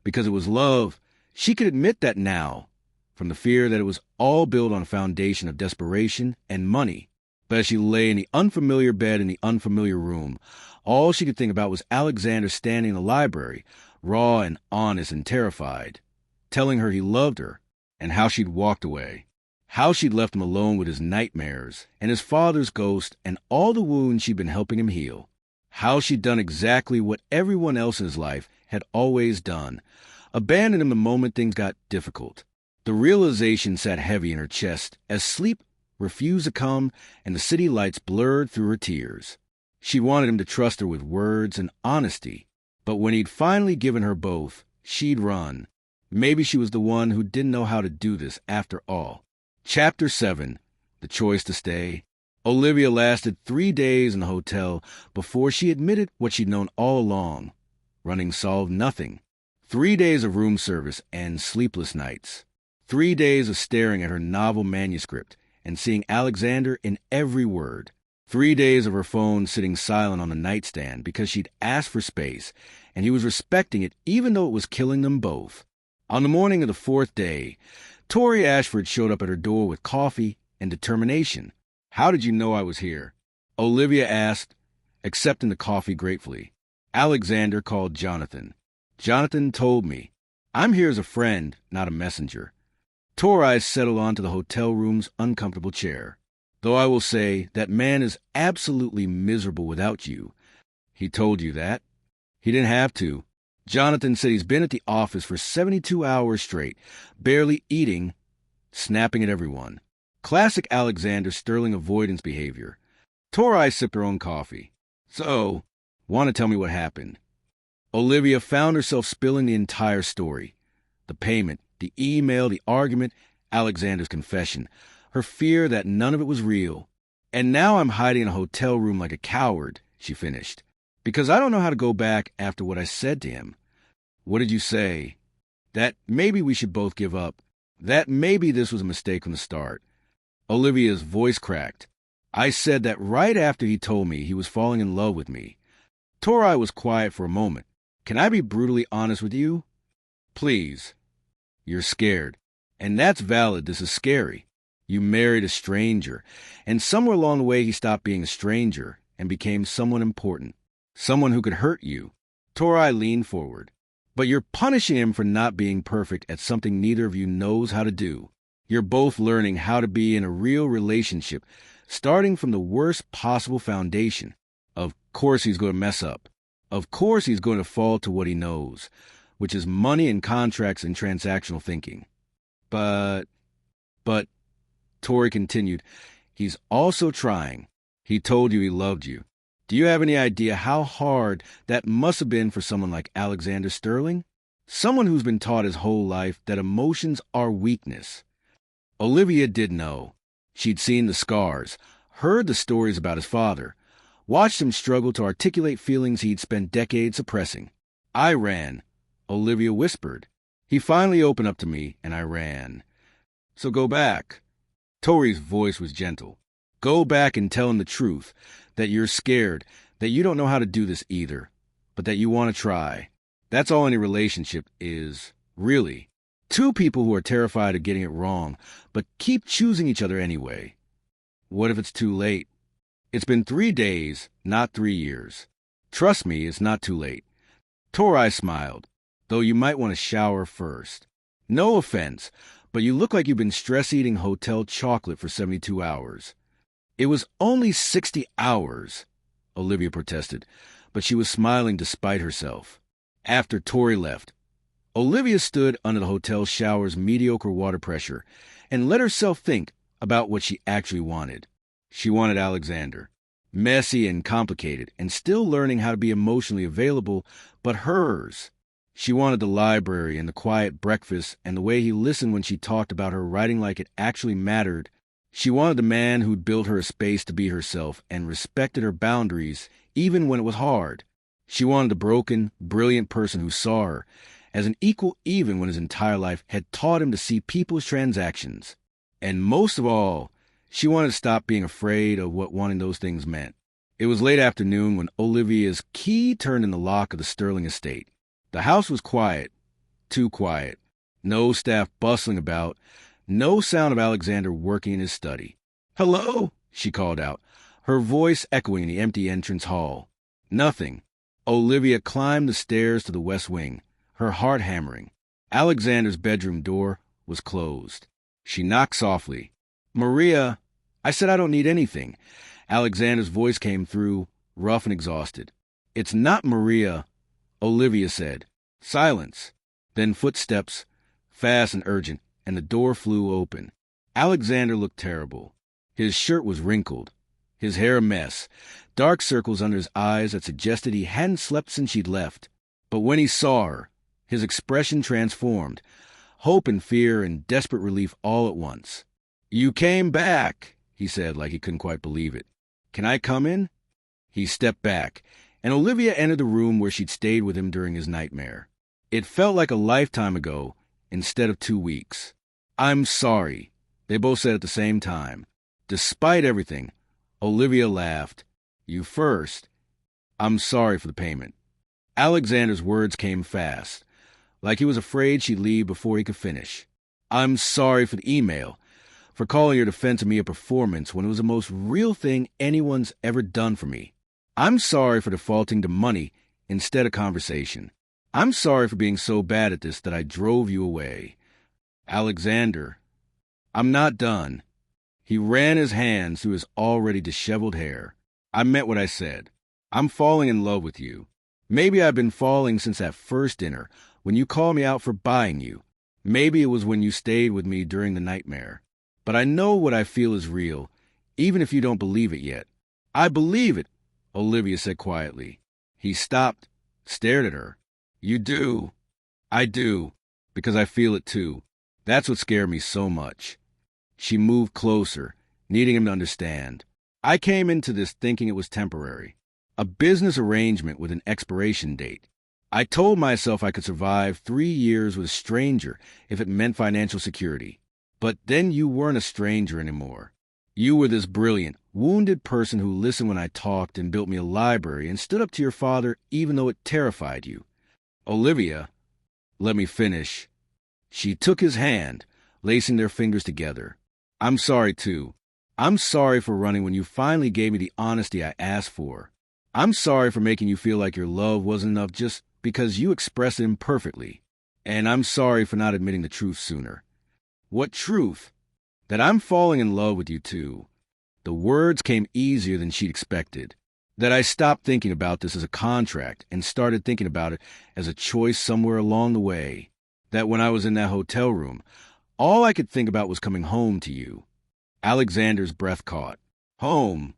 Because it was love, she could admit that now, from the fear that it was all built on a foundation of desperation and money. But as she lay in the unfamiliar bed in the unfamiliar room, all she could think about was Alexander standing in the library, raw and honest and terrified, telling her he loved her, and how she'd walked away, how she'd left him alone with his nightmares and his father's ghost and all the wounds she'd been helping him heal, how she'd done exactly what everyone else in his life had always done, abandoned him the moment things got difficult. The realization sat heavy in her chest as sleep refused to come and the city lights blurred through her tears. She wanted him to trust her with words and honesty, but when he'd finally given her both, she'd run. Maybe she was the one who didn't know how to do this after all. Chapter 7. The Choice to Stay. Olivia lasted 3 days in the hotel before she admitted what she'd known all along. Running solved nothing. 3 days of room service and sleepless nights. 3 days of staring at her novel manuscript and seeing Alexander in every word. 3 days of her phone sitting silent on the nightstand because she'd asked for space, and he was respecting it even though it was killing them both. On the morning of the 4th day, Tori Ashford showed up at her door with coffee and determination. How did you know I was here? Olivia asked, accepting the coffee gratefully. Alexander called Jonathan. Jonathan told me. I'm here as a friend, not a messenger. Tori settled onto the hotel room's uncomfortable chair. Though I will say that man is absolutely miserable without you. He told you that? He didn't have to. Jonathan said he's been at the office for 72 hours straight, barely eating, snapping at everyone. Classic Alexander Sterling avoidance behavior. Tori sipped her own coffee. So, want to tell me what happened? Olivia found herself spilling the entire story. The payment, the email, the argument, Alexander's confession, her fear that none of it was real. And now I'm hiding in a hotel room like a coward, she finished, because I don't know how to go back after what I said to him. What did you say? That maybe we should both give up. That maybe this was a mistake from the start. Olivia's voice cracked. I said that right after he told me he was falling in love with me. Tori was quiet for a moment. Can I be brutally honest with you? Please. You're scared. And that's valid. This is scary. You married a stranger, and somewhere along the way he stopped being a stranger and became someone important, someone who could hurt you. Tori leaned forward. But you're punishing him for not being perfect at something neither of you knows how to do. You're both learning how to be in a real relationship, starting from the worst possible foundation. Of course he's going to mess up. Of course he's going to fall to what he knows, which is money and contracts and transactional thinking. But, Tori continued, he's also trying. He told you he loved you. Do you have any idea how hard that must have been for someone like Alexander Sterling? Someone who's been taught his whole life that emotions are weakness. Olivia did know. She'd seen the scars, heard the stories about his father, watched him struggle to articulate feelings he'd spent decades suppressing. I ran, Olivia whispered. He finally opened up to me, and I ran. So go back. Tori's voice was gentle. Go back and tell him the truth, that you're scared, that you don't know how to do this either, but that you want to try. That's all any relationship is, really. Two people who are terrified of getting it wrong, but keep choosing each other anyway. What if it's too late? It's been 3 days, not 3 years. Trust me, it's not too late. Tori smiled, though you might want to shower first. No offense, but you look like you've been stress-eating hotel chocolate for 72 hours. It was only 60 hours, Olivia protested, but she was smiling despite herself. After Tori left, Olivia stood under the hotel shower's mediocre water pressure and let herself think about what she actually wanted. She wanted Alexander. Messy and complicated, and still learning how to be emotionally available, but hers. She wanted the library and the quiet breakfast and the way he listened when she talked about her writing like it actually mattered. She wanted the man who'd built her a space to be herself and respected her boundaries, even when it was hard. She wanted a broken, brilliant person who saw her as an equal even when his entire life had taught him to see people's transactions. And most of all, she wanted to stop being afraid of what wanting those things meant. It was late afternoon when Olivia's key turned in the lock of the Sterling estate. The house was quiet, too quiet. No staff bustling about, no sound of Alexander working in his study. "Hello," she called out, her voice echoing in the empty entrance hall. Nothing. Olivia climbed the stairs to the west wing, her heart hammering. Alexander's bedroom door was closed. She knocked softly. "Maria, I said I don't need anything." Alexander's voice came through, rough and exhausted. "It's not Maria," Olivia said. Silence. Then footsteps, fast and urgent, and the door flew open. Alexander looked terrible. His shirt was wrinkled, his hair a mess, dark circles under his eyes that suggested he hadn't slept since she'd left. But when he saw her, his expression transformed, hope and fear and desperate relief all at once. "You came back," he said like he couldn't quite believe it. "Can I come in?" He stepped back, and Olivia entered the room where she'd stayed with him during his nightmare. It felt like a lifetime ago instead of 2 weeks. "I'm sorry," they both said at the same time. Despite everything, Olivia laughed. "You first. I'm sorry for the payment." Alexander's words came fast, like he was afraid she'd leave before he could finish. "I'm sorry for the email, for calling your defense of me a performance when it was the most real thing anyone's ever done for me. I'm sorry for defaulting to money instead of conversation. I'm sorry for being so bad at this that I drove you away. Alexander, I'm not done." He ran his hands through his already disheveled hair. "I meant what I said. I'm falling in love with you. Maybe I've been falling since that first dinner, when you called me out for buying you. Maybe it was when you stayed with me during the nightmare. But I know what I feel is real, even if you don't believe it yet." "I believe it," Olivia said quietly. He stopped, stared at her. "You do." "I do, because I feel it too. That's what scared me so much." She moved closer, needing him to understand. "I came into this thinking it was temporary, a business arrangement with an expiration date. I told myself I could survive 3 years with a stranger if it meant financial security. But then you weren't a stranger anymore. You were this brilliant, wounded person who listened when I talked and built me a library and stood up to your father even though it terrified you." "Olivia, let me finish." She took his hand, lacing their fingers together. "I'm sorry, too. I'm sorry for running when you finally gave me the honesty I asked for. I'm sorry for making you feel like your love wasn't enough just because you expressed it imperfectly. And I'm sorry for not admitting the truth sooner." "What truth?" "That I'm falling in love with you, too." The words came easier than she'd expected. "That I stopped thinking about this as a contract and started thinking about it as a choice somewhere along the way. That when I was in that hotel room, all I could think about was coming home to you." Alexander's breath caught. "Home.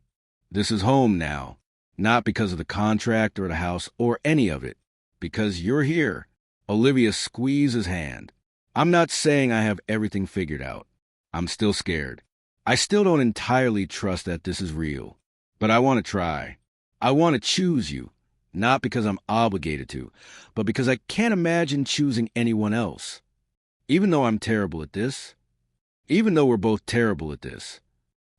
This is home now. Not because of the contract or the house or any of it. Because you're here." Olivia squeezed his hand. "I'm not saying I have everything figured out. I'm still scared. I still don't entirely trust that this is real. But I want to try. I want to choose you, not because I'm obligated to, but because I can't imagine choosing anyone else. Even though I'm terrible at this. Even though we're both terrible at this."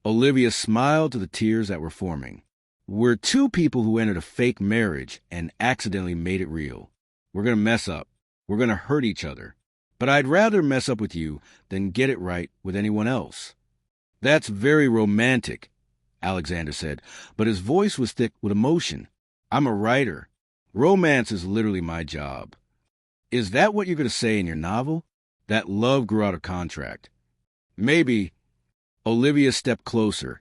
Olivia smiled to the tears that were forming. "We're two people who entered a fake marriage and accidentally made it real. We're going to mess up. We're going to hurt each other. But I'd rather mess up with you than get it right with anyone else." "That's very romantic," Alexander said, but his voice was thick with emotion. "I'm a writer. Romance is literally my job." "Is that what you're going to say in your novel? That love grew out of contract?" "Maybe." Olivia stepped closer,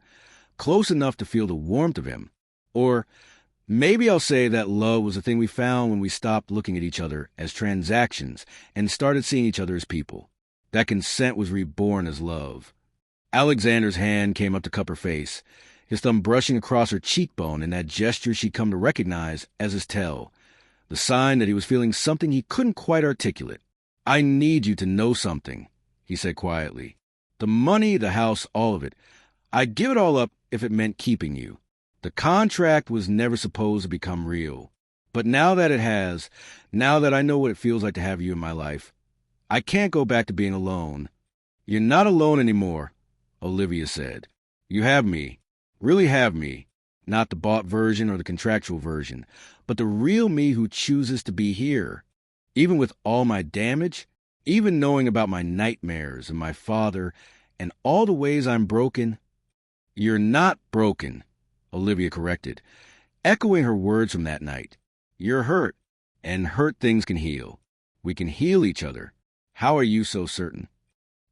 close enough to feel the warmth of him. "Or maybe I'll say that love was the thing we found when we stopped looking at each other as transactions and started seeing each other as people. That consent was reborn as love." Alexander's hand came up to cup her face, his thumb brushing across her cheekbone in that gesture she'd come to recognize as his tell, the sign that he was feeling something he couldn't quite articulate. "I need you to know something," he said quietly. "The money, the house, all of it. I'd give it all up if it meant keeping you. The contract was never supposed to become real. But now that it has, now that I know what it feels like to have you in my life, I can't go back to being alone." "You're not alone anymore," Olivia said. "You have me, really have me. Not the bought version or the contractual version, but the real me who chooses to be here. Even with all my damage, even knowing about my nightmares and my father and all the ways I'm broken." "You're not broken," Olivia corrected, echoing her words from that night. "You're hurt, and hurt things can heal. We can heal each other. How are you so certain?"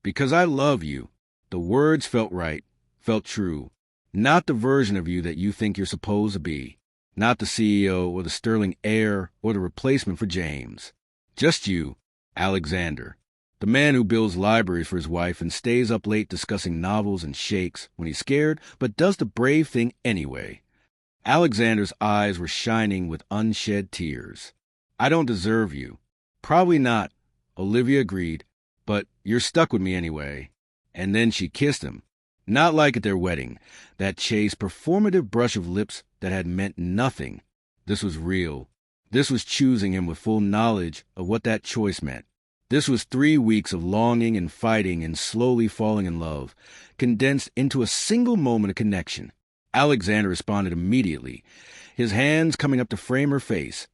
"Because I love you." The words felt right, felt true. Not the version of you that you think you're supposed to be. Not the CEO or the sterling heir or the replacement for James. Just you, Alexander. The man who builds libraries for his wife and stays up late discussing novels and shakes when he's scared, but does the brave thing anyway. Alexander's eyes were shining with unshed tears. "I don't deserve you." "Probably not," Olivia agreed, "but you're stuck with me anyway." And then she kissed him. Not like at their wedding, that chaste, performative brush of lips that had meant nothing. This was real. This was choosing him with full knowledge of what that choice meant. This was 3 weeks of longing and fighting and slowly falling in love, condensed into a single moment of connection. Alexander responded immediately, his hands coming up to frame her face,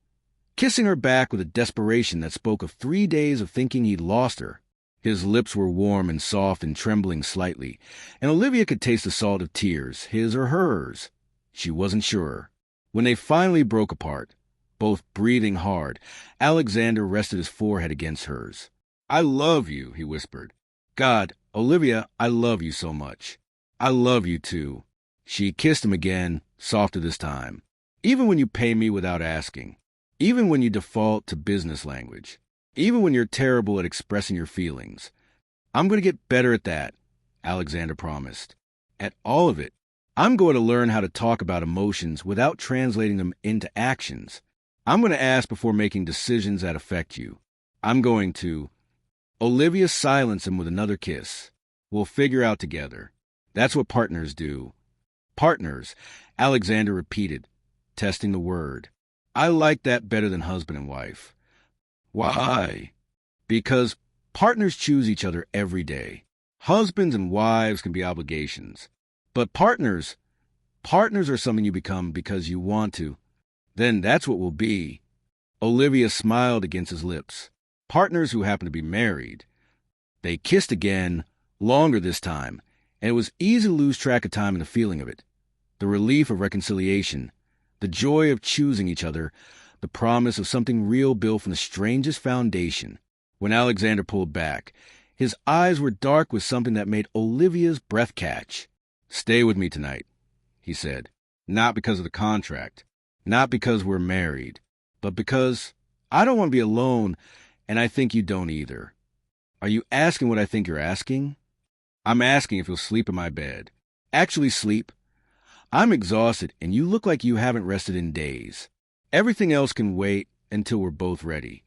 kissing her back with a desperation that spoke of 3 days of thinking he'd lost her. His lips were warm and soft and trembling slightly, and Olivia could taste the salt of tears, his or hers. She wasn't sure. When they finally broke apart, both breathing hard, Alexander rested his forehead against hers. "I love you," he whispered. "God, Olivia, I love you so much." "I love you too." She kissed him again, softer this time. "Even when you pay me without asking. Even when you default to business language. Even when you're terrible at expressing your feelings. I'm going to get better at that," Alexander promised. "At all of it. I'm going to learn how to talk about emotions without translating them into actions. I'm going to ask before making decisions that affect you. I'm going to—" Olivia silenced him with another kiss. "We'll figure out together. That's what partners do." "Partners," Alexander repeated, testing the word. "I like that better than husband and wife." "Why?" "Because partners choose each other every day. Husbands and wives can be obligations. But partners are something you become because you want to. Then that's what we'll be." Olivia smiled against his lips. "Partners who happen to be married." They kissed again, longer this time, and it was easy to lose track of time and the feeling of it. The relief of reconciliation, the joy of choosing each other, the promise of something real built from the strangest foundation. When Alexander pulled back, his eyes were dark with something that made Olivia's breath catch. "Stay with me tonight," he said. "Not because of the contract, not because we're married, but because I don't want to be alone, and I think you don't either." "Are you asking what I think you're asking?" "I'm asking if you'll sleep in my bed. Actually sleep. I'm exhausted, and you look like you haven't rested in days. Everything else can wait until we're both ready."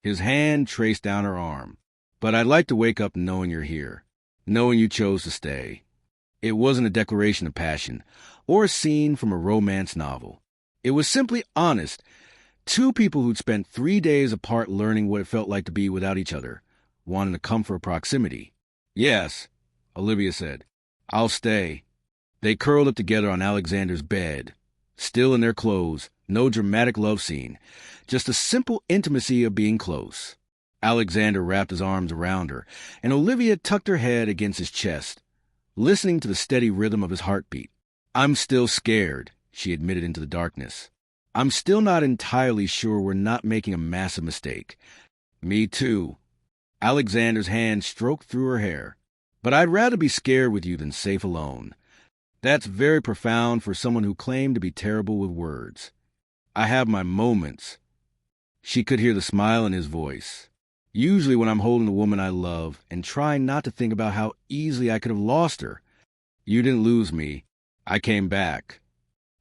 His hand traced down her arm. "But I'd like to wake up knowing you're here, knowing you chose to stay." It wasn't a declaration of passion, or a scene from a romance novel. It was simply honest. Two people who'd spent 3 days apart learning what it felt like to be without each other, wanting the comfort of proximity. "Yes," Olivia said. "I'll stay." They curled up together on Alexander's bed, still in their clothes, no dramatic love scene, just a simple intimacy of being close. Alexander wrapped his arms around her, and Olivia tucked her head against his chest, listening to the steady rhythm of his heartbeat. "I'm still scared," she admitted into the darkness. "I'm still not entirely sure we're not making a massive mistake." "Me too." Alexander's hand stroked through her hair. "But I'd rather be scared with you than safe alone." That's very profound for someone who claimed to be terrible with words. "I have my moments." She could hear the smile in his voice. Usually when I'm holding the woman I love and trying not to think about how easily I could have lost her. You didn't lose me. I came back.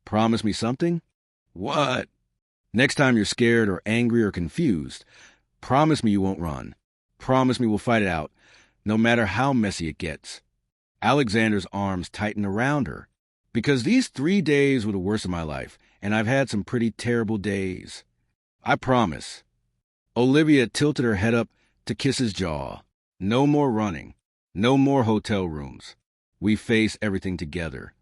Promise me something? What? Next time you're scared or angry or confused, promise me you won't run. Promise me we'll fight it out, no matter how messy it gets. Alexander's arms tightened around her. Because these 3 days were the worst of my life, and I've had some pretty terrible days. I promise. Olivia tilted her head up to kiss his jaw. No more running. No more hotel rooms. We face everything together.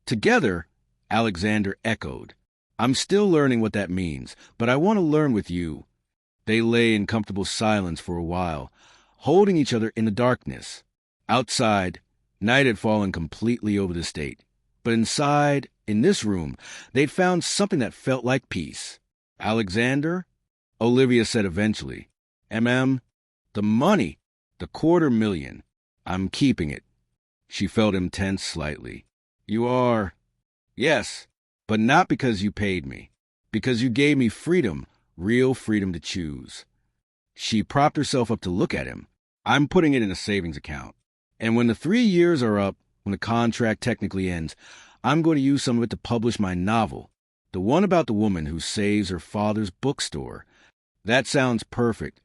Together? Alexander echoed. I'm still learning what that means, but I want to learn with you. They lay in comfortable silence for a while, holding each other in the darkness. Outside, night had fallen completely over the state. But inside, in this room, they'd found something that felt like peace. Alexander? Olivia said eventually. The money, the $250,000. I'm keeping it. She felt him tense slightly. You are? Yes, but not because you paid me. Because you gave me freedom, real freedom to choose. She propped herself up to look at him. I'm putting it in a savings account. And when the 3 years are up, when the contract technically ends, I'm going to use some of it to publish my novel, the one about the woman who saves her father's bookstore. That sounds perfect.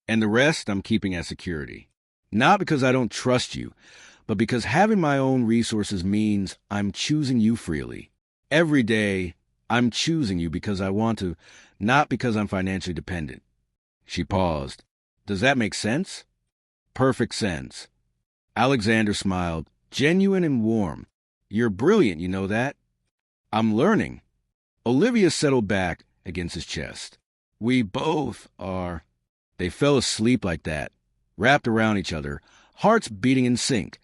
And the rest I'm keeping as security. Not because I don't trust you, but because having my own resources means I'm choosing you freely. Every day, I'm choosing you because I want to, not because I'm financially dependent. She paused. Does that make sense? Perfect sense. Alexander smiled, genuine and warm. You're brilliant, you know that? I'm learning. Olivia settled back against his chest. We both are. They fell asleep like that, wrapped around each other, hearts beating in sync,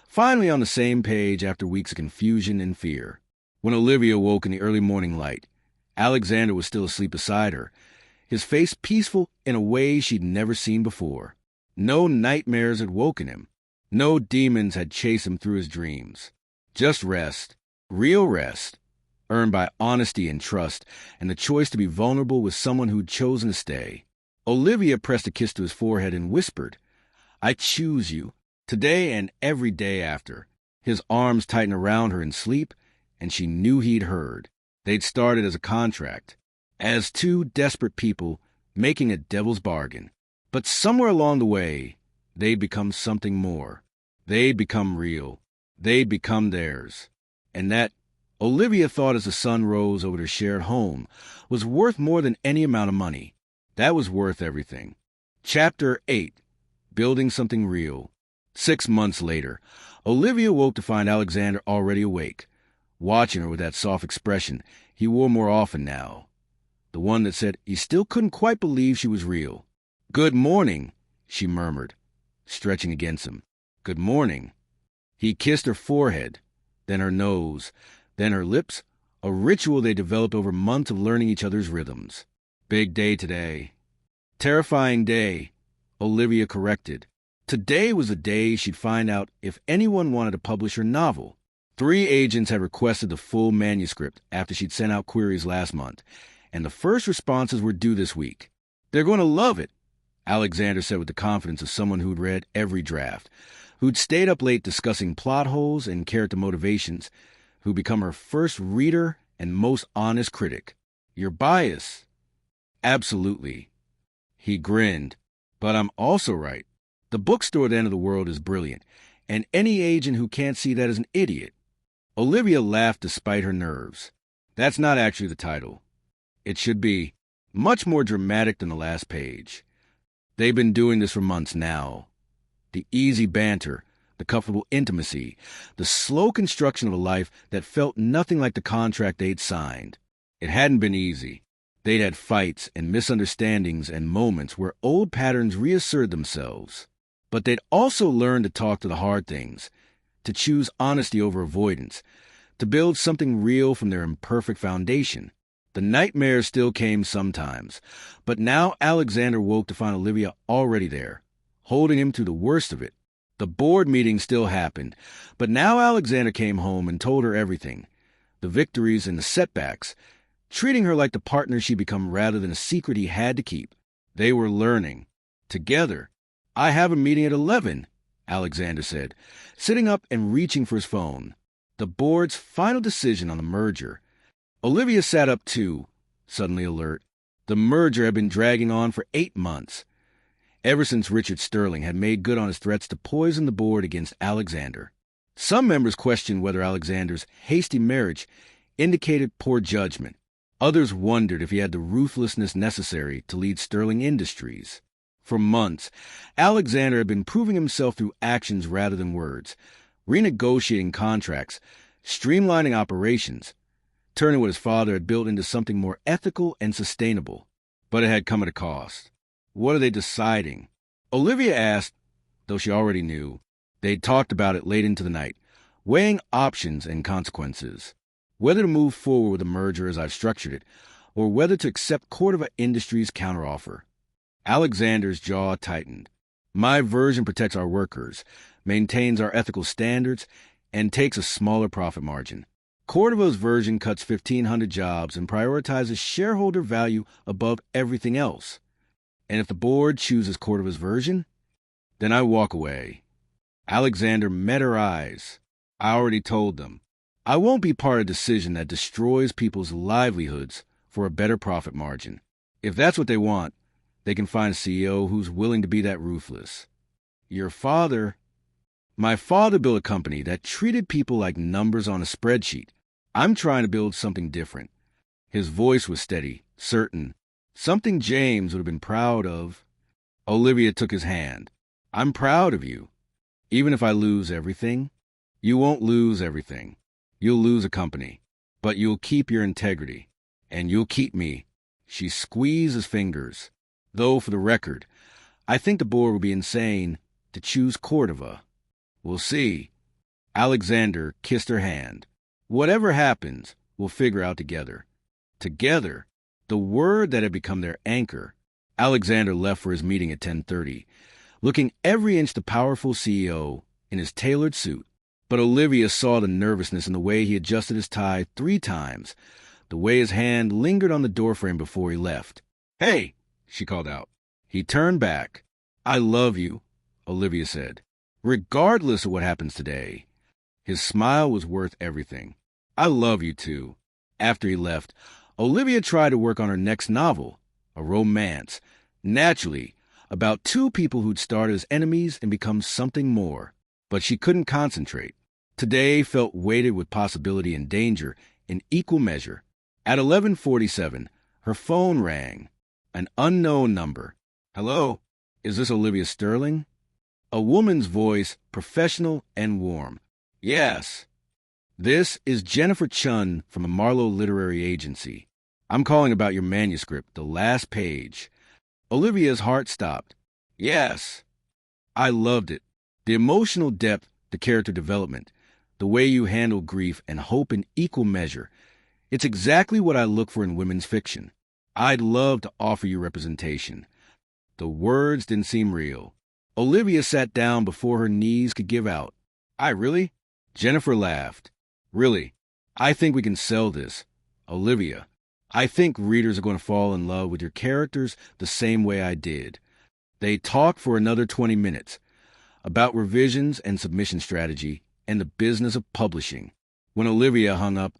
finally on the same page after weeks of confusion and fear. When Olivia woke in the early morning light, Alexander was still asleep beside her, his face peaceful in a way she'd never seen before. No nightmares had woken him. No demons had chased him through his dreams. Just rest, real rest, earned by honesty and trust, and the choice to be vulnerable with someone who'd chosen to stay. Olivia pressed a kiss to his forehead and whispered, I choose you, today and every day after. His arms tightened around her in sleep, and she knew he'd heard. They'd started as a contract, as two desperate people making a devil's bargain. But somewhere along the way, they'd become something more. They'd become real. They'd become theirs. And that, Olivia thought as the sun rose over their shared home, was worth more than any amount of money. That was worth everything. Chapter 8. Building Something Real. 6 months later, Olivia woke to find Alexander already awake, watching her with that soft expression he wore more often now. The one that said he still couldn't quite believe she was real. Good morning, she murmured, stretching against him. Good morning. He kissed her forehead, then her nose, then her lips, a ritual they developed over months of learning each other's rhythms. Big day today. Terrifying day, Olivia corrected. Today was the day she'd find out if anyone wanted to publish her novel. 3 agents had requested the full manuscript after she'd sent out queries last month, and the first responses were due this week. They're going to love it, Alexander said with the confidence of someone who'd read every draft, who'd stayed up late discussing plot holes and character motivations, who'd become her first reader and most honest critic. You're biased. Absolutely. He grinned. But I'm also right. The bookstore at the end of the world is brilliant, and any agent who can't see that is an idiot. Olivia laughed despite her nerves. That's not actually the title. It should be much more dramatic than the last page. They've been doing this for months now. The easy banter, the comfortable intimacy, the slow construction of a life that felt nothing like the contract they'd signed. It hadn't been easy. They'd had fights and misunderstandings and moments where old patterns reasserted themselves. But they'd also learned to talk to the hard things, to choose honesty over avoidance, to build something real from their imperfect foundation. The nightmares still came sometimes, but now Alexander woke to find Olivia already there, holding him through the worst of it. The board meeting still happened, but now Alexander came home and told her everything, the victories and the setbacks, treating her like the partner she'd become rather than a secret he had to keep. They were learning. Together. I have a meeting at 11, Alexander said, sitting up and reaching for his phone. The board's final decision on the merger. Olivia sat up too, suddenly alert. The merger had been dragging on for 8 months, ever since Richard Sterling had made good on his threats to poison the board against Alexander. Some members questioned whether Alexander's hasty marriage indicated poor judgment. Others wondered if he had the ruthlessness necessary to lead Sterling Industries. For months, Alexander had been proving himself through actions rather than words, renegotiating contracts, streamlining operations, turning what his father had built into something more ethical and sustainable. But it had come at a cost. What are they deciding? Olivia asked, though she already knew. They'd talked about it late into the night, weighing options and consequences. Whether to move forward with the merger as I've structured it, or whether to accept Cordova Industries' counteroffer. Alexander's jaw tightened. My version protects our workers, maintains our ethical standards, and takes a smaller profit margin. Cordova's version cuts 1,500 jobs and prioritizes shareholder value above everything else. And if the board chooses Cordova's version, then I walk away. Alexander met her eyes. I already told them. I won't be part of a decision that destroys people's livelihoods for a better profit margin. If that's what they want, they can find a CEO who's willing to be that ruthless. Your father... My father built a company that treated people like numbers on a spreadsheet. I'm trying to build something different. His voice was steady, certain. Something James would have been proud of. Olivia took his hand. I'm proud of you. Even if I lose everything, you won't lose everything. You'll lose a company, but you'll keep your integrity. And you'll keep me. She squeezed his fingers. Though, for the record, I think the board would be insane to choose Cordova. We'll see. Alexander kissed her hand. Whatever happens, we'll figure out together. Together, the word that had become their anchor. Alexander left for his meeting at 10:30, looking every inch the powerful CEO in his tailored suit. But Olivia saw the nervousness in the way he adjusted his tie 3 times, the way his hand lingered on the doorframe before he left. Hey, she called out. He turned back. I love you, Olivia said, regardless of what happens today. His smile was worth everything. I love you too. After he left, Olivia tried to work on her next novel, a romance, naturally, about 2 people who'd started as enemies and become something more. But she couldn't concentrate. Today felt weighted with possibility and danger in equal measure. At 11:47, her phone rang. An unknown number. Hello, is this Olivia Sterling? A woman's voice, professional and warm. Yes. This is Jennifer Chun from the Marlowe Literary Agency. I'm calling about your manuscript, the last page. Olivia's heart stopped. Yes. I loved it. The emotional depth, the character development, the way you handle grief and hope in equal measure. It's exactly what I look for in women's fiction. I'd love to offer you representation. The words didn't seem real. Olivia sat down before her knees could give out. Really? Jennifer laughed. Really? I think we can sell this. Olivia, I think readers are going to fall in love with your characters the same way I did. They talked for another 20 minutes about revisions and submission strategy and the business of publishing. When Olivia hung up,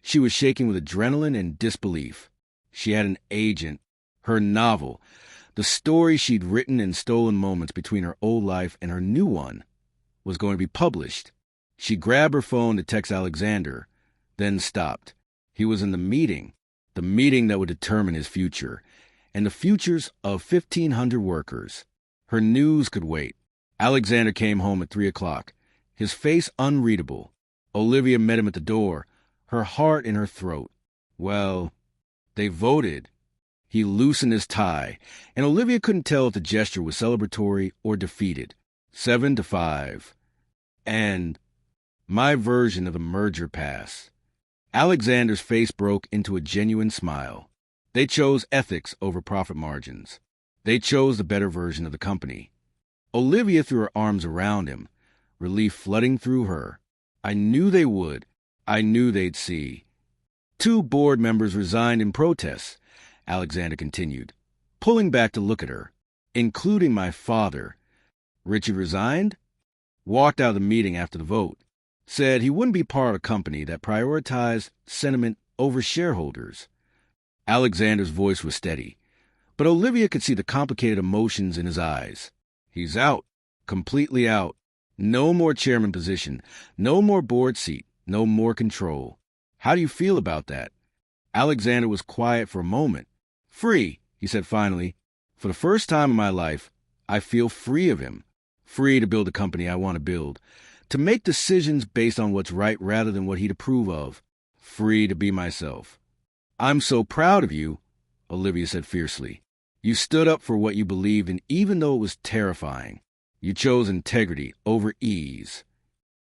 she was shaking with adrenaline and disbelief. She had an agent, her novel, the story she'd written in stolen moments between her old life and her new one, was going to be published. She grabbed her phone to text Alexander, then stopped. He was in the meeting that would determine his future, and the futures of 1,500 workers. Her news could wait. Alexander came home at 3 o'clock, his face unreadable. Olivia met him at the door, her heart in her throat. Well, they voted. He loosened his tie, and Olivia couldn't tell if the gesture was celebratory or defeated. 7-5. And my version of the merger passed. Alexander's face broke into a genuine smile. They chose ethics over profit margins. They chose the better version of the company. Olivia threw her arms around him, relief flooding through her. I knew they would. I knew they'd see. 2 board members resigned in protest, Alexander continued, pulling back to look at her. including my father. Richard resigned, walked out of the meeting after the vote, said he wouldn't be part of a company that prioritized sentiment over shareholders. Alexander's voice was steady, but Olivia could see the complicated emotions in his eyes. He's out, completely out. No more chairman position, no more board seat, no more control. How do you feel about that? Alexander was quiet for a moment. Free, he said finally. For the first time in my life, I feel free of him. Free to build the company I want to build. To make decisions based on what's right rather than what he'd approve of. Free to be myself. I'm so proud of you, Olivia said fiercely. You stood up for what you believed in even though it was terrifying. You chose integrity over ease.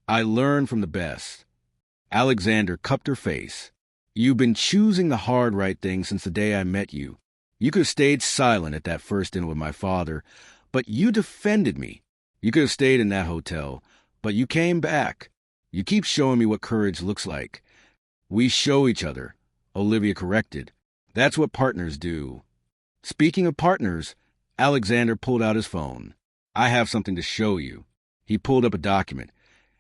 I learned from the best. Alexander cupped her face. You've been choosing the hard right thing since the day I met you. You could have stayed silent at that first dinner with my father, but you defended me. You could have stayed in that hotel, but you came back. You keep showing me what courage looks like. We show each other, Olivia corrected. That's what partners do. Speaking of partners, Alexander pulled out his phone. I have something to show you. He pulled up a document,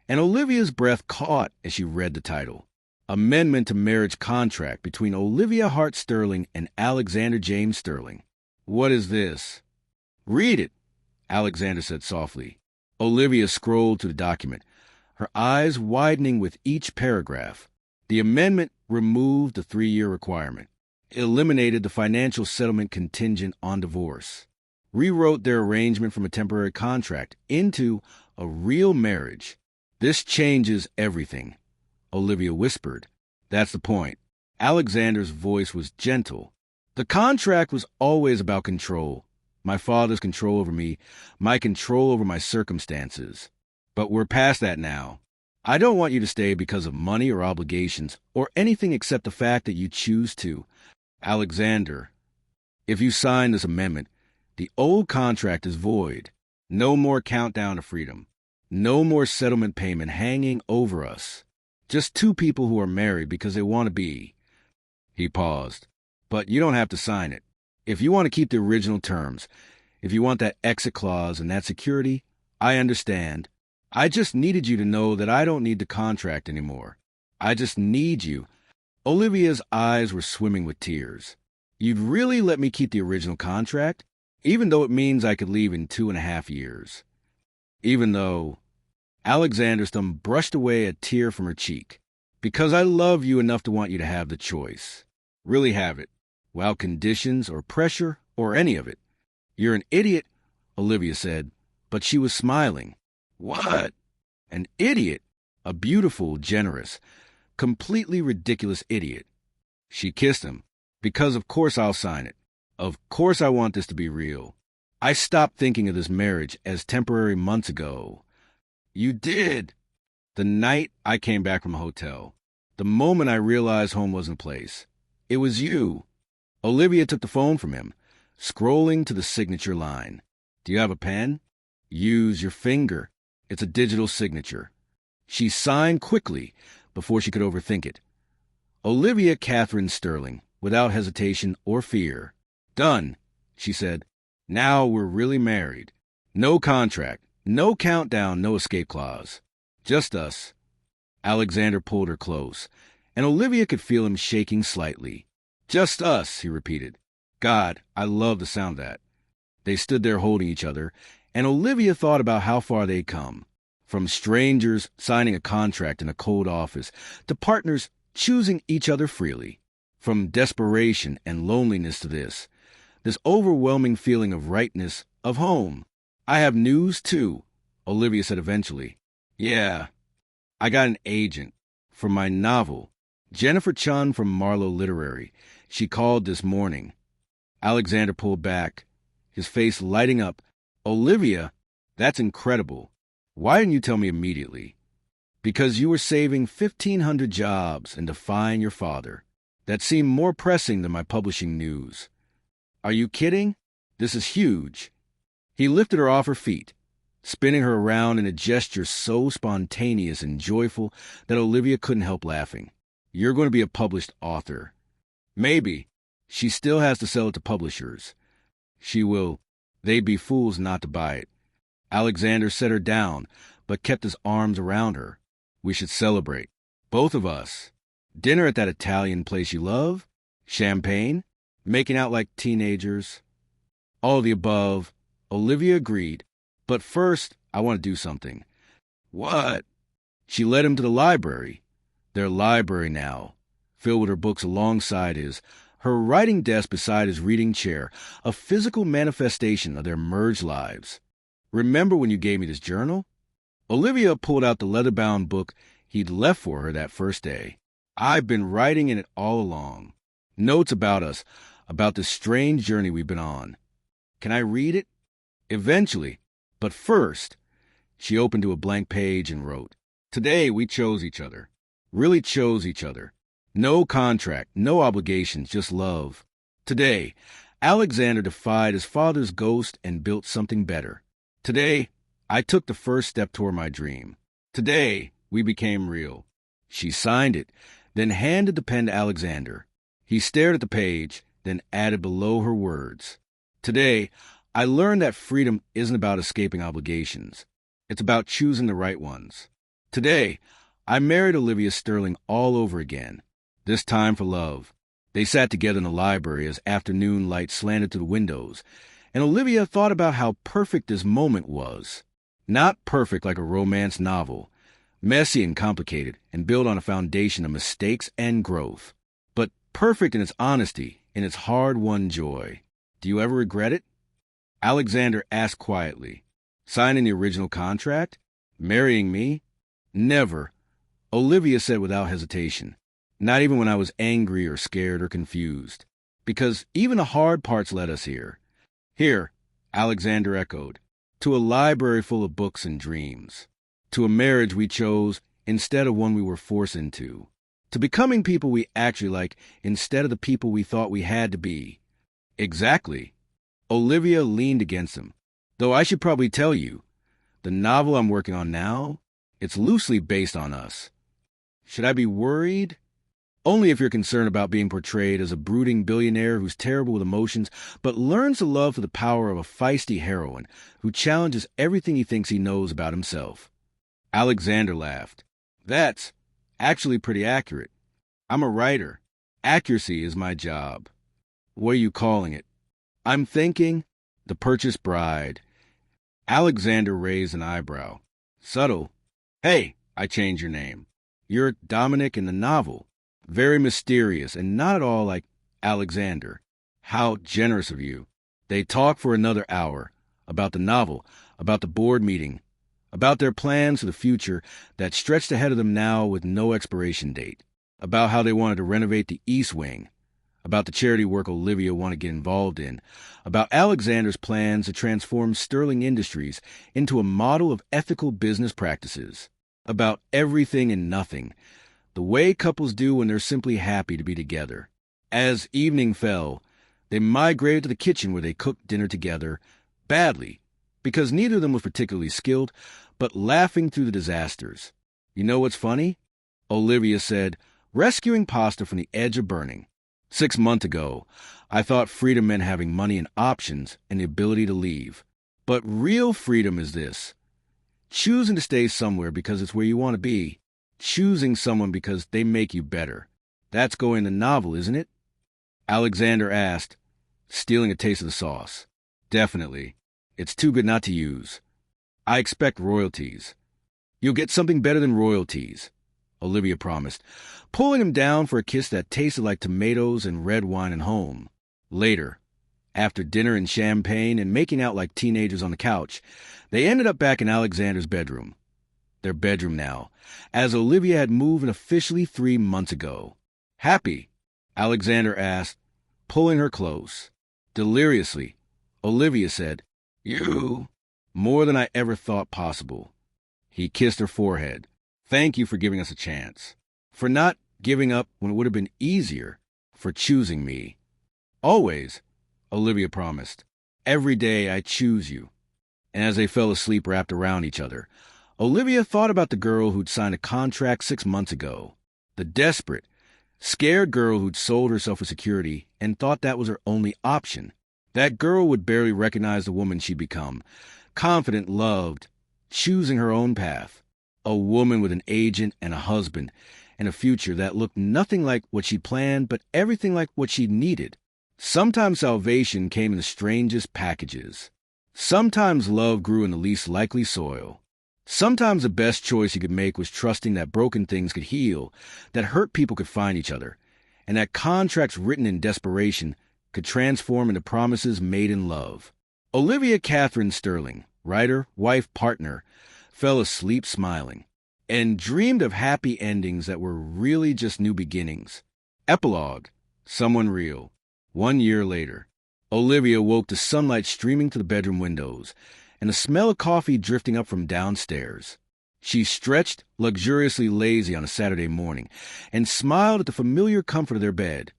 and Olivia's breath caught as she read the title. Amendment to Marriage Contract between Olivia Hart Sterling and Alexander James Sterling. What is this? Read it, Alexander said softly. Olivia scrolled to the document, her eyes widening with each paragraph. The amendment removed the 3-year requirement, eliminated the financial settlement contingent on divorce, rewrote their arrangement from a temporary contract into a real marriage. This changes everything, Olivia whispered. That's the point. Alexander's voice was gentle. The contract was always about control. My father's control over me, my control over my circumstances. But we're past that now. I don't want you to stay because of money or obligations or anything except the fact that you choose to. Alexander, if you sign this amendment, the old contract is void. No more countdown to freedom. No more settlement payment hanging over us. Just two people who are married because they want to be. He paused. But you don't have to sign it. If you want to keep the original terms, if you want that exit clause and that security, I understand. I just needed you to know that I don't need the contract anymore. I just need you. Olivia's eyes were swimming with tears. You'd really let me keep the original contract? Even though it means I could leave in 2.5 years. Even though... Alexander's thumb brushed away a tear from her cheek. Because I love you enough to want you to have the choice. Really have it. Without conditions or pressure or any of it. You're an idiot, Olivia said, but she was smiling. What? An idiot? A beautiful, generous, completely ridiculous idiot. She kissed him. Because of course I'll sign it. Of course I want this to be real. I stopped thinking of this marriage as temporary months ago. You did. The night I came back from a hotel. The moment I realized home wasn't a place. It was you. Olivia took the phone from him, scrolling to the signature line. Do you have a pen? Use your finger. It's a digital signature. She signed quickly before she could overthink it. Olivia Catherine Sterling, without hesitation or fear. Done, she said. Now we're really married. No contract, no countdown, no escape clause. Just us. Alexander pulled her close, and Olivia could feel him shaking slightly. Just us, he repeated. God, I love the sound of that. They stood there holding each other, and Olivia thought about how far they'd come. From strangers signing a contract in a cold office to partners choosing each other freely. From desperation and loneliness to this overwhelming feeling of rightness, of home. I have news, too, Olivia said eventually. Yeah, I got an agent for my novel. Jennifer Chun from Marlowe Literary. She called this morning. Alexander pulled back, his face lighting up. Olivia, that's incredible. Why didn't you tell me immediately? Because you were saving 1,500 jobs and defying your father. That seemed more pressing than my publishing news. Are you kidding? This is huge. He lifted her off her feet, spinning her around in a gesture so spontaneous and joyful that Olivia couldn't help laughing. You're going to be a published author. Maybe. She still has to sell it to publishers. She will. They'd be fools not to buy it. Alexander set her down, but kept his arms around her. We should celebrate. Both of us. Dinner at that Italian place you love? Champagne? Making out like teenagers? All the above. Olivia agreed. But first, I want to do something. What? She led him to the library. Their library now, filled with her books alongside his, her writing desk beside his reading chair, a physical manifestation of their merged lives. Remember when you gave me this journal? Olivia pulled out the leather-bound book he'd left for her that first day. I've been writing in it all along. Notes about us, about this strange journey we've been on. Can I read it? Eventually. But first, she opened to a blank page and wrote, Today we chose each other. Really chose each other. No contract, no obligations, just love. Today, Alexander defied his father's ghost and built something better. Today, I took the first step toward my dream. Today, we became real. She signed it, then handed the pen to Alexander. He stared at the page, then added below her words. Today, I learned that freedom isn't about escaping obligations. It's about choosing the right ones. Today, I married Olivia Sterling all over again. This time for love. They sat together in the library as afternoon light slanted through the windows, and Olivia thought about how perfect this moment was. Not perfect like a romance novel, messy and complicated and built on a foundation of mistakes and growth, but perfect in its honesty, in its hard-won joy. Do you ever regret it? Alexander asked quietly. Signing the original contract? Marrying me? Never, Olivia said without hesitation. Not even when I was angry or scared or confused. Because even the hard parts led us here. Here, Alexander echoed, to a library full of books and dreams. To a marriage we chose instead of one we were forced into. To becoming people we actually like instead of the people we thought we had to be. Exactly. Olivia leaned against him. Though I should probably tell you, the novel I'm working on now, it's loosely based on us. Should I be worried? Only if you're concerned about being portrayed as a brooding billionaire who's terrible with emotions, but learns to love for the power of a feisty heroine who challenges everything he thinks he knows about himself. Alexander laughed. That's actually pretty accurate. I'm a writer. Accuracy is my job. What are you calling it? I'm thinking The Purchased Bride. Alexander raised an eyebrow. Subtle. Hey, I changed your name. You're Dominic in the novel. Very mysterious and not at all like Alexander. How generous of you. They talked for another hour. About the novel, about the board meeting, about their plans for the future that stretched ahead of them now with no expiration date, about how they wanted to renovate the East Wing, about the charity work Olivia wanted to get involved in, about Alexander's plans to transform Sterling Industries into a model of ethical business practices, about everything and nothing, the way couples do when they're simply happy to be together. As evening fell, they migrated to the kitchen where they cooked dinner together, badly, because neither of them was particularly skilled, but laughing through the disasters. You know what's funny? Olivia said, rescuing pasta from the edge of burning. 6 months ago, I thought freedom meant having money and options and the ability to leave. But real freedom is this. Choosing to stay somewhere because it's where you want to be. Choosing someone because they make you better. That's going the novel, isn't it? Alexander asked, stealing a taste of the sauce. Definitely. It's too good not to use. I expect royalties. You'll get something better than royalties, Olivia promised, pulling him down for a kiss that tasted like tomatoes and red wine at home. Later, after dinner and champagne and making out like teenagers on the couch, they ended up back in Alexander's bedroom. Their bedroom now, as Olivia had moved in officially 3 months ago. Happy? Alexander asked, pulling her close. Deliriously, Olivia said, You. More than I ever thought possible. He kissed her forehead. Thank you for giving us a chance. For not giving up when it would have been easier. For choosing me. Always, Olivia promised. Every day I choose you. And as they fell asleep wrapped around each other, Olivia thought about the girl who'd signed a contract 6 months ago. The desperate, scared girl who'd sold herself for security and thought that was her only option. That girl would barely recognize the woman she'd become. Confident, loved, choosing her own path. A woman with an agent and a husband, and a future that looked nothing like what she planned, but everything like what she needed. Sometimes salvation came in the strangest packages. Sometimes love grew in the least likely soil. Sometimes the best choice you could make was trusting that broken things could heal, that hurt people could find each other, and that contracts written in desperation could transform into promises made in love. Olivia Catherine Sterling, writer, wife, partner, fell asleep smiling, and dreamed of happy endings that were really just new beginnings. Epilogue, someone real. 1 year later, Olivia woke to sunlight streaming to the bedroom windows, and the smell of coffee drifting up from downstairs. She stretched, luxuriously lazy on a Saturday morning, and smiled at the familiar comfort of their bed.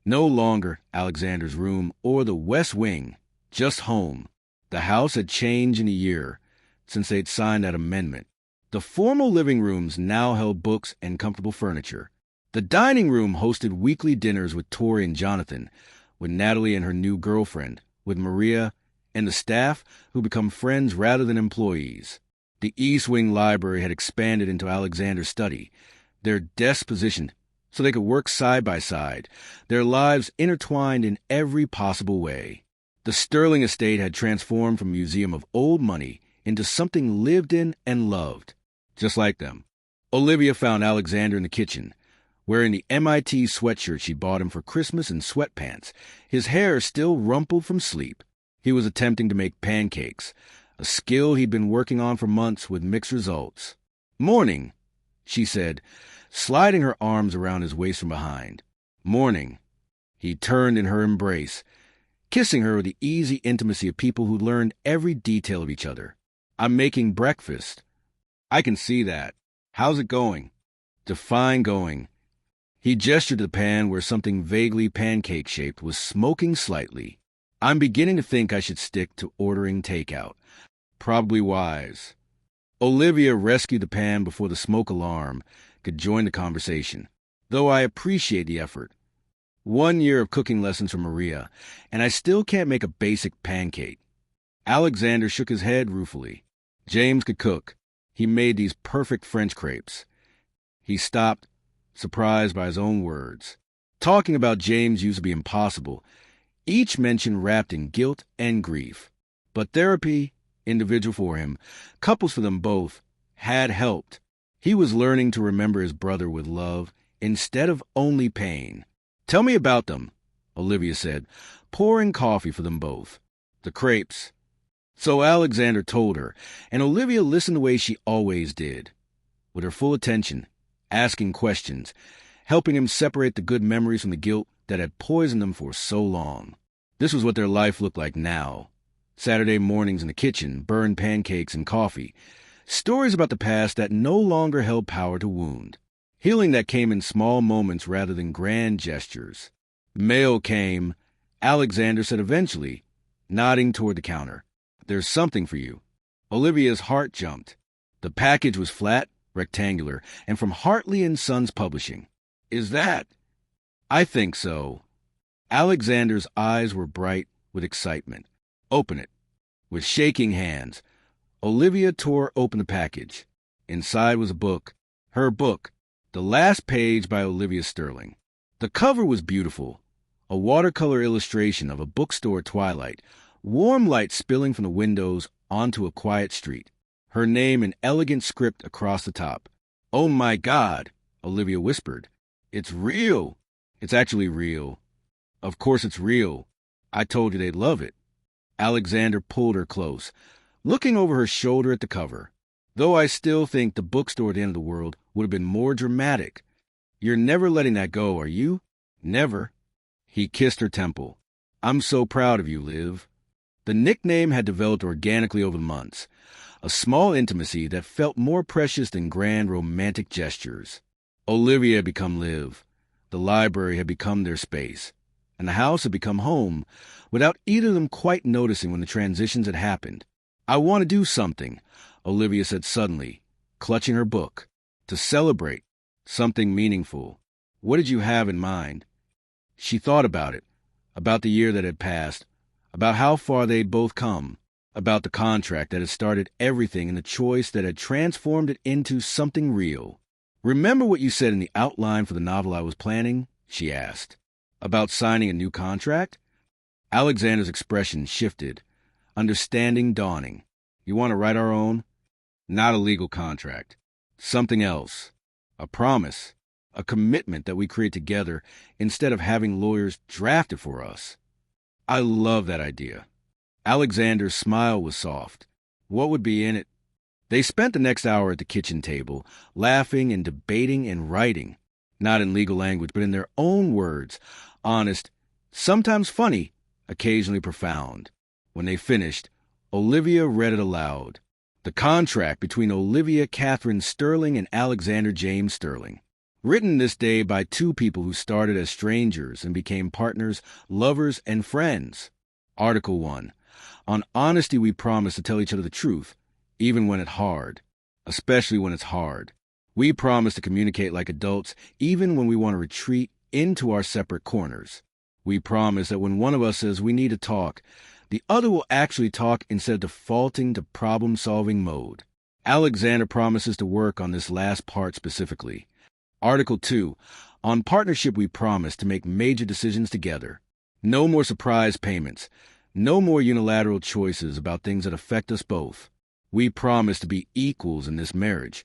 No longer Alexander's room or the West Wing, just home. The house had changed in a year since they'd signed that amendment. The formal living rooms now held books and comfortable furniture. The dining room hosted weekly dinners with Tori and Jonathan, with Natalie and her new girlfriend, with Maria, and the staff who become friends rather than employees. The East Wing library had expanded into Alexander's study, their desks positioned so they could work side by side, their lives intertwined in every possible way. The Sterling estate had transformed from a museum of old money into something lived in and loved. Just like them. Olivia found Alexander in the kitchen, wearing the MIT sweatshirt she bought him for Christmas and sweatpants, his hair still rumpled from sleep. He was attempting to make pancakes, a skill he'd been working on for months with mixed results. "Morning," she said, sliding her arms around his waist from behind. "Morning." He turned in her embrace, kissing her with the easy intimacy of people who learned every detail of each other. "I'm making breakfast." "I can see that. How's it going?" "Define going." He gestured to the pan where something vaguely pancake-shaped was smoking slightly. "I'm beginning to think I should stick to ordering takeout. Probably wise." Olivia rescued the pan before the smoke alarm could join the conversation, though I appreciate the effort. 1 year of cooking lessons from Maria, and I still can't make a basic pancake. Alexander shook his head ruefully. James could cook. He made these perfect French crepes. He stopped, surprised by his own words. Talking about James used to be impossible, each mention wrapped in guilt and grief. But therapy, individual for him, couples for them both, had helped. He was learning to remember his brother with love instead of only pain. "Tell me about them," Olivia said, pouring coffee for them both. "The crepes." So Alexander told her, and Olivia listened the way she always did, with her full attention, asking questions, helping him separate the good memories from the guilt that had poisoned them for so long. This was what their life looked like now. Saturday mornings in the kitchen, burned pancakes and coffee. Stories about the past that no longer held power to wound. Healing that came in small moments rather than grand gestures. Mail came, Alexander said eventually, nodding toward the counter. "There's something for you." Olivia's heart jumped. The package was flat, rectangular, and from Hartley & Sons Publishing. "Is that?" "I think so." Alexander's eyes were bright with excitement. "Open it." With shaking hands, Olivia tore open the package. Inside was a book. Her book. The Last Page by Olivia Sterling. The cover was beautiful. A watercolor illustration of a bookstore twilight, warm light spilling from the windows onto a quiet street. Her name in elegant script across the top. "Oh my God," Olivia whispered. "It's real." "It's actually real." "Of course it's real. I told you they'd love it." Alexander pulled her close, looking over her shoulder at the cover. "Though I still think the bookstore at the end of the world would have been more dramatic. You're never letting that go, are you?" "Never." He kissed her temple. "I'm so proud of you, Liv." The nickname had developed organically over the months, a small intimacy that felt more precious than grand romantic gestures. Olivia had become Liv. The library had become their space, and the house had become home, without either of them quite noticing when the transitions had happened. "I want to do something," Olivia said suddenly, clutching her book. "To celebrate. Something meaningful. What did you have in mind?" She thought about it, about the year that had passed, about how far they'd both come, about the contract that had started everything and the choice that had transformed it into something real. "Remember what you said in the outline for the novel I was planning?" she asked. "About signing a new contract?" Alexander's expression shifted, understanding dawning. "You want to write our own?" "Not a legal contract. Something else. A promise. A commitment that we create together instead of having lawyers draft it for us." "I love that idea." Alexander's smile was soft. "What would be in it?" They spent the next hour at the kitchen table, laughing and debating and writing, not in legal language, but in their own words, honest, sometimes funny, occasionally profound. When they finished, Olivia read it aloud. The contract between Olivia Catherine Sterling and Alexander James Sterling. Written this day by two people who started as strangers and became partners, lovers, and friends. Article 1. On honesty, we promise to tell each other the truth, even when it's hard, especially when it's hard. We promise to communicate like adults, even when we want to retreat into our separate corners. We promise that when one of us says we need to talk, the other will actually talk instead of defaulting to problem-solving mode. Alexander promises to work on this last part specifically. Article 2. On partnership, we promise to make major decisions together. No more surprise payments. No more unilateral choices about things that affect us both. We promise to be equals in this marriage,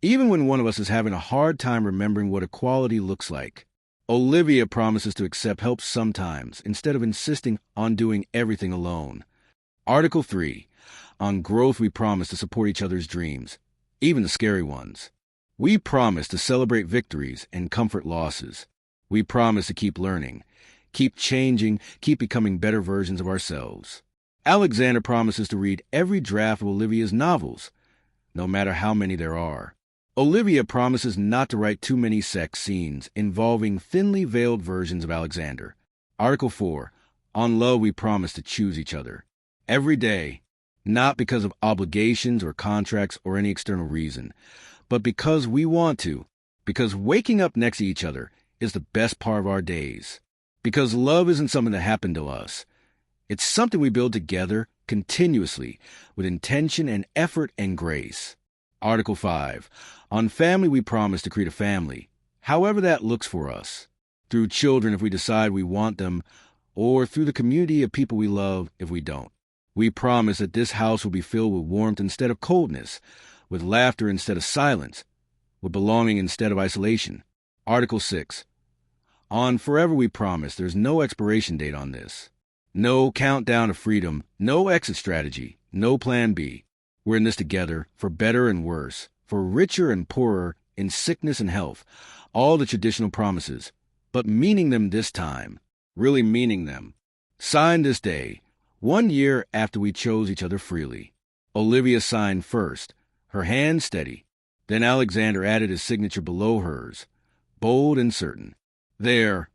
even when one of us is having a hard time remembering what equality looks like. Olivia promises to accept help sometimes, instead of insisting on doing everything alone. Article 3. On growth, we promise to support each other's dreams, even the scary ones. We promise to celebrate victories and comfort losses. We promise to keep learning, keep changing, keep becoming better versions of ourselves. Alexander promises to read every draft of Olivia's novels, no matter how many there are. Olivia promises not to write too many sex scenes involving thinly veiled versions of Alexander. Article 4. On love, we promise to choose each other. Every day, not because of obligations or contracts or any external reason, but because we want to, because waking up next to each other is the best part of our days. Because love isn't something that happened to us. It's something we build together, continuously, with intention and effort and grace. Article 5. On family, we promise to create a family, however that looks for us. Through children if we decide we want them, or through the community of people we love if we don't. We promise that this house will be filled with warmth instead of coldness, with laughter instead of silence, with belonging instead of isolation. Article 6. On forever, we promise there's no expiration date on this. No countdown to freedom, no exit strategy, no plan B. We're in this together, for better and worse, for richer and poorer, in sickness and health, all the traditional promises, but meaning them this time, really meaning them. Signed this day, 1 year after we chose each other freely. Olivia signed first, her hand steady. Then Alexander added his signature below hers, bold and certain. "There,"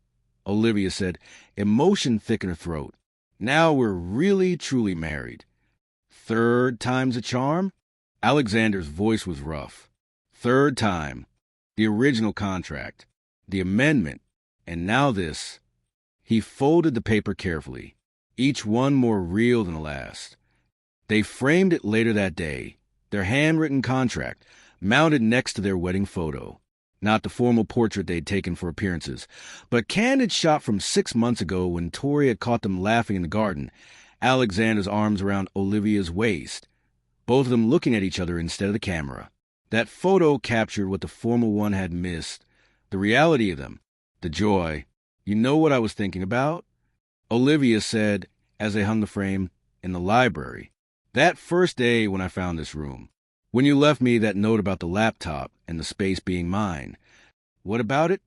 Olivia said, emotion thick in her throat. "Now we're really, truly married." "Third time's a charm?" Alexander's voice was rough. "Third time. The original contract. The amendment. And now this." He folded the paper carefully, each one more real than the last. They framed it later that day, their handwritten contract, mounted next to their wedding photo. Not the formal portrait they'd taken for appearances, but a candid shot from 6 months ago when Tori had caught them laughing in the garden, Alexander's arms around Olivia's waist, both of them looking at each other instead of the camera. That photo captured what the formal one had missed, the reality of them, the joy. "You know what I was thinking about?" Olivia said, as they hung the frame, "in the library. That first day when I found this room. When you left me that note about the laptop and the space being mine." "What about it?"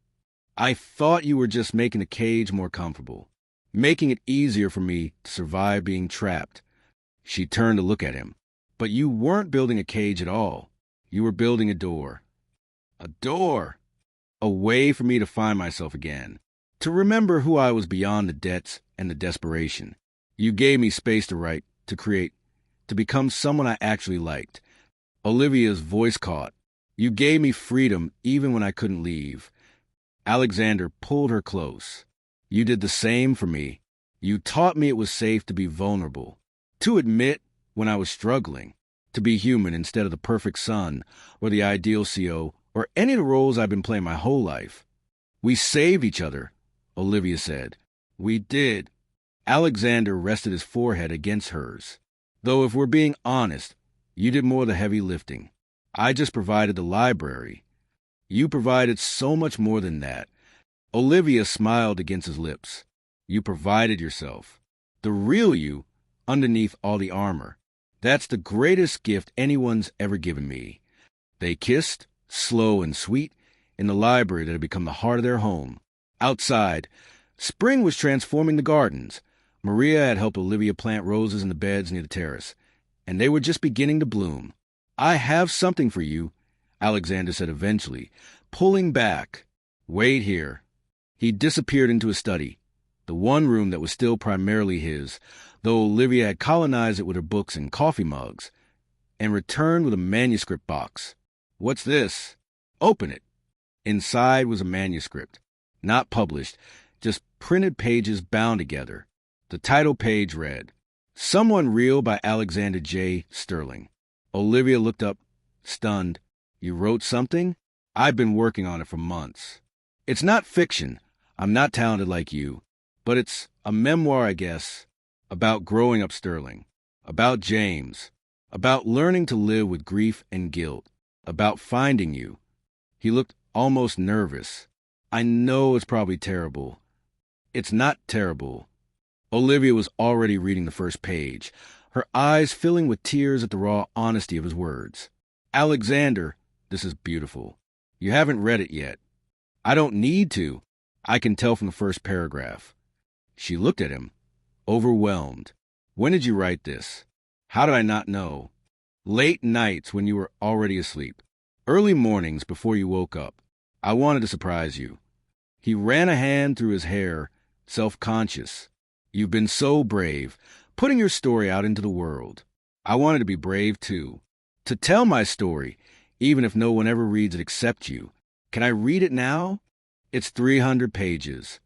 "I thought you were just making the cage more comfortable, making it easier for me to survive being trapped." She turned to look at him. "But you weren't building a cage at all. You were building a door." "A door?" "A way for me to find myself again. To remember who I was beyond the debts and the desperation. You gave me space to write, to create, to become someone I actually liked." Olivia's voice caught. "You gave me freedom even when I couldn't leave." Alexander pulled her close. "You did the same for me. You taught me it was safe to be vulnerable, to admit when I was struggling, to be human instead of the perfect son or the ideal CO or any of the roles I've been playing my whole life. We saved each other, Olivia said. We did. Alexander rested his forehead against hers. Though if we're being honest, you did more of the heavy lifting. I just provided the library. You provided so much more than that. Olivia smiled against his lips. You provided yourself. The real you, underneath all the armor. That's the greatest gift anyone's ever given me. They kissed, slow and sweet, in the library that had become the heart of their home. Outside, spring was transforming the gardens. Maria had helped Olivia plant roses in the beds near the terrace, and they were just beginning to bloom. I have something for you, Alexander said eventually, pulling back. Wait here. He disappeared into his study, the one room that was still primarily his, though Olivia had colonized it with her books and coffee mugs, and returned with a manuscript box. What's this? Open it. Inside was a manuscript, not published, just printed pages bound together. The title page read, Someone Real by Alexander J. Sterling. Olivia looked up, stunned. You wrote something? I've been working on it for months. It's not fiction. I'm not talented like you. But it's a memoir, I guess, about growing up Sterling, about James, about learning to live with grief and guilt, about finding you. He looked almost nervous. I know it's probably terrible. It's not terrible. Olivia was already reading the first page, her eyes filling with tears at the raw honesty of his words. Alexander, this is beautiful. You haven't read it yet. I don't need to. I can tell from the first paragraph. She looked at him, overwhelmed. When did you write this? How did I not know? Late nights when you were already asleep. Early mornings before you woke up. I wanted to surprise you. He ran a hand through his hair, self-conscious. You've been so brave, putting your story out into the world. I wanted to be brave, too. To tell my story, even if no one ever reads it except you. Can I read it now? It's 300 pages.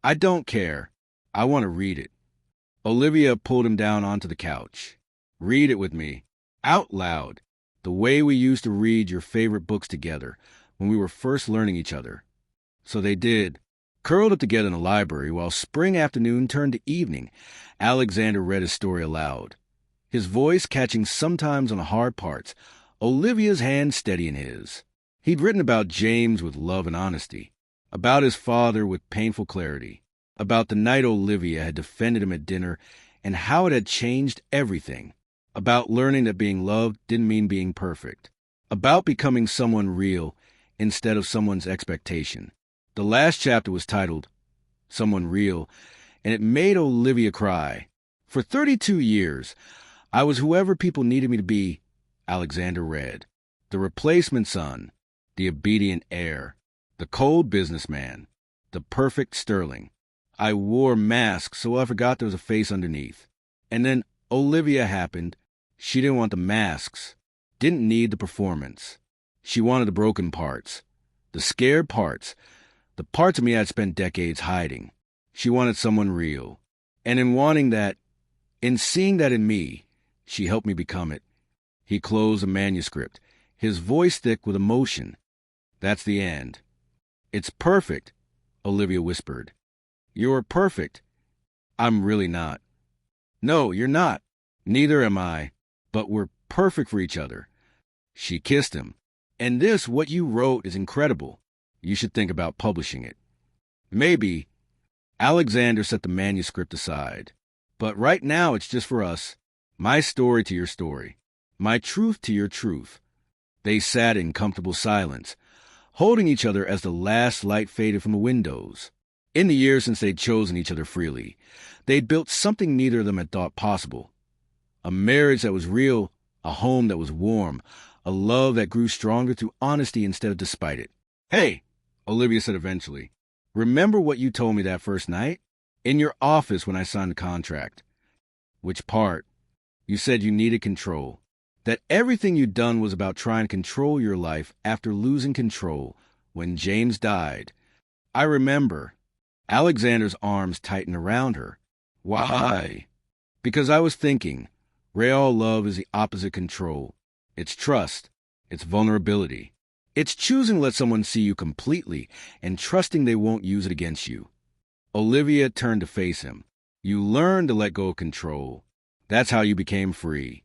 I don't care. I want to read it. Olivia pulled him down onto the couch. Read it with me. Out loud. The way we used to read your favorite books together when we were first learning each other. So they did. Curled up together in the library while spring afternoon turned to evening, Alexander read his story aloud. His voice catching sometimes on the hard parts, Olivia's hand steady in his. He'd written about James with love and honesty, about his father with painful clarity, about the night Olivia had defended him at dinner and how it had changed everything, about learning that being loved didn't mean being perfect, about becoming someone real instead of someone's expectation. The last chapter was titled Someone Real, and it made Olivia cry. For 32 years, I was whoever people needed me to be, Alexander read. The replacement son, the obedient heir, the cold businessman, the perfect Sterling. I wore masks so I forgot there was a face underneath. And then Olivia happened. She didn't want the masks, didn't need the performance. She wanted the broken parts, the scared parts, the parts of me I'd spent decades hiding. She wanted someone real. And in wanting that, in seeing that in me, she helped me become it. He closed the manuscript, his voice thick with emotion. That's the end. It's perfect, Olivia whispered. You're perfect. I'm really not. No, you're not. Neither am I. But we're perfect for each other. She kissed him. And this, what you wrote, is incredible. You should think about publishing it. Maybe. Alexander set the manuscript aside. But right now it's just for us. My story to your story. My truth to your truth. They sat in comfortable silence, holding each other as the last light faded from the windows. In the years since they'd chosen each other freely, they'd built something neither of them had thought possible. A marriage that was real, a home that was warm, a love that grew stronger through honesty instead of despite it. Hey, Olivia said eventually, remember what you told me that first night? In your office when I signed the contract. Which part? You said you needed control. That everything you'd done was about trying to control your life after losing control when James died. I remember. Alexander's arms tightened around her. Why? Because I was thinking, real love is the opposite control. It's trust. It's vulnerability. It's choosing to let someone see you completely and trusting they won't use it against you. Olivia turned to face him. You learned to let go of control. That's how you became free.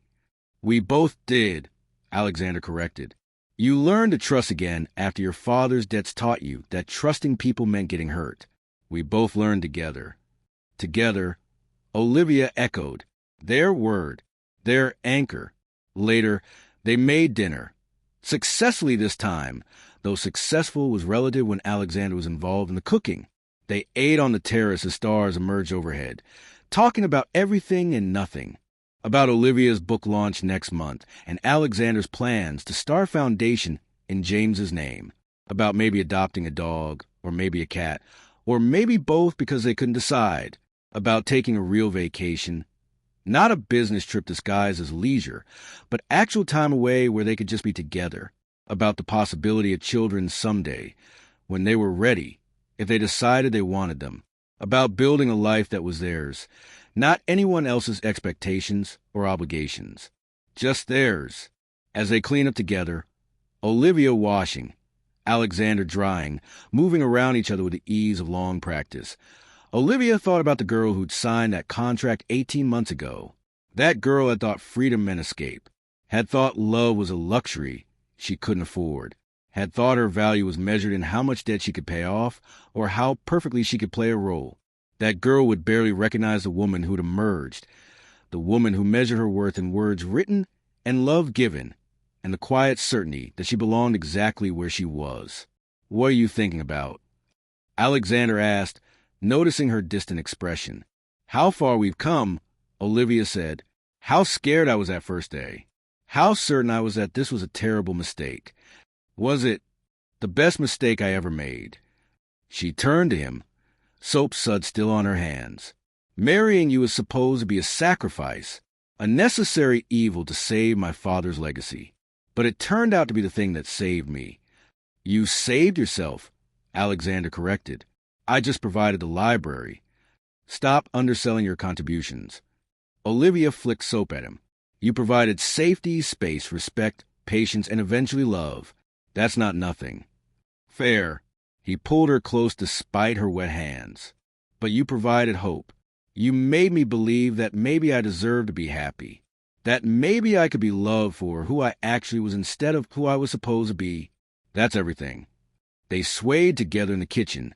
We both did, Alexander corrected. You learned to trust again after your father's debts taught you that trusting people meant getting hurt. We both learned together. Together, Olivia echoed. Their word. Their anchor. Later, they made dinner. Successfully this time, though successful was relative when Alexander was involved in the cooking. They ate on the terrace as stars emerged overhead, talking about everything and nothing. About Olivia's book launch next month and Alexander's plans to start a foundation in James's name. About maybe adopting a dog, or maybe a cat, or maybe both because they couldn't decide. About taking a real vacation. Not a business trip disguised as leisure, but actual time away where they could just be together. About the possibility of children someday, when they were ready, if they decided they wanted them. About building a life that was theirs, not anyone else's expectations or obligations. Just theirs. As they clean up together, Olivia washing, Alexander drying, moving around each other with the ease of long practice. Olivia thought about the girl who'd signed that contract 18 months ago. That girl had thought freedom meant escape, had thought love was a luxury she couldn't afford, had thought her value was measured in how much debt she could pay off or how perfectly she could play a role. That girl would barely recognize the woman who'd emerged, the woman who measured her worth in words written and love given, and the quiet certainty that she belonged exactly where she was. What are you thinking about? Alexander asked, noticing her distant expression. How far we've come, Olivia said. How scared I was that first day. How certain I was that this was a terrible mistake. Was it the best mistake I ever made? She turned to him, soap suds still on her hands. Marrying you is supposed to be a sacrifice, a necessary evil to save my father's legacy. But it turned out to be the thing that saved me. You saved yourself, Alexander corrected. I just provided the library. Stop underselling your contributions. Olivia flicked soap at him. You provided safety, space, respect, patience, and eventually love. That's not nothing. Fair. He pulled her close despite her wet hands. But you provided hope. You made me believe that maybe I deserved to be happy. That maybe I could be loved for who I actually was instead of who I was supposed to be. That's everything. They swayed together in the kitchen.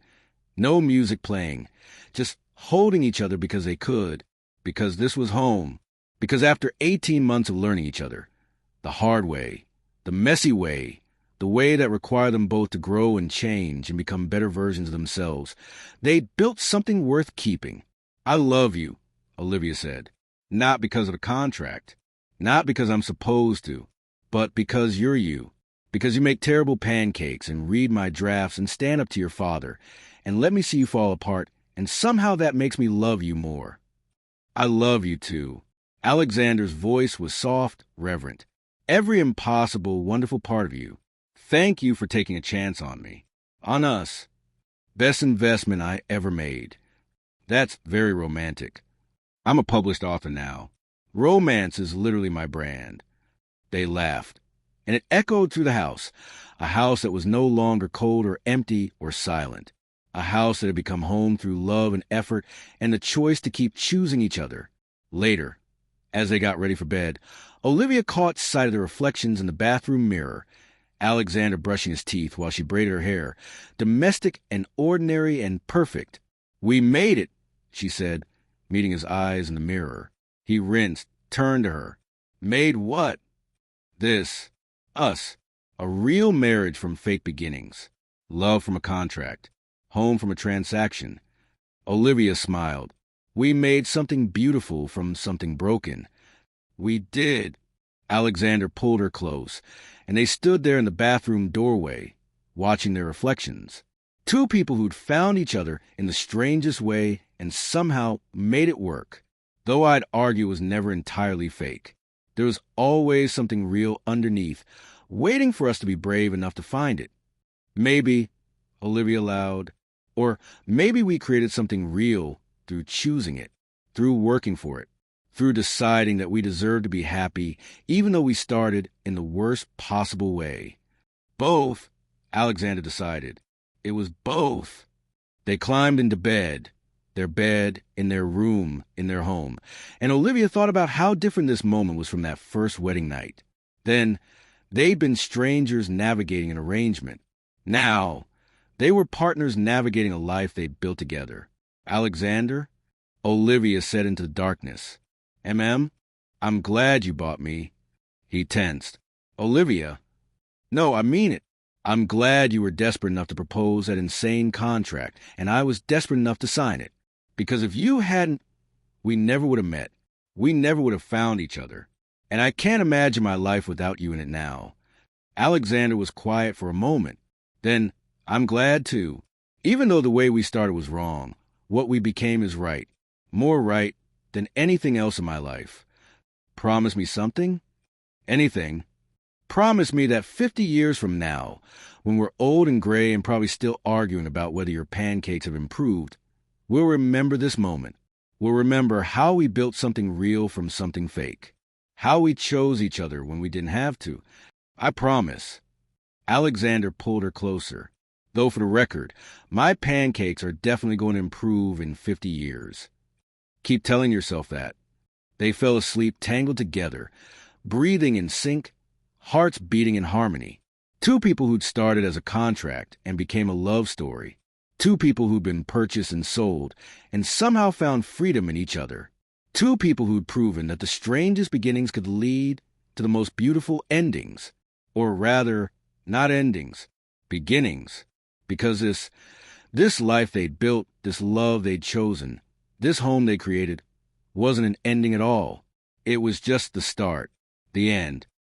No music playing. Just holding each other because they could. Because this was home. Because after 18 months of learning each other, the hard way, the messy way, the way that required them both to grow and change and become better versions of themselves, they'd built something worth keeping. I love you, Olivia said. Not because of the contract. Not because I'm supposed to. But because you're you. Because you make terrible pancakes and read my drafts and stand up to your father and let me see you fall apart, and somehow that makes me love you more. I love you too. Alexander's voice was soft, reverent. Every impossible, wonderful part of you. Thank you for taking a chance on me. On us. Best investment I ever made. That's very romantic. I'm a published author now. Romance is literally my brand. They laughed, and it echoed through the house, a house that was no longer cold or empty or silent, a house that had become home through love and effort and the choice to keep choosing each other. Later, as they got ready for bed, Olivia caught sight of the reflections in the bathroom mirror, Alexander brushing his teeth while she braided her hair, domestic and ordinary and perfect. We made it, she said, meeting his eyes in the mirror. He rinsed, turned to her. Made what? This. Us. A real marriage from fake beginnings. Love from a contract. Home from a transaction. Olivia smiled. We made something beautiful from something broken. We did. Alexander pulled her close, and they stood there in the bathroom doorway, watching their reflections. Two people who'd found each other in the strangest way and somehow made it work. Though I'd argue it was never entirely fake. There was always something real underneath, waiting for us to be brave enough to find it. Maybe, Olivia allowed, or maybe we created something real through choosing it. through working for it, through deciding that we deserve to be happy, even though we started in the worst possible way. Both, Alexander decided. It was both. They climbed into bed, their bed in their room in their home, and Olivia thought about how different this moment was from that first wedding night. Then, they'd been strangers navigating an arrangement. Now, they were partners navigating a life they'd built together. Alexander, Olivia said into the darkness. I'm glad you bought me. He tensed. Olivia, no, I mean it. I'm glad you were desperate enough to propose that insane contract, and I was desperate enough to sign it. Because if you hadn't, we never would have met. We never would have found each other. And I can't imagine my life without you in it now. Alexander was quiet for a moment. Then, I'm glad too. Even though the way we started was wrong, what we became is right. More right than anything else in my life. Promise me something? Anything. Promise me that 50 years from now, when we're old and gray and probably still arguing about whether your pancakes have improved, we'll remember this moment. We'll remember how we built something real from something fake. How we chose each other when we didn't have to. I promise. Alexander pulled her closer. Though for the record, my pancakes are definitely going to improve in 50 years. Keep telling yourself that. They fell asleep tangled together, breathing in sync, hearts beating in harmony. Two people who'd started as a contract and became a love story. Two people who'd been purchased and sold and somehow found freedom in each other. Two people who'd proven that the strangest beginnings could lead to the most beautiful endings. Or rather, not endings, beginnings. Because this life they'd built, this love they'd chosen, this home they created, wasn't an ending at all. It was just the start, the end.